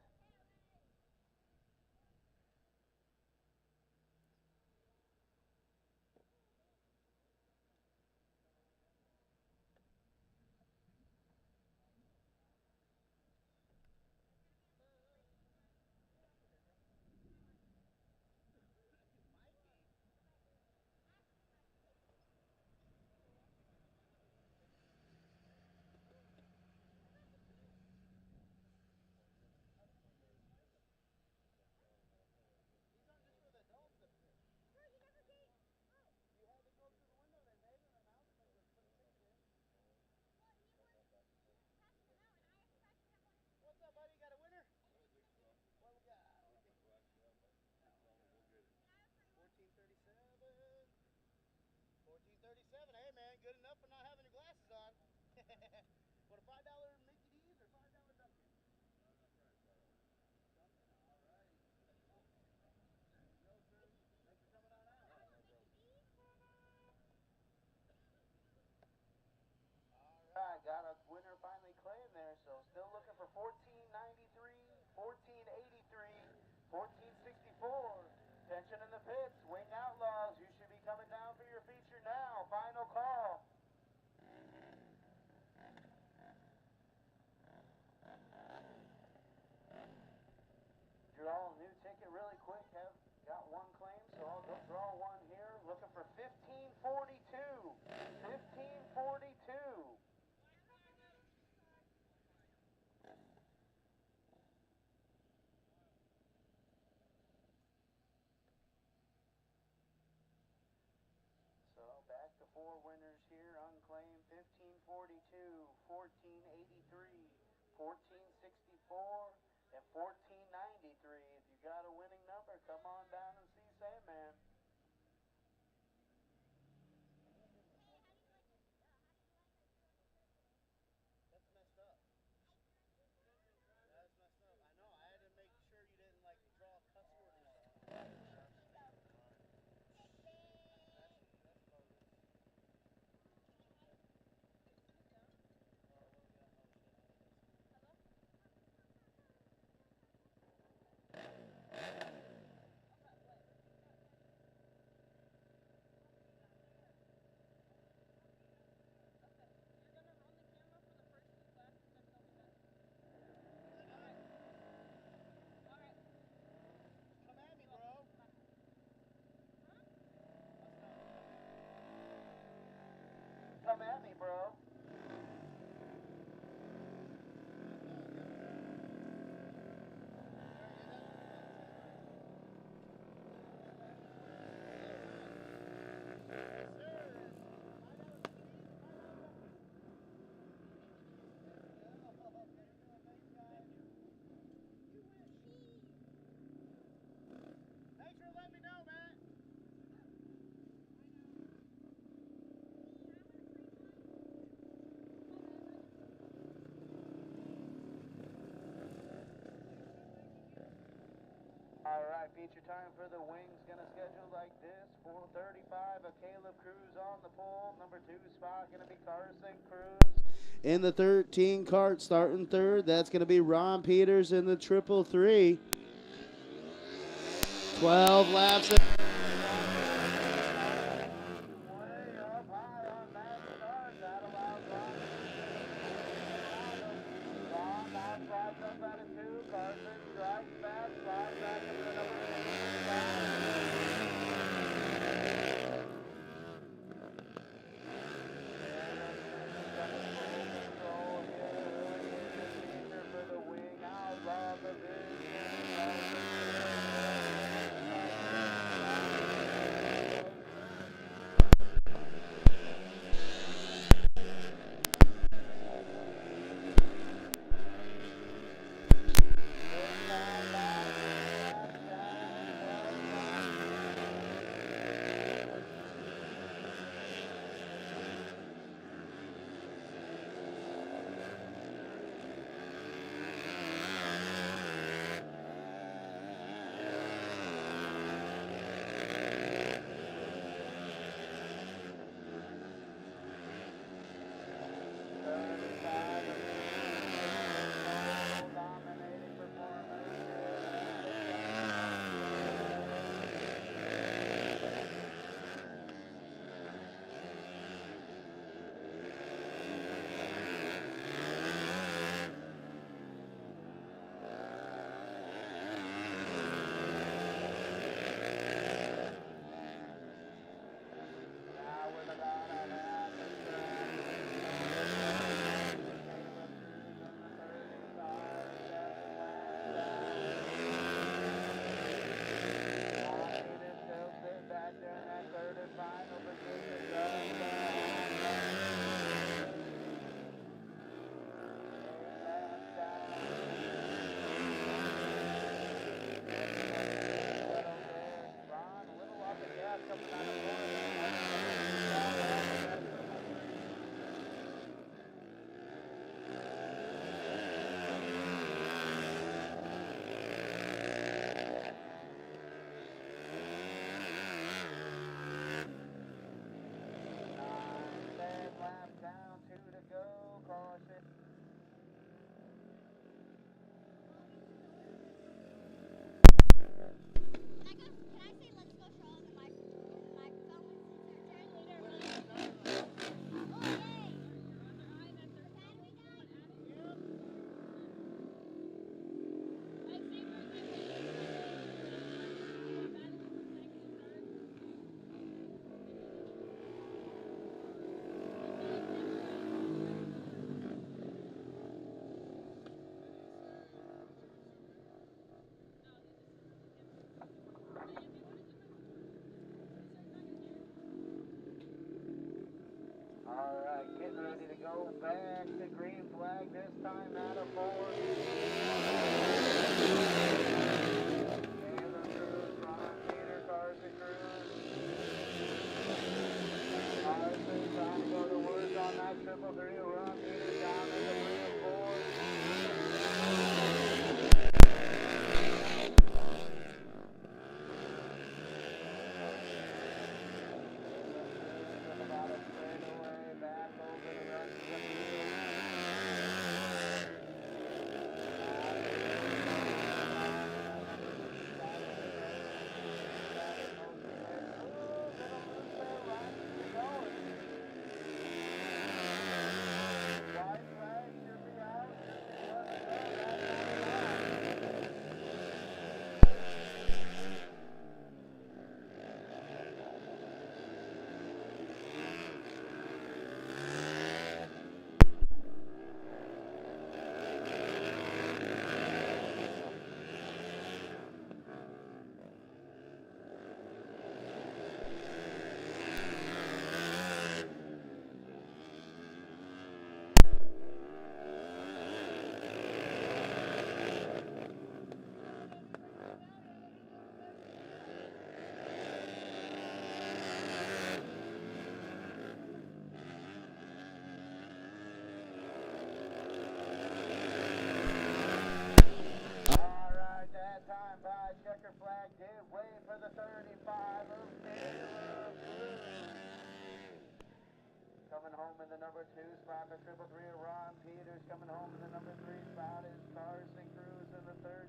These aren't just for the adults up here. You had to go through the window. They made an announcement to put a ticket in. What's up, buddy? Got a winner? What we got? 1437. 1437. Hey, man, good enough for not having your glasses on. What, a $5 Mickey D's or $5 Dunkin'? Dunkin', all righty. There you go, sir. Thanks for coming on out. All right, got a winner finally claimed there. So still looking for 1493, 1483, 1464. Tension in the pits. Wing Outlaws. You should be coming down for your feature now. Final call. Draw a new ticket really quick. Have got one claim, so I'll go draw one here. Looking for 1542. 1542. So back to four winners here. Unclaimed 1542, 1483, 1464, and 1493. If you got a winning number, come on down and see Sandman. That's messed up. That's messed up. I know. I had to make sure you didn't like draw cuss words or something. That's bogus. Oh, what we got? Oh shit! I think I see. Come at me, bro. Come at me, bro. Thanks for letting me know, man. All right, feature time for the wings. Gonna schedule like this: 435, a Caleb Cruz on the pole. Number 2 spot gonna be Carson Cruz. In the 13 cart, starting third, that's going to be Ron Peters in the 333. 12 laps. Way up high on that start. That allows Ron now slides up out of 2. Carson strikes back, slides back into the number 2 spot. For the wing outlaw division. time by, checker flag did wave for the 35 of Caleb. Coming home in the number 2 spot, the 333 of Ron Peters. Coming home in the number 3 spot is Carson Cruz in the 13.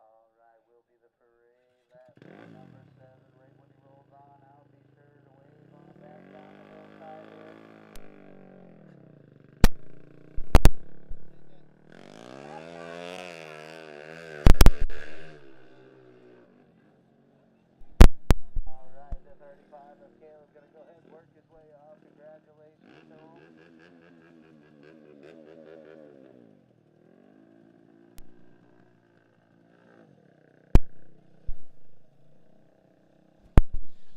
Alright, will be the parade lap number 7. Right when he rolls on out, be sure to wave on back down the hillside there. Alright, the 35 of Caleb's gonna go ahead and work his way off. Congratulations to him.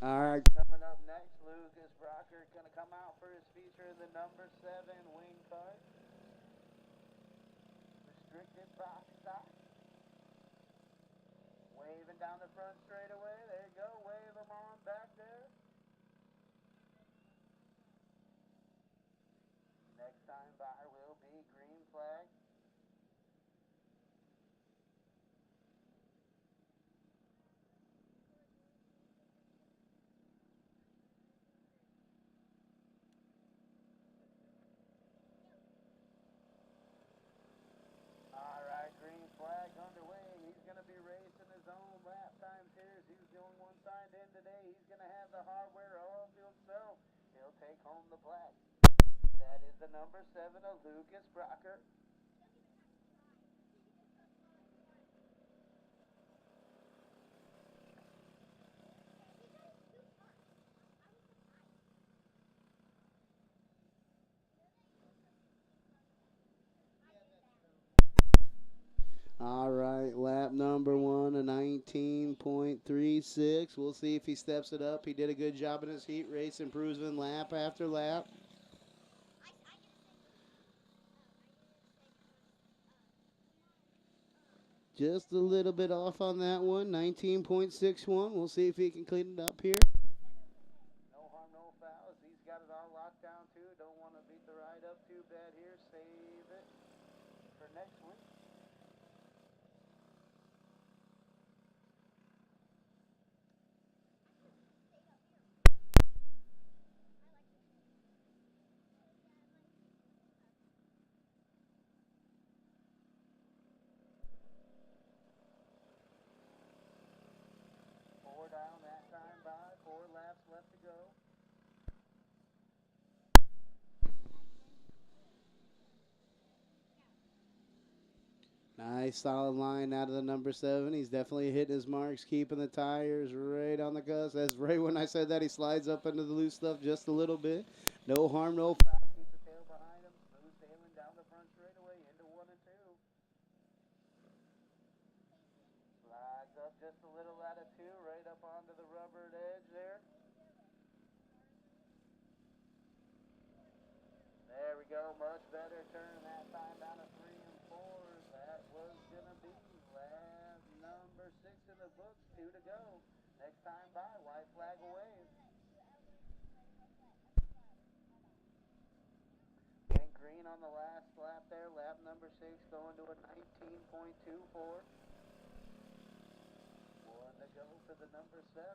All right. Coming up next, Lucas Brocker gonna come out for his feature in the number 7 wing cart. Restricted box stock. Waving down the front straightaway. There you go. Wave them on back there. Next time by will be green flag. Alright, green flag underway. He's going to be racing his own lap times here. He's the only one signed in today. He's going to have the hardware all to himself. He'll take home the black. That is the number 7 of Lucas Brocker. All right, lap number 1, a 19.36. We'll see if he steps it up. He did a good job in his heat race, improving lap after lap. Just a little bit off on that one, 19.61. We'll see if he can clean it up here. No harm, no fouls. He's got it all locked down too. Don't want to beat the ride up too bad here. Save it for next week. Four down that time by. 4 laps left to go. Nice solid line out of the number 7. He's definitely hitting his marks, keeping the tires right on the cusp. That's right when I said that. He slides up into the loose stuff just a little bit. No harm, no foul. Keep the tail behind him. Smooth sailing down the front straightaway into 1 and 2. Slides up just a little out of 2, right up onto the rubbered edge there. There we go, much better turn that time down to 3 and 4. That was going to be lap number 6 in the books, 2 to go. Next time by, white flag away. Went green on the last lap there, lap number 6 going to a 19.24. 1 to go for the number 7.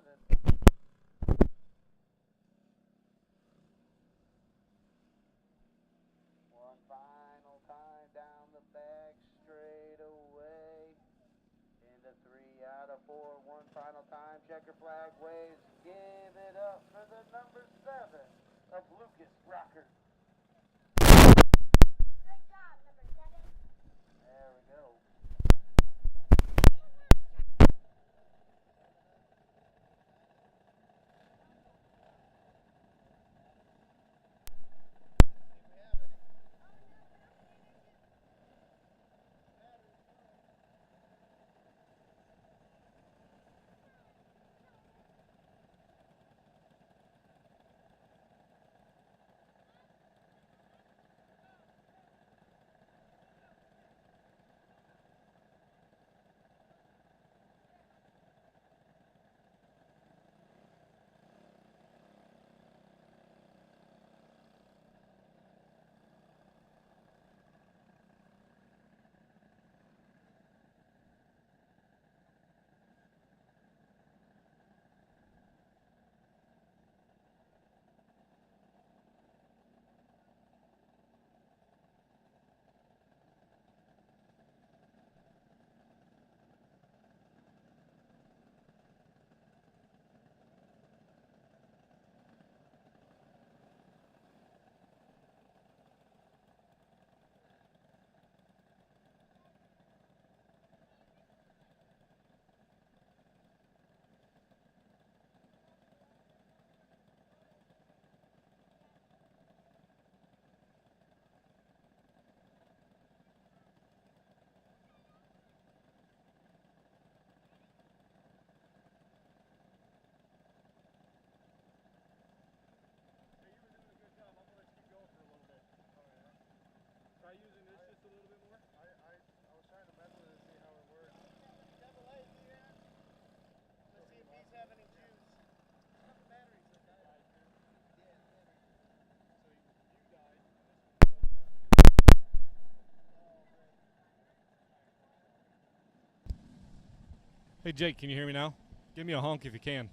One final time down the back straight away. Into 3 out of 4. One final time. Checker flag waves. Give it up for the number 7 of Lucas Brocker. Good job, number 7. There we Hey, Jake, can you hear me now? Give me a honk if you can.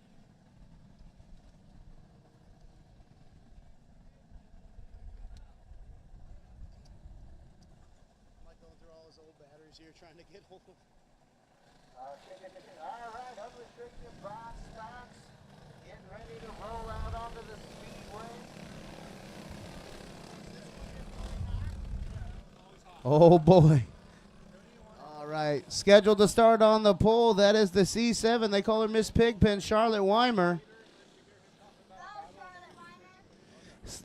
Like going through all his old batteries here trying to get hold of. All right, unrestricted box stocks. Getting ready to roll out onto the speedway. Oh boy. All right, scheduled to start on the pole. That is the C7. They call her Miss Pigpen, Charlotte Weimer.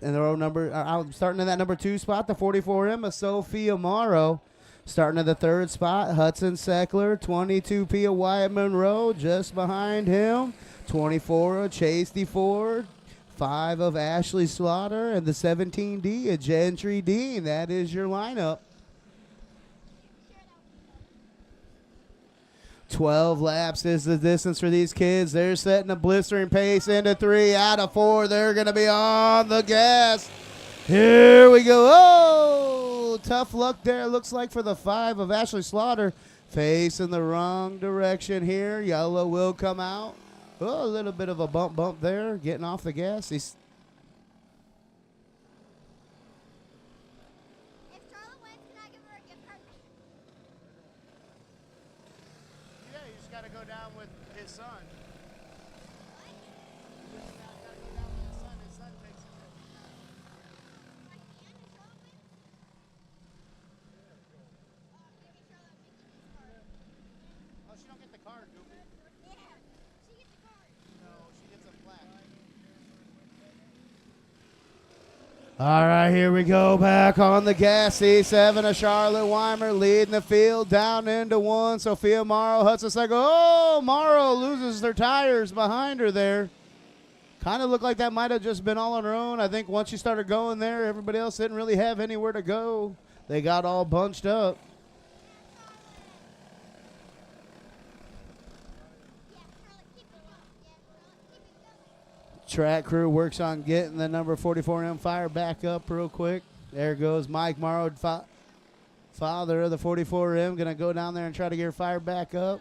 And the row number, starting in that number 2 spot, the 44M of Sophia Morrow. Starting in the 3rd spot, Hudson Seckler, 22P of Wyatt Monroe. Just behind him, 24 of Chase DeFord, 5 of Ashley Slaughter, and the 17D of Gentry Dean. That is your lineup. 12 laps is the distance for these kids. They're setting a blistering pace into 3 out of 4. They're going to be on the gas. Here we go. Oh, tough luck there, looks like, for the 5 of Ashley Slaughter. Facing the wrong direction here. Yellow will come out. Oh, a little bit of a bump there, getting off the gas. He's got to go down with his son. Got to go down with his son. His son takes it. Oh, she don't get the card, Goofy. Yeah, she gets the card. No, she gets a flat. All right, here we go, back on the gas. C7 of Charlotte Weimer leading the field down into 1. Sophia Morrow, Hudson Cycle. Oh, Morrow loses their tires behind her there. Kind of looked like that might have just been all on her own. I think once she started going there, everybody else didn't really have anywhere to go. They got all bunched up. Track crew works on getting the number 44M fire back up real quick. There goes Mike Morrow, father of the 44M, going to go down there and try to get her fire back up.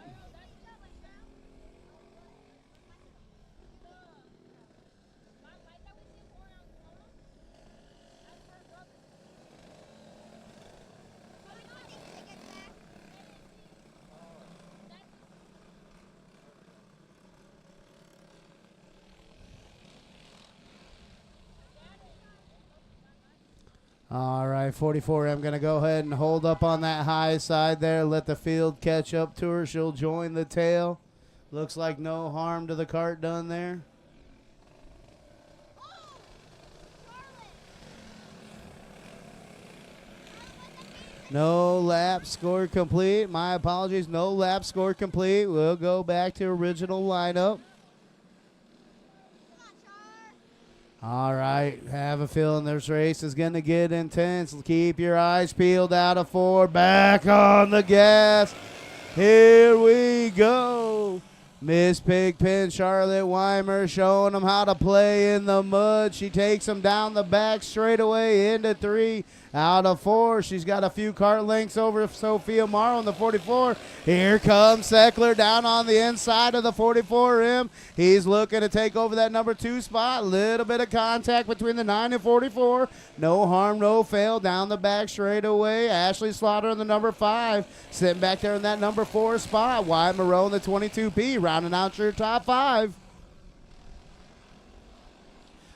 All right, 44M going to go ahead and hold up on that high side there. Let the field catch up to her. She'll join the tail. Looks like no harm to the cart done there. No lap score complete. My apologies. No lap score complete. We'll go back to original lineup. All right, have a feeling this race is going to get intense. Keep your eyes peeled out of 4. Back on the gas. Here we go. Miss Pigpen, Charlotte Weimer, showing them how to play in the mud. She takes them down the back straightaway into 3 out of 4. She's got a few cart lengths over Sophia Morrow in the 44. Here comes Seckler down on the inside of the 44M. He's looking to take over that number 2 spot. Little bit of contact between the 9 and 44. No harm, no fail. Down the back straightaway. Ashley Slaughter in the number 5. Sitting back there in that number 4 spot. Wyatt Monroe in the 22P. Rounding out your top 5.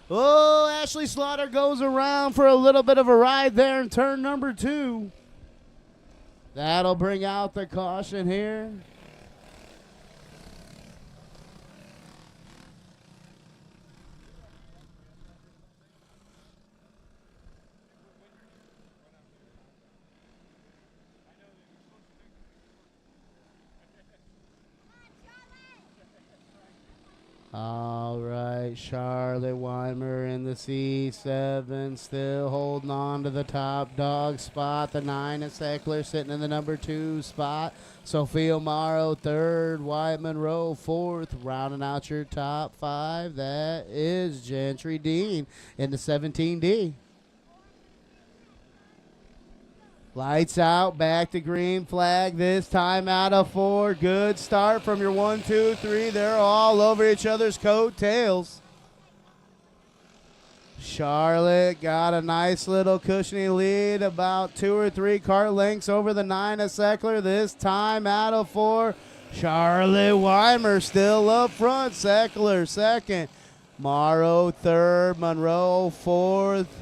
Oh, Ashley Slaughter goes around for a little bit of a ride there in turn number 2. That'll bring out the caution here. All right, Charlotte Weimer in the C7, still holding on to the top dog spot. The 9 of Seckler sitting in the number 2 spot. Sophia Morrow 3rd, Wyatt Monroe 4th. Rounding out your top 5, that is Gentry Dean in the 17D. Lights out, back to green flag, this time out of 4. Good start from your 1, 2, 3. They're all over each other's coattails. Charlotte got a nice little cushiony lead, about 2 or 3 kart lengths over the 9 of Seckler. This time out of 4. Charlotte Weimer still up front. Seckler second. Morrow third. Monroe fourth.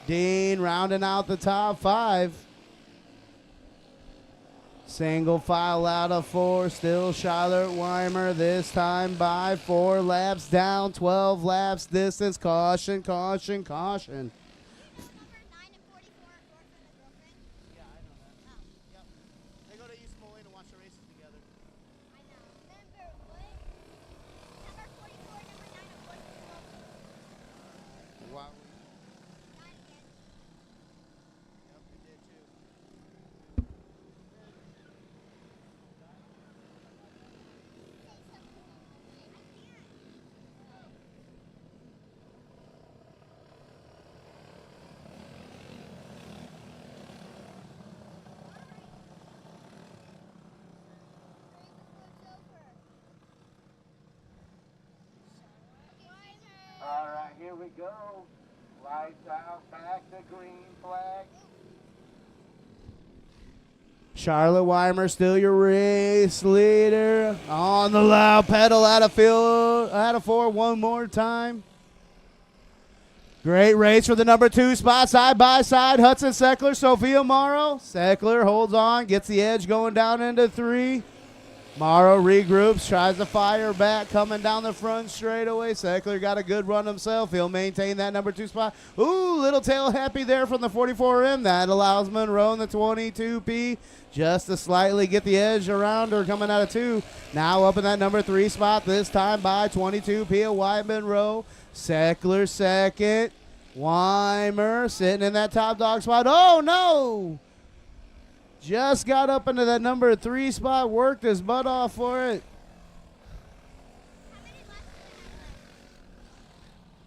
Dean rounding out the top 5. Single file out of 4, still Charlotte Weimer, this time by 4 laps down, 12 laps distance. Caution, caution, caution. Yeah, I know that. Yep. They go to East Moline and watch the races together. Wow. Yep, we did too. All right, here we go. Lights out, back to green flag. Charlotte Weimer still your race leader. On the loud pedal out of 4 one more time. Great race for the number 2 spot, side by side. Hudson Seckler, Sophia Morrow. Seckler holds on, gets the edge going down into 3. Morrow regroups, tries to fire back, coming down the front straightaway. Seckler got a good run himself. He'll maintain that number 2 spot. Ooh, little tail happy there from the 44M. That allows Monroe in the 22P just to slightly get the edge around her coming out of 2. Now up in that number 3 spot, this time by 22P of White Monroe. Seckler second. Weimer sitting in that top dog spot. Oh, no! Just got up into that number 3 spot, worked his butt off for it.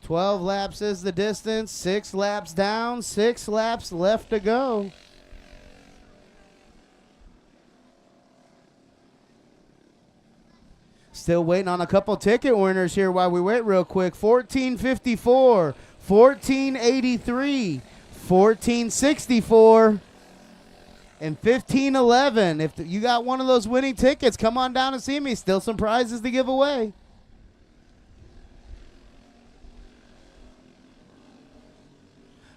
12 laps is the distance, 6 laps down, 6 laps left to go. Still waiting on a couple ticket winners here while we wait real quick. 1454, 1483, 1464. And 1511. If you got one of those winning tickets, come on down and see me. Still some prizes to give away.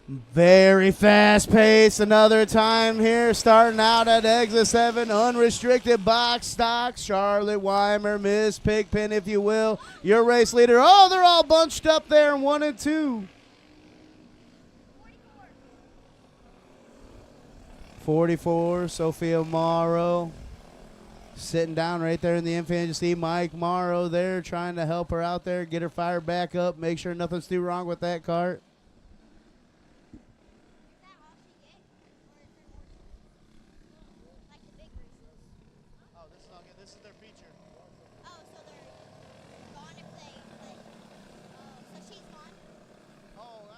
Very fast pace. Another time here. Starting out at exit 7. Unrestricted box stock. Charlotte Weimer, Miss Pigpen, if you will. Your race leader. Oh, they're all bunched up there in 1 and 2. 44, Sophia Morrow. Sitting down right there in the infield. You see Mike Morrow there trying to help her out there, get her fired back up, make sure nothing's too wrong with that cart. Oh, this is their feature. Oh, so they're gone if they, like, so she's gone? Oh,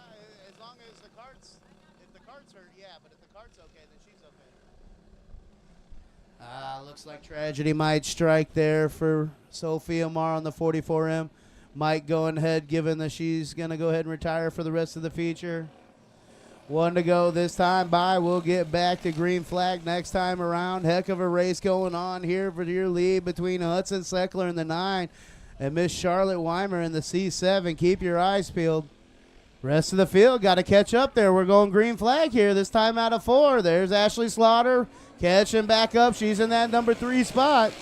as long as the cart's, if the cart's hurt, yeah, but if the cart's okay, then she's okay. Looks like tragedy might strike there for Sophia Mar on the 44M. Mike going ahead, given that she's going to go ahead and retire for the rest of the feature. 1 to go this time by. We'll get back to green flag next time around. Heck of a race going on here for your lead between Hudson Seckler in the 9 and Miss Charlotte Weimer in the C7. Keep your eyes peeled. Rest of the field got to catch up there. We're going green flag here this time out of 4. There's Ashley Slaughter catching back up. She's in that number 3 spot.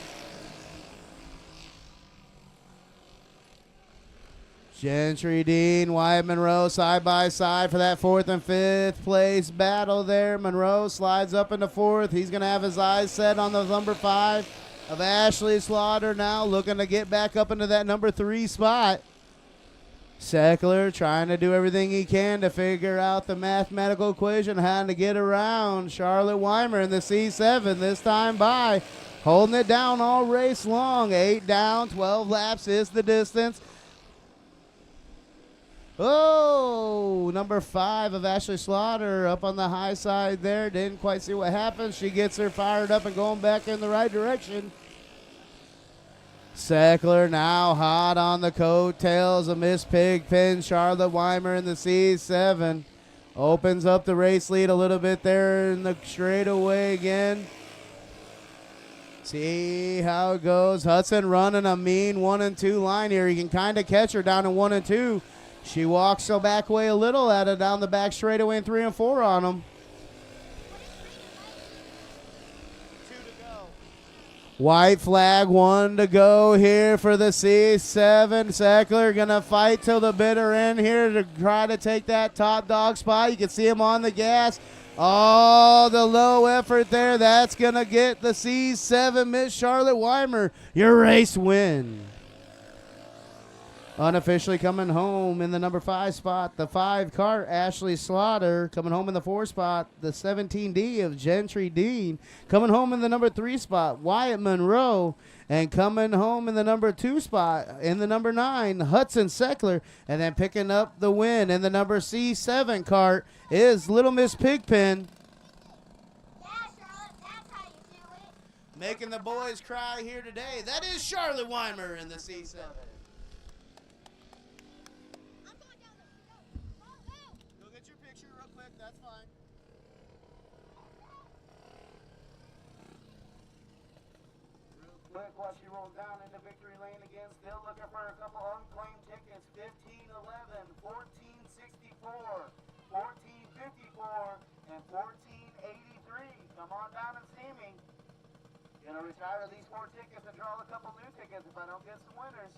Gentry, Dean, Wyatt Monroe side by side for that 4th and 5th place battle there. Monroe slides up into 4th. He's going to have his eyes set on the number 5 of Ashley Slaughter now, looking to get back up into that number 3 spot. Seckler trying to do everything he can to figure out the mathematical equation, how to get around Charlotte Weimer in the C7 this time by. Holding it down all race long. 8 down, 12 laps is the distance. Oh, number 5 of Ashley Slaughter up on the high side there. Didn't quite see what happened. She gets her fired up and going back in the right direction. Seckler now hot on the coattails of Miss Pigpen. Charlotte Weimer in the C7. Opens up the race lead a little bit there in the straightaway again. See how it goes. Hudson running a mean 1 and 2 line here. You can kind of catch her down in 1 and 2. She walks the back way a little at it down the back straightaway in 3 and 4 on them. 2 to go. White flag, 1 to go here for the C7. Seckler gonna fight till the bitter end here to try to take that top dog spot. You can see him on the gas. Oh, the low effort there. That's gonna get the C7 Miss Charlotte Weimer your race win. Unofficially coming home in the number 5 spot, the 5 Kart, Ashley Slaughter. Coming home in the 4 spot, the 17D of Gentry Dean. Coming home in the number 3 spot, Wyatt Monroe. And coming home in the number 2 spot, in the number 9, Hudson Seckler. And then picking up the win in the number C7 Kart is Little Miss Pigpen. Yeah, Charlotte, that's how you do it. Making the boys cry here today. That is Charlotte Weimer in the C7. I'm going down there. Go. Go, go. Go get your picture real quick. That's fine. Quick, while she rolls down into victory lane again, still looking for a couple unclaimed tickets. 1511, 1464, 1454, and 1483. Come on down and see me. Gonna retire these 4 tickets and draw a couple new tickets if I don't get some winners.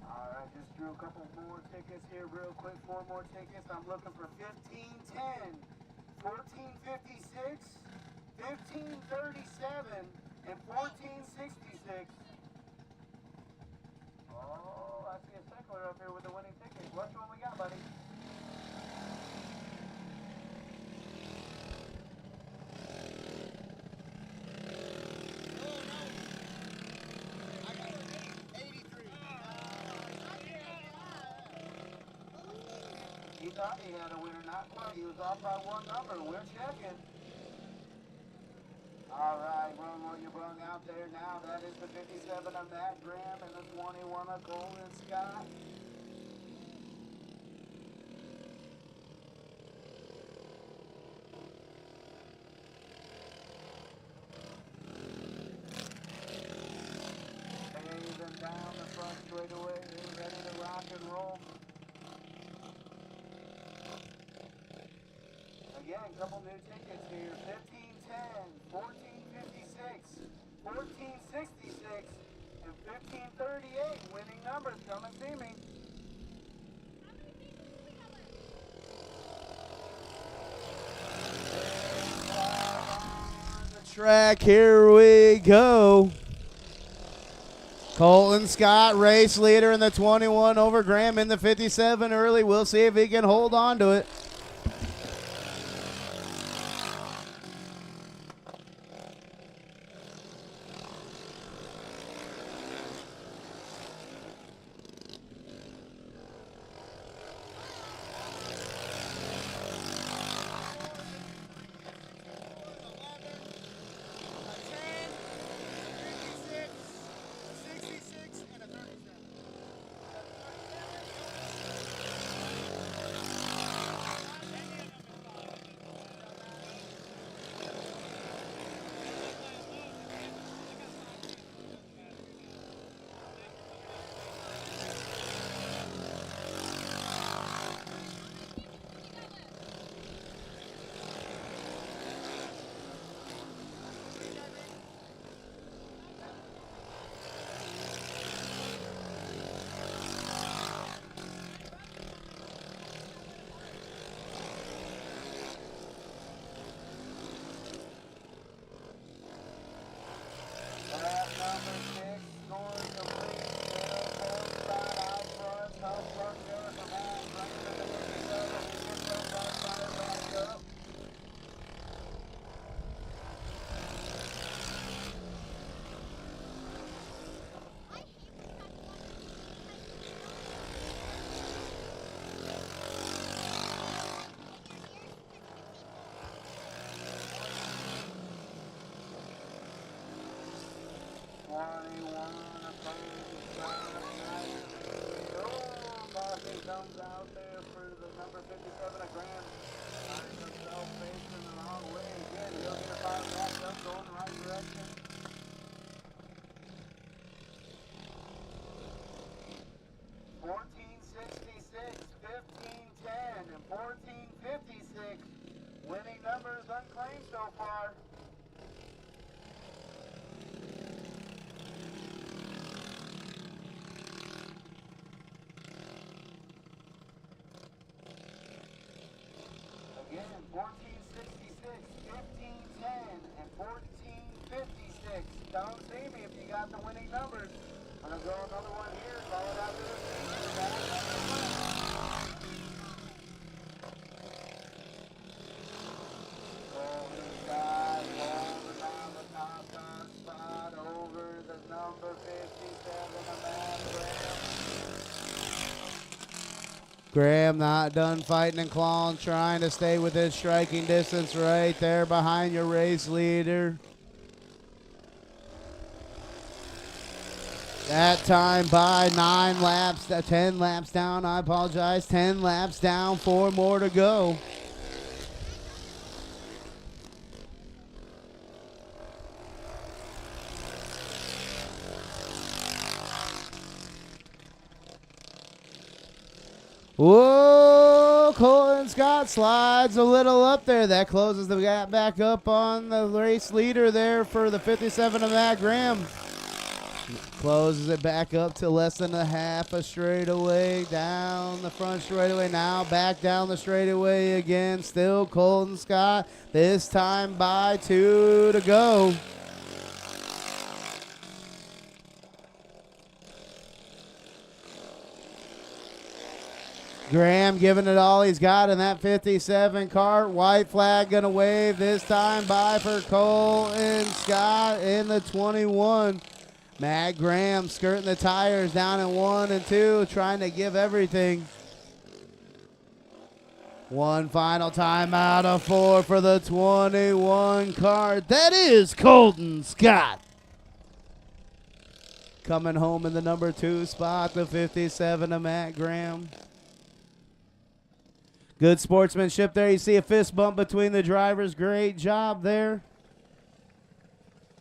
Alright, just drew a couple more tickets here real quick. 4 more tickets. I'm looking for 1510, 1456, 1537, and 1466. Oh, I see a Seckler up here with the winning ticket. Which one we got, buddy? I got 83. He thought he had a winner, not quite. He was off by 1 number. We're checking. All right, run what you brung out there now. That is the 57 of Matt Graham and the 21 of Golden Scott. Paving down the front straightaway. We're ready to rock and roll. Again, a couple new tickets here. 1510, 1456, 1466, and 1538. Winning numbers. Come and see me. On the track, here we go. Colton Scott, race leader in the 21 over Graham in the 57 early. We'll see if he can hold on to it. Boston comes out there for the number 57 of Graham. Finds himself facing the wrong way again. He'll get a final lap, does go in the right direction. 1466, 1510, and 1456. Winning numbers unclaimed so far. Again, 1466, 1510, and 1456. Don't see me if you got the winning numbers. I'm going to go another one here. Call it out to the Golden Sky, rolling on the top gun spot over the number 57 of Matt Graham. Graham not done fighting and clawing, trying to stay within striking distance right there behind your race leader. That time by 9 laps, 10 laps down, I apologize, 10 laps down, 4 more to go. Whoa, Colton Scott slides a little up there. That closes the gap back up on the race leader there for the 57 of Matt Graham. Closes it back up to less than a half a straightaway down the front straightaway. Now back down the straightaway again. Still Colton Scott. This time by 2 to go. Graham giving it all he's got in that 57 Kart. White flag going to wave this time by for Colton Scott in the 21. Matt Graham skirting the tires down in 1 and 2, trying to give everything. One final time out of 4 for the 21 Kart. That is Colton Scott. Coming home in the number 2 spot, the 57 of Matt Graham. Good sportsmanship there. You see a fist bump between the drivers. Great job there.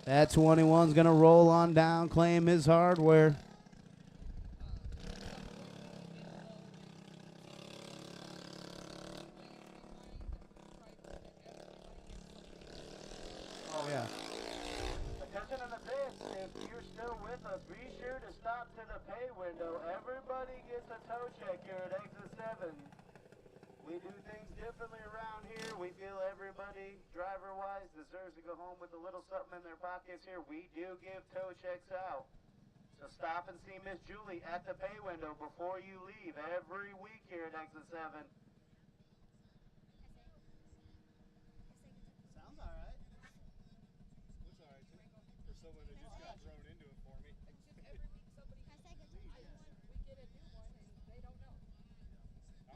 That 21's going to roll on down, claim his hardware. Oh, yeah. Attention to the pits. If you're still with us, be sure to stop to the pay window. Everybody gets a toe check here at exit 7. We do things differently around here. We feel everybody, driver-wise, deserves to go home with a little something in their pockets here. We do give toe checks out. So stop and see Miss Julie at the pay window before you leave every week here at exit 7. Sounds all right. Looks all right too. For someone that just got thrown into it for me. Just every week somebody we get a new one and they don't know.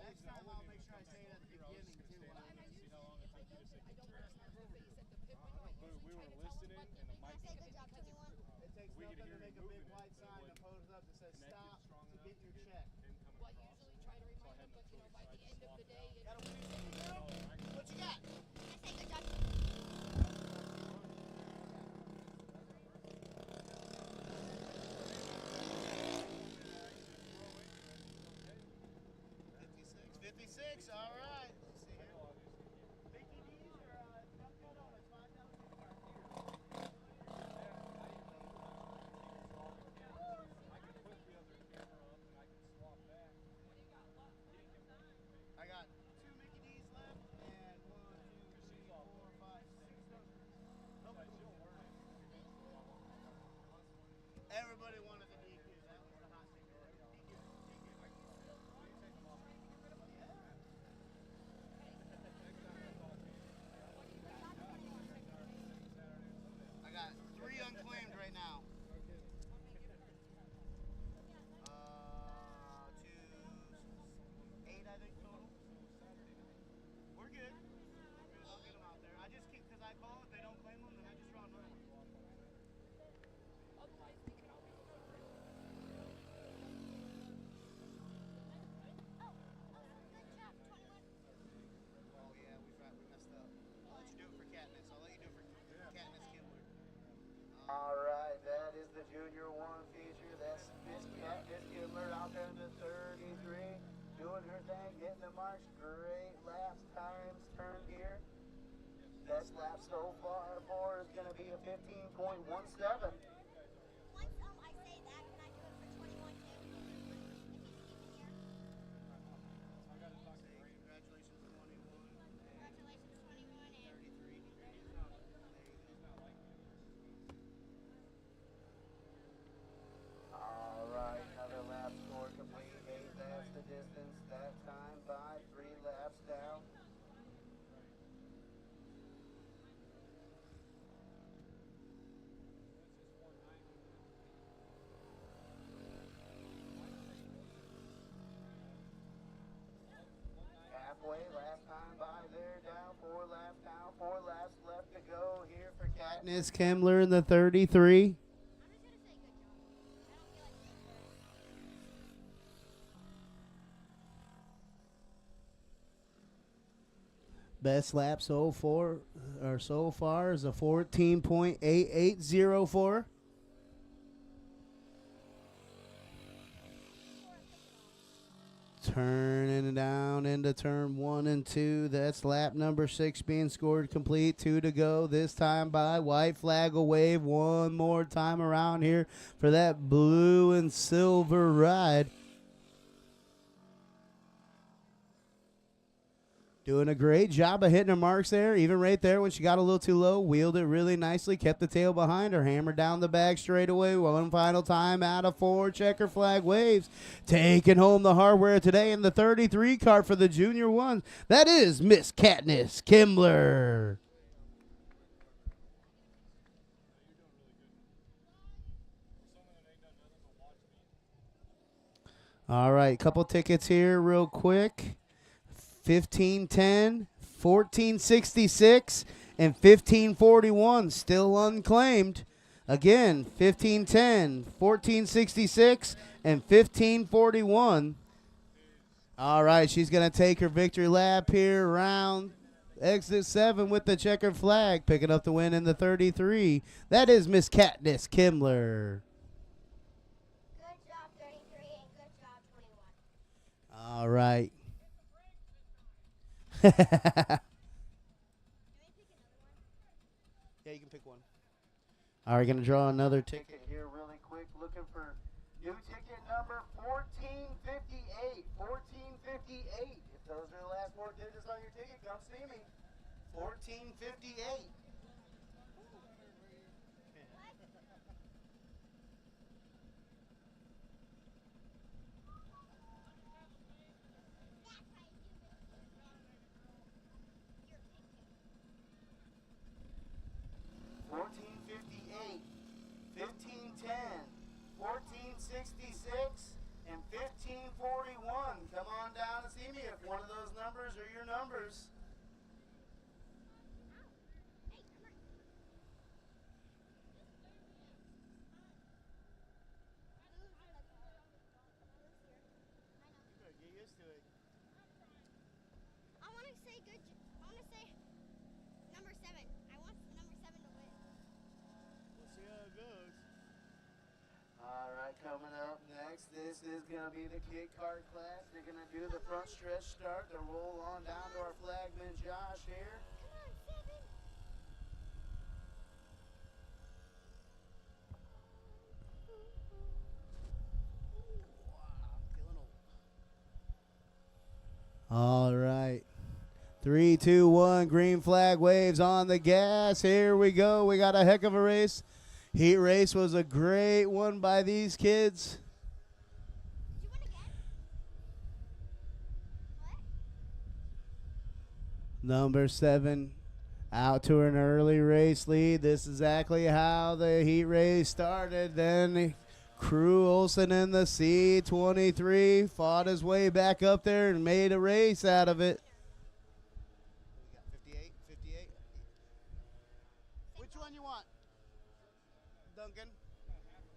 Next time I'll make sure I say it at the beginning too. Well, and I usually, if I don't recognize your face at the pit window, I We usually were try to tell listening them and the mic Say good job, 21. It takes We could nothing to hear make you a big moving it, white but it sign that wasn't poses up that says connected stop strong to enough get your check. didn't come Well, I across. usually try to So I remind had them, no but by choice. the end of the day, Got a win, girl? What you got? Say good job. All right. Let's see here. Mickey D's or Chuck Kettle? Let's find out. I got 2 Mickey D's left and 1, 2, 3, 4, 5, 6 dozen. Everybody wanted the DQ. That was the hot ticket. DQ. I got 3 unclaimed right now. 2, 8, I think total. We're good. I'll get them out there. I just keep, because I call if they don't claim them, then I just draw another one. otherwise we can always go. All right, that is the Junior 1 feature. That's Miss Kidler out there in the 33, doing her thing, hitting the marks. Great laps, times, turn gear. Best lap so far for is going to be a 15.17. Once I say that, can I do it for 21 too? If he's even here. I got to talk to Ray. Congratulations, 21. Congratulations, 21 and 33. He's not like me. All right, another lap score complete. 8 laps the distance. That time by 3 laps down. Halfway, last time by there, down 4 laps down, 4 laps left to go here for Katniss Kimmler in the 33. I'm just gonna say good job. I don't feel like saying Best lap so far is a 14.8804. Turning down into turn 1 and 2. That's lap number 6 being scored complete. 2 to go. This time by. White flag will wave one more time around here for that blue and silver ride. Doing a great job of hitting her marks there. Even right there when she got a little too low, wheeled it really nicely, kept the tail behind her, hammered down the back straight away. One final time out of 4. Checker flag waves. Taking home the hardware today in the 33 Kart for the Junior 1s. That is Miss Katniss Kimmler. All right, couple tickets here real quick. 1510, 1466, and 1541 still unclaimed. Again, 1510, 1466, and 1541. All right, she's going to take her victory lap here around exit 7 with the checkered flag, picking up the win in the 33. That is Miss Katniss Kimmler. good job 33 and good job 21. All right. Can we pick another one? Yeah, you can pick one. All right, going to draw another ticket here really quick. Looking for new ticket number 1458. 1458. If those are the last 4 digits on your ticket, come see me. 1458. You're 1458, 1510, 1466, and 1541. Come on down and see me if one of those numbers are your numbers. Hey, come on. You better get used to it. I want to say I want to say number 7. I want number 7 to win. We'll see how it goes. All right, coming up next, this is going to be the kid kart class. They're going to do the front stretch start. They'll roll on down to our flagman Josh here. Come on, 7. All right. 3, 2, 1, green flag waves on the gas. Here we go. We got a heck of a race. Heat race was a great one by these kids. Did you win again? What? Number 7 out to an early race lead. This is exactly how the heat race started. Then Crew Olsen in the C23 fought his way back up there and made a race out of it. We got 58, 58. Which one you want? Duncan?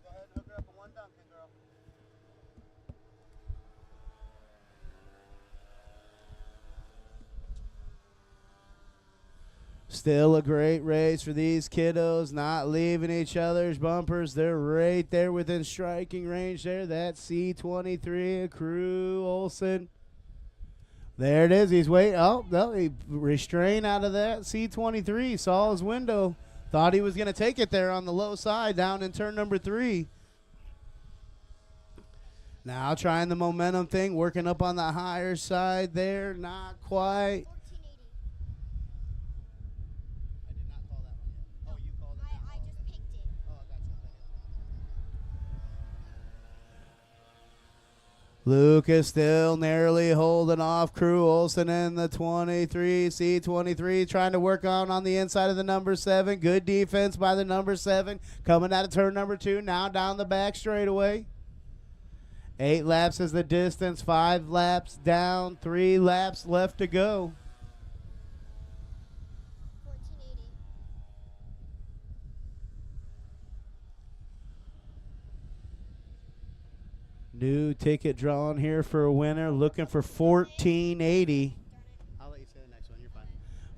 Go ahead and hook her up with one Duncan, girl. Still a great race for these kiddos, not leaving each other's bumpers. They're right there within striking range there. That C23, Crew Olson. There it is. He's waiting. Oh, no, he restrained out of that. C23 saw his window. Thought he was going to take it there on the low side down in turn number 3. Now trying the momentum thing, working up on the higher side there. Not quite. 1480. I did not call that one yet. Oh, you called it now. I just picked it. Oh, I got you. Lucas still narrowly holding off Crew Olson in the 23. C23 trying to work on the inside of the number 7. Good defense by the number 7. Coming out of turn number 2. Now down the back straightaway. 8 laps is the distance. 5 laps down. 3 laps left to go. 1480. New ticket drawn here for a winner. Looking for 1480. I'll let you say the next one. You're fine.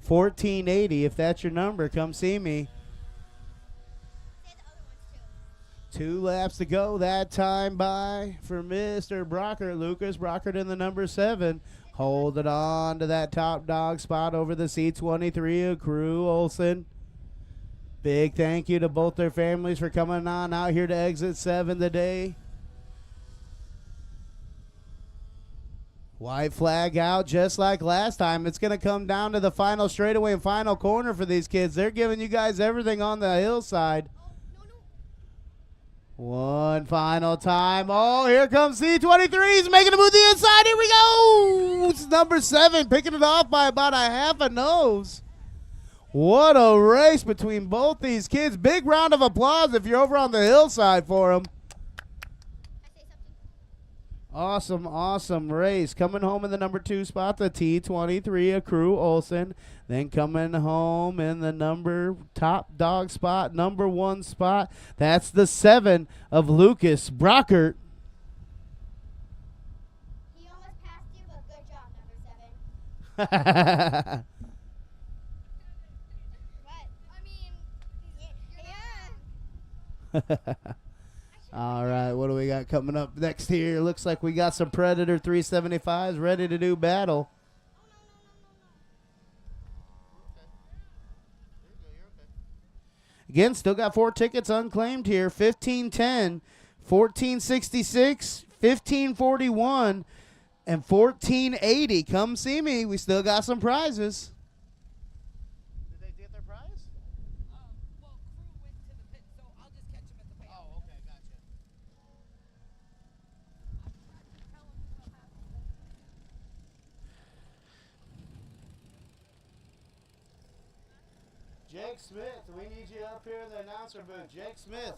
1480. If that's your number, come see me. Say the other ones too. 2 laps to go that time by for Mr. Brockert. Lucas Brockert in the number 7. Holding on to that top dog spot over the C23 of Crew Olson. Big thank you to both their families for coming on out here to exit 7 today. White flag out just like last time. It's going to come down to the final straightaway and final corner for these kids. They're giving you guys everything on the hillside. One final time. Oh, here comes C23. He's making a move to the inside. Here we go. It's number 7 picking it off by about a half a nose. What a race between both these kids. Big round of applause if you're over on the hillside for them. Awesome, awesome race. Coming home in the number 2 spot, the T23 of Crew Olson. Then coming home in the number top dog spot, number 1 spot. That's the 7 of Lucas Brockert. He almost passed you, but good job, number 7. What? I mean, yeah. All right, what do we got coming up next here? Looks like we got some Predator 375s ready to do battle. Again, still got 4 tickets unclaimed here. 1510, 1466, 1541, and 1480. Come see me. We still got some prizes. Did they get their prize? Well, Crew went to the pit, so I'll just catch him at the pit. Oh, okay, gotcha. Tell him what happened. Jake Smith, we need you up here in the announcer booth. Jake Smith.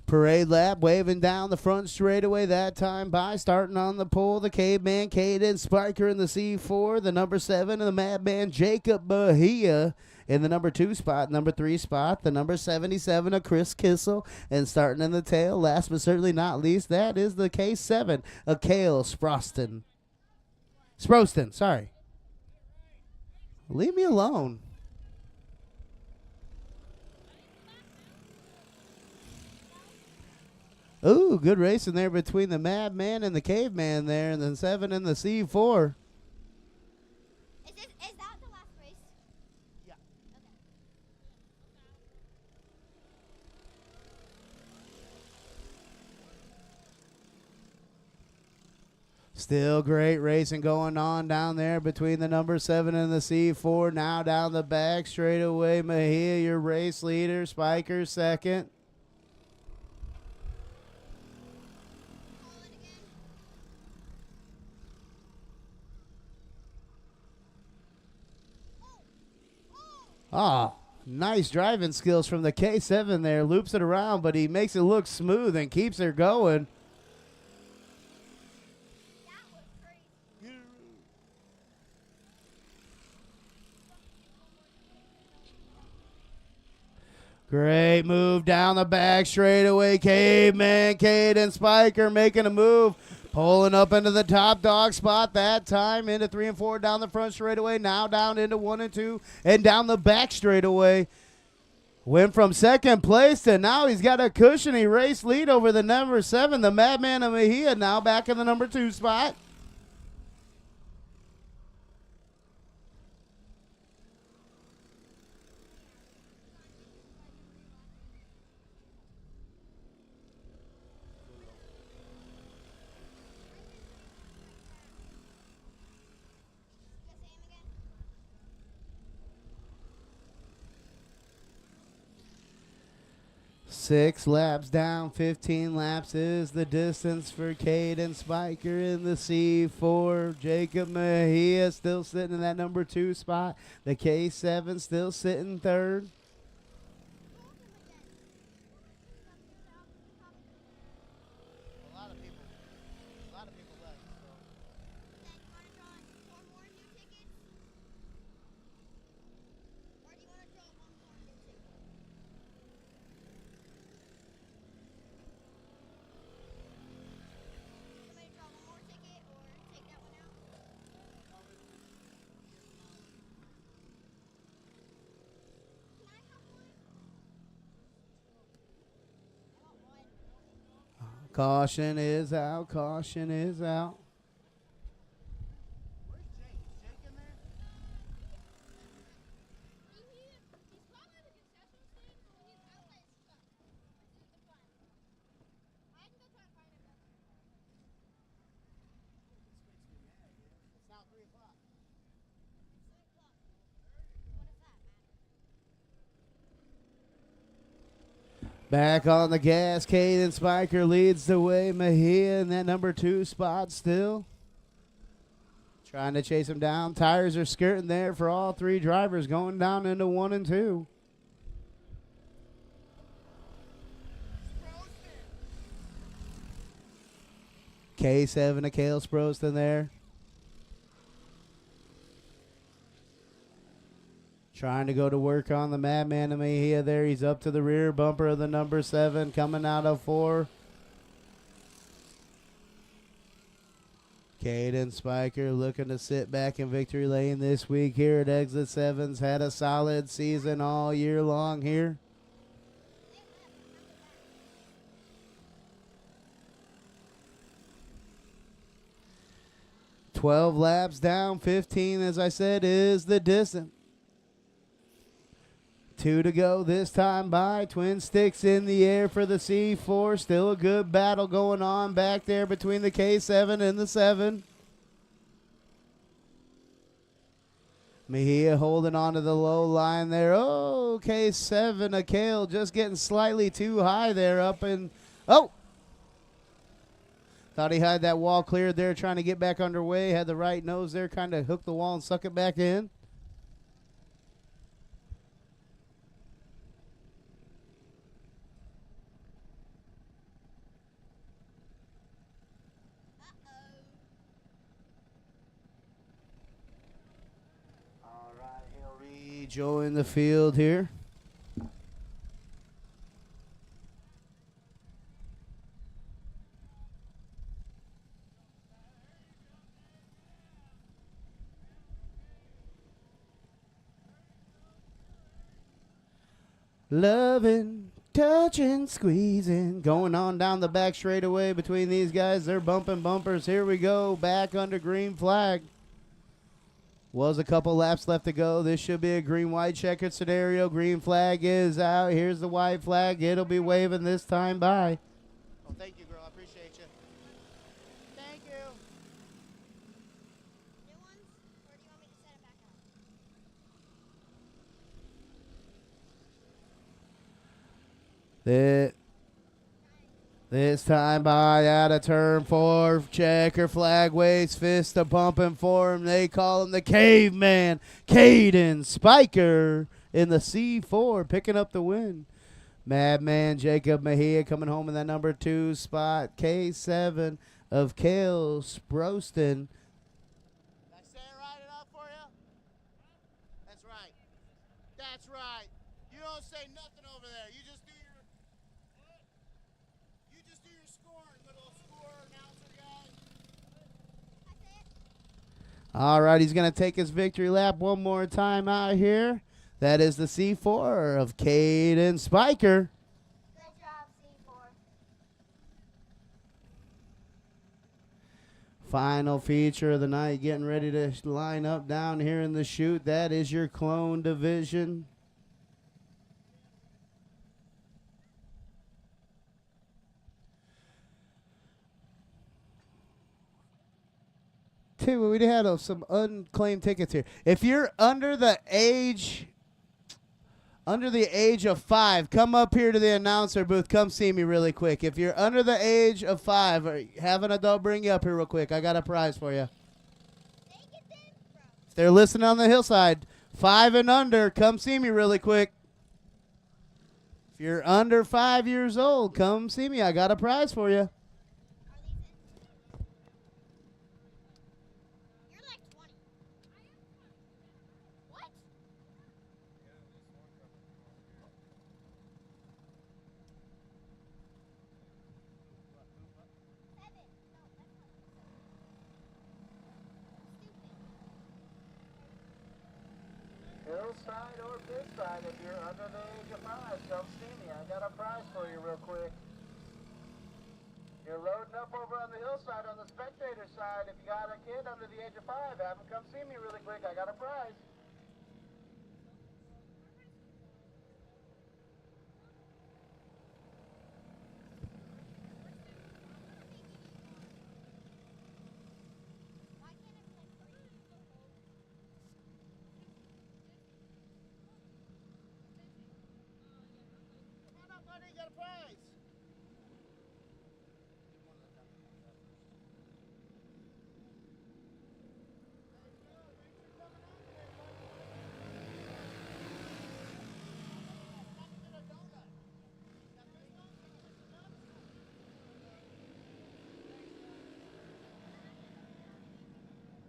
Parade lap waving down the front straightaway that time by. Starting on the pole, the Caveman, Caden Spiker in the C4. The number 7 and the Madman, Jacob Bahia in the number 2 spot. Number 3 spot, the number 77 of Chris Kissel. And starting in the tail, last but certainly not least, that is the K7 of Cale Sproston, sorry. Leave me alone. Ooh, good racing there between the Madman and the Caveman there, and then 7 and the C4. Is that the last race? Yeah. Okay. Still great racing going on down there between the number 7 and the C4. Now down the back straightaway, Mejia, your race leader. Spiker second. Ah, nice driving skills from the K7 there. Loops it around, but he makes it look smooth and keeps her going. That was crazy. Great move down the back straightaway. Caveman, Caden Spiker making a move. Pulling up into the top dog spot that time, into 3 and 4 down the front straightaway, now down into 1 and 2, and down the back straightaway. Went from second place to now he's got a cushiony race lead over the number 7, the Madman of Mejia, now back in the number 2 spot. Six laps down, 15 laps is the distance for Caden Spiker in the C4. Jacob Mejia still sitting in that number 2 spot. The K7 still sitting third. A lot of people left. So. Caution is out, caution is out. Where's Jake? Is Jake in there? It's now 3 o'clock. Back on the gas, Caden Spiker leads the way. Mejia in that number 2 spot still. Trying to chase him down. Tires are skirting there for all 3 drivers going down into 1 and 2. K7 to Cale Sproston there. Trying to go to work on the Madman of Mejia there. He's up to the rear bumper of the number 7 coming out of 4. Caden Spiker looking to sit back in victory lane this week here at Exit 7's. Had a solid season all year long here. "12 laps down, 15, as I said, is the distance. 2 to go this time by. Twin sticks in the air for the C4. Still a good battle going on back there between the K7 and the 7. Mejia holding on to the low line there. Oh, K7, Akale just getting slightly too high there up and, oh! Thought he had that wall cleared there trying to get back underway. Had the right nose there, kind of hooked the wall and suck it back in. Rejoin the field here. Loving, touching, squeezing. Going on down the back straightaway between these guys. They're bumping bumpers. Here we go. Back under green flag. Was a couple laps left to go. This should be a green-white checkered scenario. Green flag is out. Here's the white flag. It'll be waving this time by. Oh, thank you, girl. I appreciate you. Thank you. New ones, or do you want me to set it back up? This time by out of turn 4. Checker flag waves, fist a pumping for him. They call him the caveman. Caden Spiker in the C4 picking up the win. Madman Jacob Mejia coming home in that number 2 spot. K7 of Cale Sproston. Did I say it right enough for you? That's right. That's right. You don't say nothing over there. You just do your scoring, little score announcer guy. All right, he's going to take his victory lap one more time out here. That is the C4 of Caden Spiker. Good job, C4. Final feature of the night, getting ready to line up down here in the chute. That is your clone division. We had some unclaimed tickets here. If you're under the age of 5, come up here to the announcer booth. Come see me really quick. If you're under the age of 5, or have an adult bring you up here real quick. I got a prize for you. If they're listening on the hillside, 5 and under, come see me really quick. If you're under 5 years old, come see me. I got a prize for you. Hillside or big side, if you're under the age of 5, come see me. I got a prize for you real quick. You're loading up over on the hillside on the spectator side. If you got a kid under the age of 5, have them come see me really quick. I got a prize.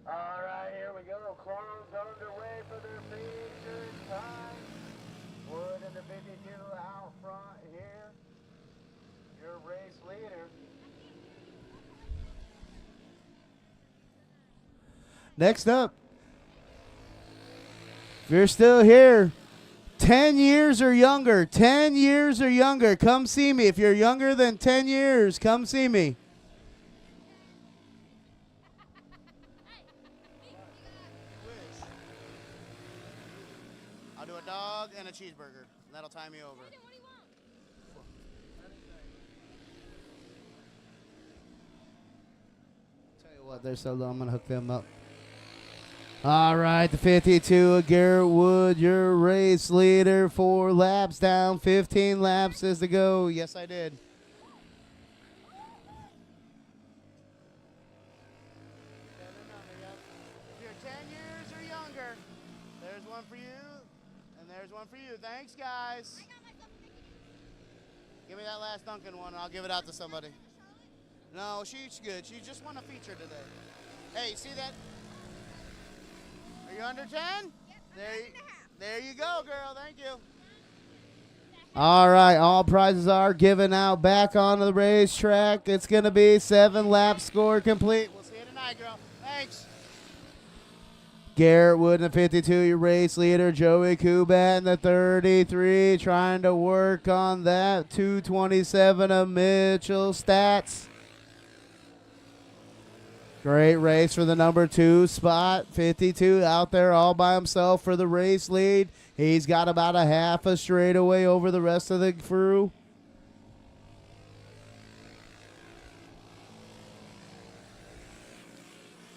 All right, here we go. Clones underway for their feature time. Wood in the 52 out front here. Your race leader. Next up, if you're still here, 10 years or younger, 10 years or younger, come see me. If you're younger than 10 years, come see me. I'll do a dog and a cheeseburger. That'll tie me over. Tell you what, they're so low, I'm going to hook them up. All right, the 52 of Garrett Wood, your race leader. 4 laps down, 15 laps is to go. Yes, I did. If you're 10 years or younger, there's one for you, and there's one for you. Thanks, guys. Give me that last Duncan one, and I'll give it out to somebody. No, she's good. She just won a feature today. Hey, you see that? Are you under 10? Yep, there you go, girl. Thank you. All right, all prizes are given out back onto the racetrack. It's going to be 7 laps score complete. We'll see you tonight, girl. Thanks. Garrett Wood in the 52, your race leader. Joey Kubat in the 33, trying to work on that. 227 of Mitchell stats. Great race for the number 2 spot. 52 out there all by himself for the race lead. He's got about a half a straightaway over the rest of the crew.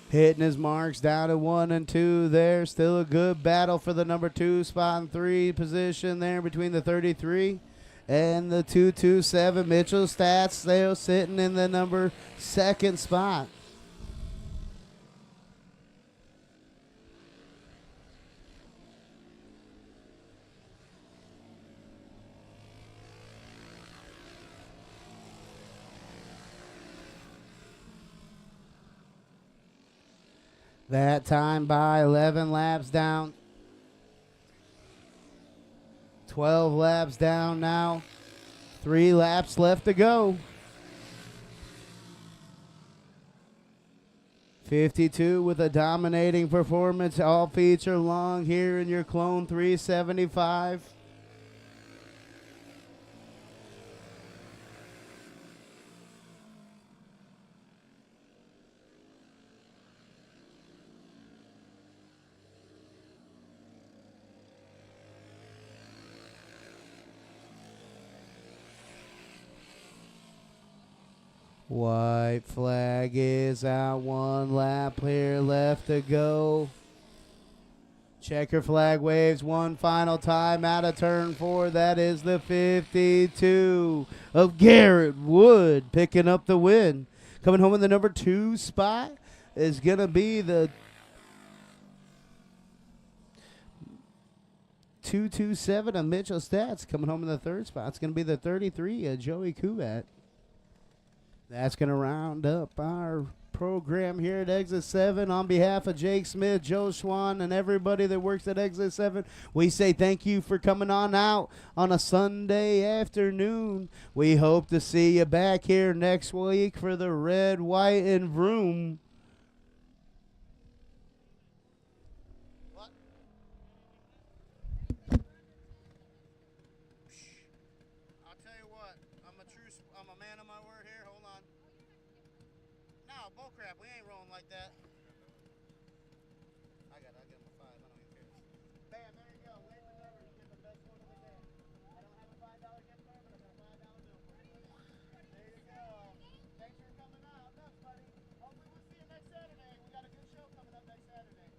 Hitting his marks down at 1 and 2 there. Still a good battle for the number 2 spot and 3 position there between the 33 and the 227. Mitchell stats still sitting in the number 2nd spot. That time by 11 laps down. 12 laps down now. 3 laps left to go. 52 with a dominating performance all feature long here in your Clone 375. White flag is out. 1 lap here left to go. Checker flag waves one final time out of turn 4. That is the 52 of Garrett Wood picking up the win. Coming home in the number 2 spot is going to be the 227 of Mitchell Stats. Coming home in the 3rd spot, it's going to be the 33 of Joey Kuvat. That's going to round up our program here at Exit 7. On behalf of Jake Smith, Joe Schwan, and everybody that works at Exit 7, we say thank you for coming on out on a Sunday afternoon. We hope to see you back here next week for the red, white, and vroom. What? I'll tell you what. I'm a man of my word here. Hold on. No, bullcrap. We ain't rolling like that. I'll give him a 5. I don't even care. Bam, there you go. Wave the number. You get the best one of the day. I don't have a $5 gift card, but I got a $5 bill for you. There you go. Thanks for coming out. Nuts, buddy. Hopefully we'll see you next Saturday. We got a good show coming up next Saturday.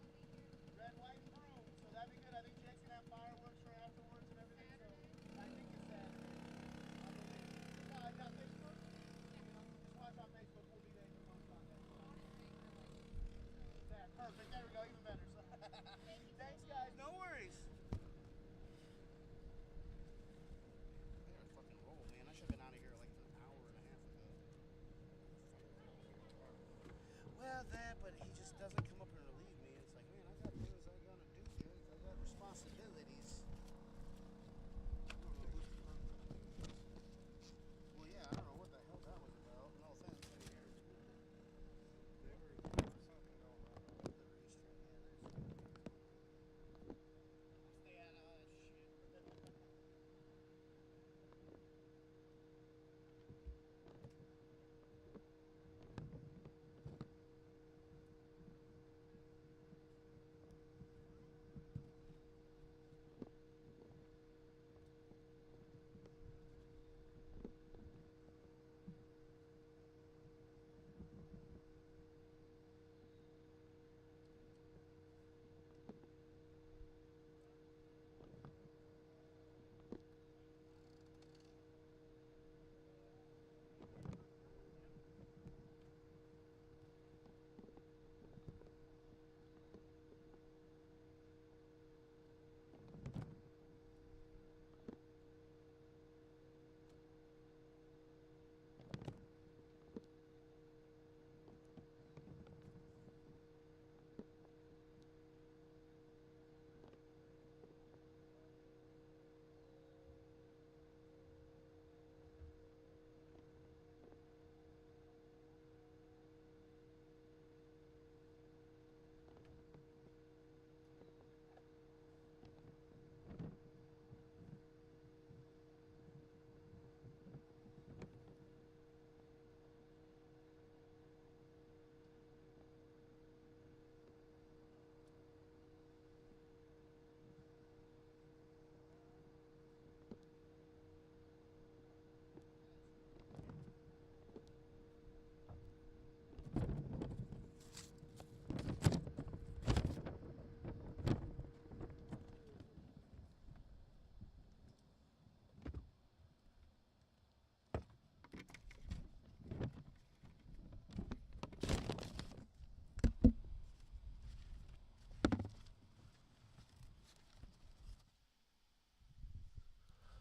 Red, white, and broom. So that'd be good. I think Jake's gonna have fireworks for afterwards and everything. So I think it's Saturday. I believe. No, I got Facebook. Just watch on Facebook. We'll be there to post on there. Yeah, perfect. There we go. Even better. So thanks, guys. No worries. I gotta fucking roll, man. I should have been out of here like an hour and a half ago. Well, but he just doesn't come up and relieve me. It's like, man, I got things I gotta do, Jake. I got responsibilities. I don't know who's well, yeah, I don't know what the hell that was about. No offense. Stay out of that shit.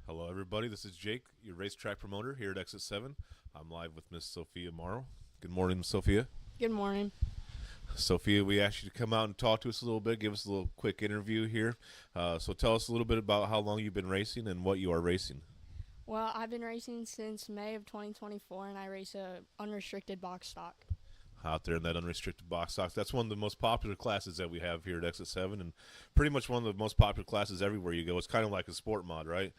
Hello, everybody. This is Jake, your racetrack promoter here at Exit 7. I'm live with Miss Sophia Morrow. Good morning, Sophia. Good morning. Sophia, we asked you to come out and talk to us a little bit, give us a little quick interview here. So tell us a little bit about how long you've been racing and what you are racing. Well, I've been racing since May of 2024, and I race a unrestricted box stock. out there in that unrestricted box stock. That's one of the most popular classes that we have here at Exit 7, and pretty much one of the most popular classes everywhere you go. It's kind of like a sport mod, right?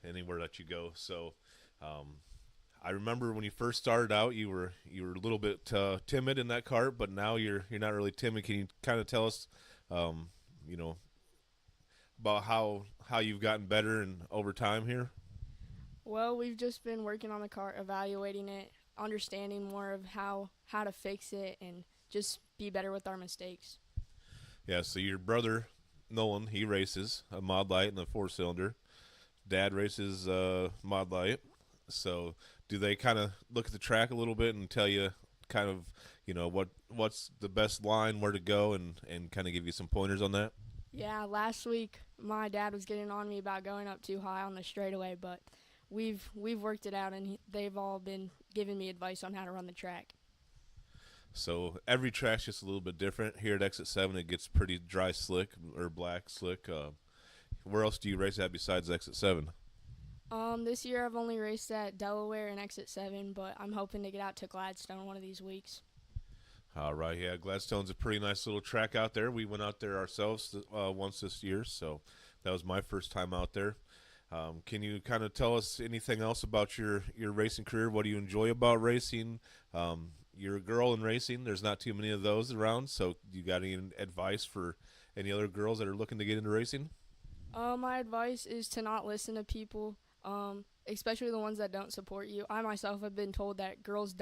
Anywhere that you go. So I remember when you first started out, you were a little bit timid in that cart, but now you're not really timid. Can you kind of tell us, you know, about how you've gotten better and over time here? Well, we've just been working on the cart, evaluating it, understanding more of how to fix it, and just be better with our mistakes. Yeah, so your brother, Nolan, he races a Mod Light and a 4-cylinder. Dad races Mod Light. So do they kind of look at the track a little bit and tell you kind of, what's the best line, where to go, and kind of give you some pointers on that? Yeah, last week my dad was getting on me about going up too high on the straightaway, but we've worked it out, and they've all been giving me advice on how to run the track. So every track's just a little bit different. Here at Exit 7, it gets pretty dry slick or black slick. Where else do you race at besides Exit 7? This year I've only raced at Delaware and Exit 7, but I'm hoping to get out to Gladstone one of these weeks. All right, yeah, Gladstone's a pretty nice little track out there. We went out there ourselves once this year, so that was my first time out there. Can you kind of tell us anything else about your racing career? What do you enjoy about racing? You're a girl in racing. There's not too many of those around, so you got any advice for any other girls that are looking to get into racing? My advice is to not listen to people, especially the ones that don't support you. I myself have been told that girls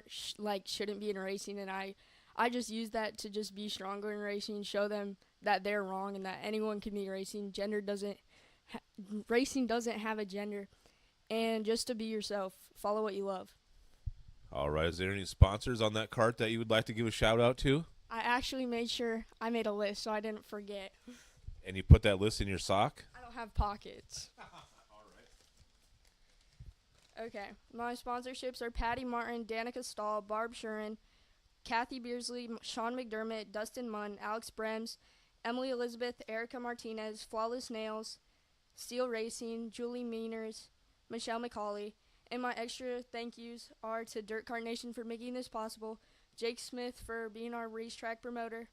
shouldn't be in racing, and I just use that to just be stronger in racing, show them that they're wrong and that anyone can be racing. Racing doesn't have a gender, and just to be yourself, follow what you love. All right, is there any sponsors on that cart that you would like to give a shout out to? I actually made sure I made a list so I didn't forget. And you put that list in your sock? I don't have pockets. All right. Okay, my sponsorships are Patty Martin, Danica Stahl, Barb Shuren, Kathy Beersley, Sean McDermott, Dustin Munn, Alex Brems, Emily Elizabeth, Erica Martinez, Flawless Nails, Steel Racing, Julie Meaners, Michelle McCauley. And my extra thank yous are to Dirt Kart Nation for making this possible, Jake Smith for being our racetrack promoter,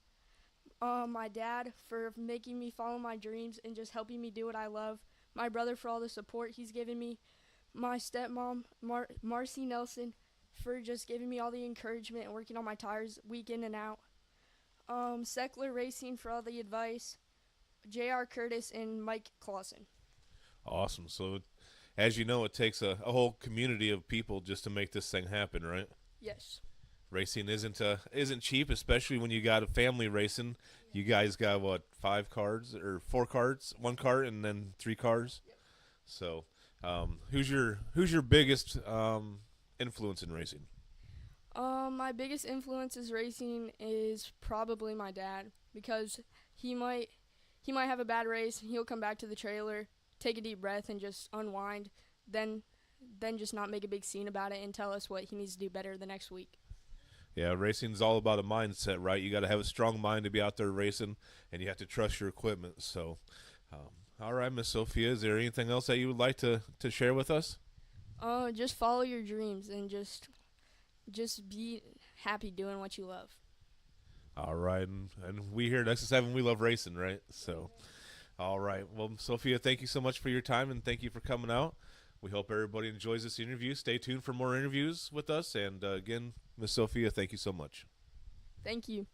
my dad for making me follow my dreams and just helping me do what I love, my brother for all the support he's given me, my stepmom, Marcy Nelson, for just giving me all the encouragement and working on my tires week in and out, Seckler Racing for all the advice, J.R. Curtis, and Mike Clausen. Awesome. So, as you know, it takes a whole community of people just to make this thing happen, right? Yes. Racing isn't cheap, especially when you got a family racing. You guys got what, 5 cars or 4 cars, 1 cart, and then 3 cars. Yep. So, who's your biggest influence in racing? My biggest influence is racing is probably my dad, because he might have a bad race and he'll come back to the trailer, take a deep breath, and just unwind, then just not make a big scene about it and tell us what he needs to do better the next week. Yeah, racing's all about a mindset, right? You got to have a strong mind to be out there racing, and you have to trust your equipment. So, all right, Miss Sophia, is there anything else that you would like to share with us? Just follow your dreams and just be happy doing what you love. All right, and we here at X7, we love racing, right? So, all right. Well, Sophia, thank you so much for your time, and thank you for coming out. We hope everybody enjoys this interview. Stay tuned for more interviews with us. And again, Miss Sophia, thank you so much. Thank you.